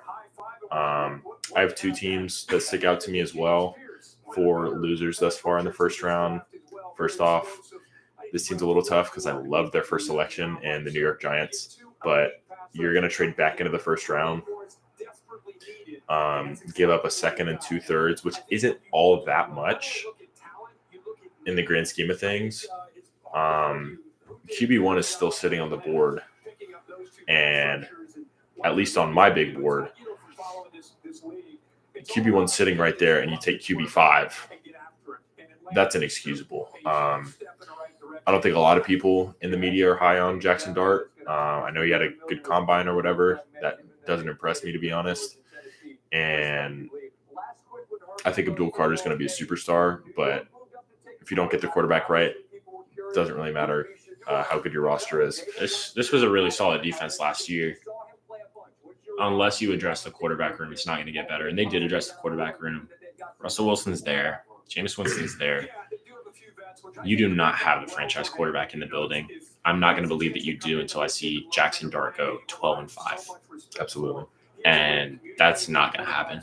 I have 2 teams that stick out to me as well for losers thus far in the 1st round. First off, this team's a little tough because I love their first selection and the New York Giants, but you're going to trade back into the 1st round, give up a 2nd and 2/3, which isn't all that much in the grand scheme of things. QB1 is still sitting on the board, and at least on my big board, QB1's sitting right there, and you take QB5. That's inexcusable. I don't think a lot of people in the media are high on Jackson Dart. I know he had a good combine or whatever. That doesn't impress me, to be honest. And I think Abdul Carter is going to be a superstar, but if you don't get the quarterback right, it doesn't really matter how good your roster is. This was a really solid defense last year. unless you address the quarterback room, it's not going to get better. And they did address the quarterback room. Russell Wilson's there. Jameis Winston's there. You do not have a franchise quarterback in the building. I'm not going to believe that you do until I see Jackson Dart go 12-5. Absolutely. And that's not going to happen.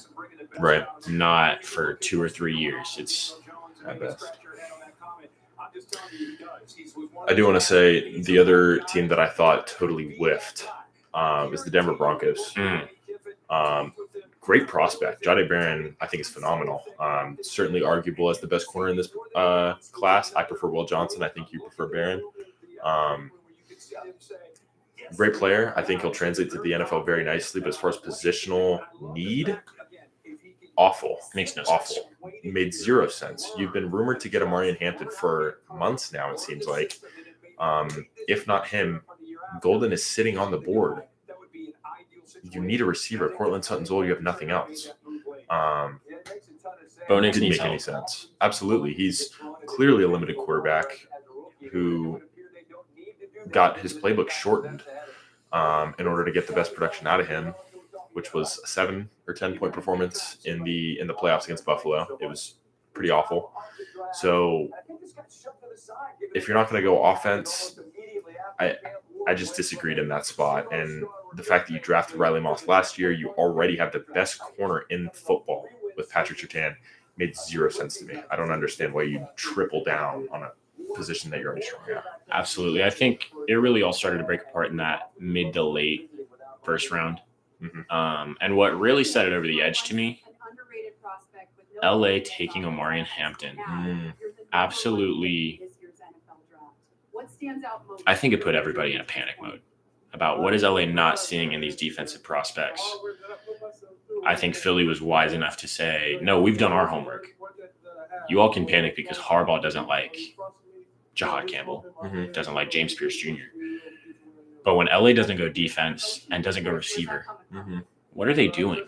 Right. Not for 2 or 3 years. It's at best. I do want to say the other team that I thought totally whiffed is the Denver Broncos. Great prospect. Jahdae Barron, I think, is phenomenal. Certainly arguable as the best corner in this class. I prefer Will Johnson. I think you prefer Barron. Great player. I think he'll translate to the NFL very nicely. But as far as positional need, awful. Makes no awful. sense. Made zero sense. You've been rumored to get Amarian Hampton for months now, it seems like. If not him, Golden is sitting on the board. You need a receiver. Cortland Sutton's old. You have nothing else. Bo Nix didn't needs make any help. sense. Absolutely. He's clearly a limited quarterback who got his playbook shortened in order to get the best production out of him, which was a 7 or 10 point performance in the playoffs against Buffalo. It was pretty awful. So if you're not going to go offense, I just disagreed in that spot. And the fact that you drafted Riley Moss last year, you already have the best corner in football with Patrick Surtain, made zero sense to me. I don't understand why you triple down on a position that you're already strong at. Absolutely. I think it really all started to break apart in that mid to late first round. And what really set it over the edge to me, LA taking Amarian Hampton. Absolutely. I think it put everybody in a panic mode about what is LA not seeing in these defensive prospects. I think Philly was wise enough to say, no, we've done our homework. You all can panic because Harbaugh doesn't like Jahad Campbell, doesn't like James Pierce Jr. But when LA doesn't go defense and doesn't go receiver, what are they doing?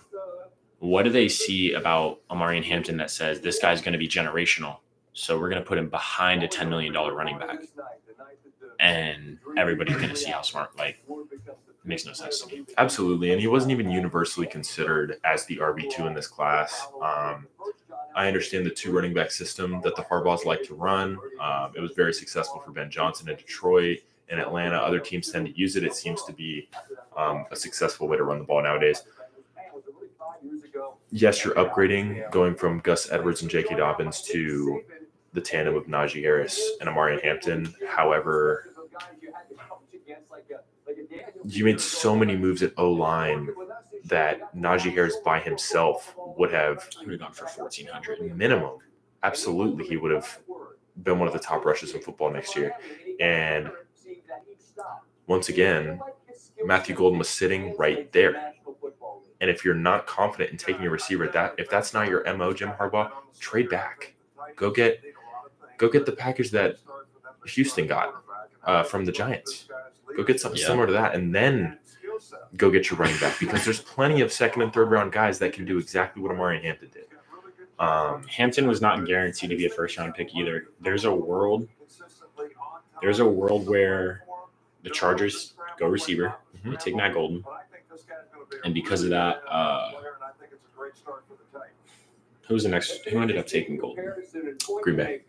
What do they see about Amarian Hampton that says this guy's going to be generational? So we're going to put him behind a $10 million running back. And everybody's going to see how smart, like, it makes no sense to me. Absolutely. And he wasn't even universally considered as the RB2 in this class. I understand the 2 running back system that the Harbaughs like to run. It was very successful for Ben Johnson in Detroit. In Atlanta, other teams tend to use it. It seems to be a successful way to run the ball nowadays. Yes, you're upgrading, going from Gus Edwards and J.K. Dobbins to the tandem of Najee Harris and Amarian Hampton. However, you made so many moves at O-line that Najee Harris by himself would have gone for 1,400 minimum. Absolutely, he would have been one of the top rushers in football next year. And once again, Matthew Golden was sitting right there. And if you're not confident in taking a receiver, if that's not your MO, Jim Harbaugh, trade back. Go get the package that Houston got from the Giants. Go get something similar to that, and then go get your running back, because there's plenty of second and third round guys that can do exactly what Amarian Hampton did. Hampton was not guaranteed to be a first round pick either. There's a world where the Chargers go receiver. They take Matt Golden. And because of that, who ended up taking Golden? Green Bay.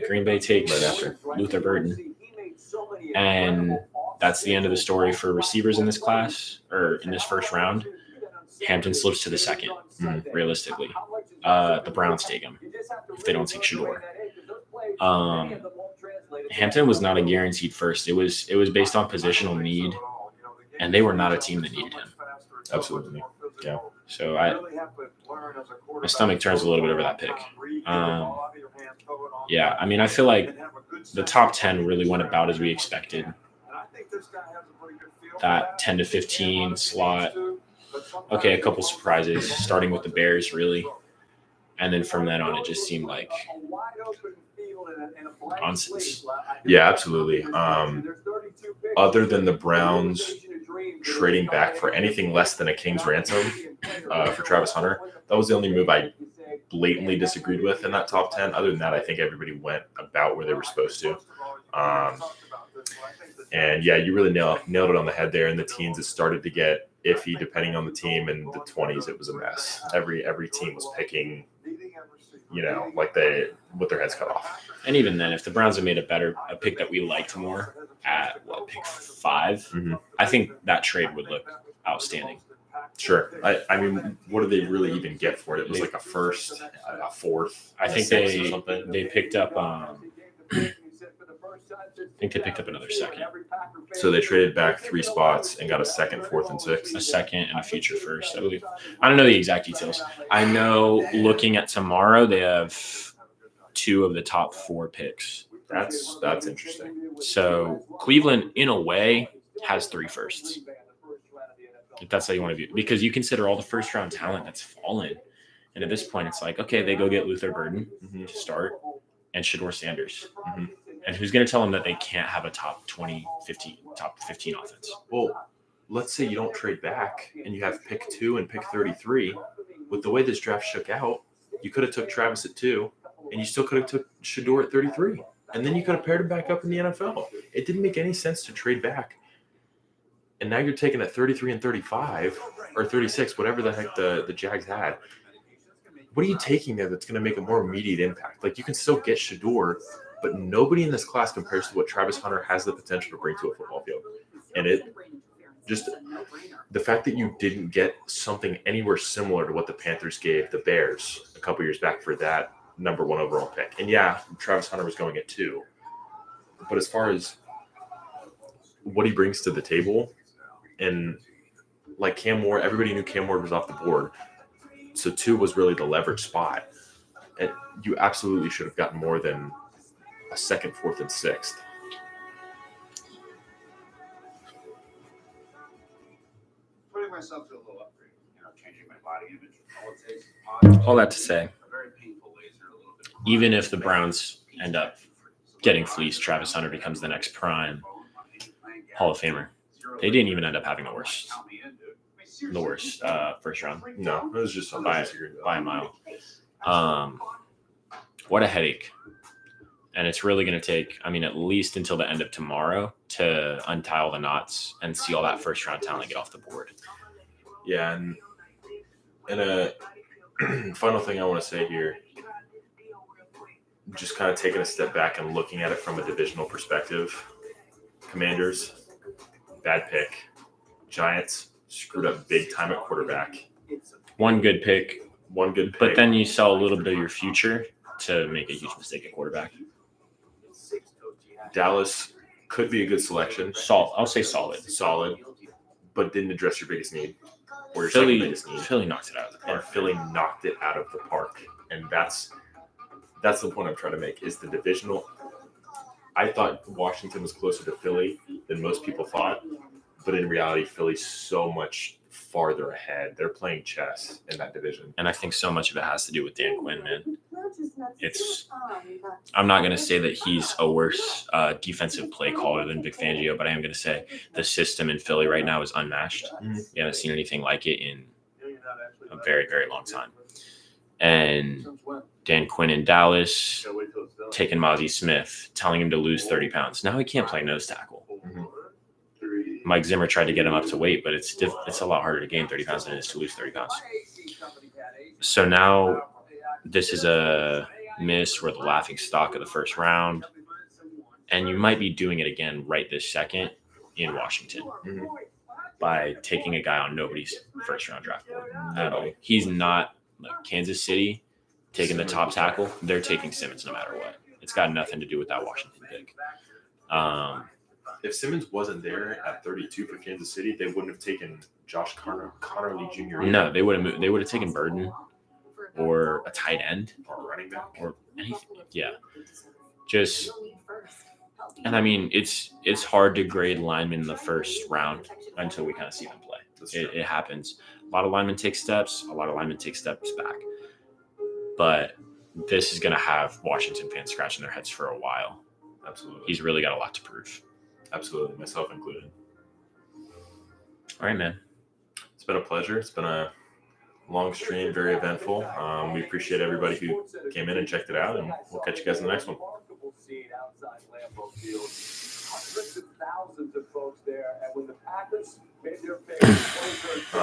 Green Bay takes right after Luther Burden. And that's the end of the story for receivers in this class, or in this first round. Hampton slips to the second, realistically. The Browns take him if they don't take Shador. Hampton was not a guaranteed first. It was based on positional need, and they were not a team that needed him. Absolutely. Yeah. So my stomach turns a little bit over that pick. Yeah, I mean, I feel like the top 10 really went about as we expected. That 10 to 15 slot. Okay, a couple surprises, starting with the Bears, really. And then from then on, it just seemed like nonsense. Yeah, absolutely. Other than the Browns trading back for anything less than a king's ransom for Travis Hunter, that was the only move I blatantly disagreed with in that top 10. Other than that, I think everybody went about where they were supposed to. And yeah, you really nailed it on the head there. In the teens, it started to get iffy depending on the team. In the 20s, it was a mess. Every team was picking, like with their heads cut off. And even then, if the Browns had made a pick that we liked more at pick 5, I think that trade would look outstanding. Sure. I mean, what did they really even get for it? It was like a first, a fourth. I think they picked up. I think they picked up another second. So they traded back 3 spots and got a second, fourth, and sixth. A second and a future first, I believe. I don't know the exact details. I know looking at tomorrow, they have 2 of the top 4 picks. That's interesting. So Cleveland, in a way, has 3 firsts. If that's how you want to view it. Because you consider all the first-round talent that's fallen. And at this point, it's like, okay, they go get Luther Burden to start and Shedeur Sanders. And who's going to tell them that they can't have a top 15 offense? Well, let's say you don't trade back and you have pick 2 and pick 33. With the way this draft shook out, you could have took Travis at 2, and you still could have took Shedeur at 33. And then you could have paired him back up in the NFL. It didn't make any sense to trade back. And now you're taking at 33 and 35 or 36, whatever the heck the Jags had. What are you taking there that's going to make a more immediate impact? Like, you can still get Shedeur, but nobody in this class compares to what Travis Hunter has the potential to bring to a football field. And it just the fact that you didn't get something anywhere similar to what the Panthers gave the Bears a couple years back for that number 1 overall pick. And yeah, Travis Hunter was going at 2. But as far as what he brings to the table, and like Cam Ward, everybody knew Cam Ward was off the board. So 2 was really the leverage spot. And you absolutely should have gotten more than a second, fourth, and sixth. Putting myself to a little upgrade, changing my body image. All that to say, even if the Browns end up getting fleeced, Travis Hunter becomes the next prime Hall of Famer. They didn't even end up having the worst first round. No, it was just by a mile. What a headache. And it's really going to take, at least until the end of tomorrow to untie all the knots and see all that first round talent get off the board. Yeah. And a final thing I want to say here, just kind of taking a step back and looking at it from a divisional perspective. Commanders, bad pick. Giants screwed up big time at quarterback. One good pick. But then you sell a little bit of your future to make a huge mistake at quarterback. Dallas could be a good selection. I'll say solid, but didn't address your biggest need. Or your Philly, second biggest need. Philly knocked it out of the park. And Philly knocked it out of the park. And that's the point I'm trying to make, is the divisional. I thought Washington was closer to Philly than most people thought. But in reality, Philly's so much farther ahead. They're playing chess in that division. And I think so much of it has to do with Dan Quinn, man. I'm not going to say that he's a worse defensive play caller than Vic Fangio, but I am going to say the system in Philly right now is unmatched. We haven't seen anything like it in a very, very long time. And Dan Quinn in Dallas taking Mozzie Smith, telling him to lose 30 pounds. Now he can't play nose tackle. Mike Zimmer tried to get him up to weight, but it's a lot harder to gain 30 pounds than it is to lose 30 pounds. So now this is a miss. We're the laughing stock of the first round. And you might be doing it again right this second in Washington by taking a guy on nobody's first round draft board at all. He's not like Kansas City taking the top tackle. They're taking Simmons no matter what. It's got nothing to do with that Washington pick. If Simmons wasn't there at 32 for Kansas City, they wouldn't have taken Josh Connerly Jr. No, they would have taken Burden or a tight end or running back or anything. Yeah. It's hard to grade linemen in the first round until we kind of see them play. It happens. A lot of linemen take steps. A lot of linemen take steps back. But this is going to have Washington fans scratching their heads for a while. Absolutely. He's really got a lot to prove. Absolutely, myself included. All right, man. It's been a pleasure. It's been a long stream, very eventful. We appreciate everybody who came in and checked it out, and we'll catch you guys in the next one. Hundreds of thousands of folks there, and when the Packers made their pick.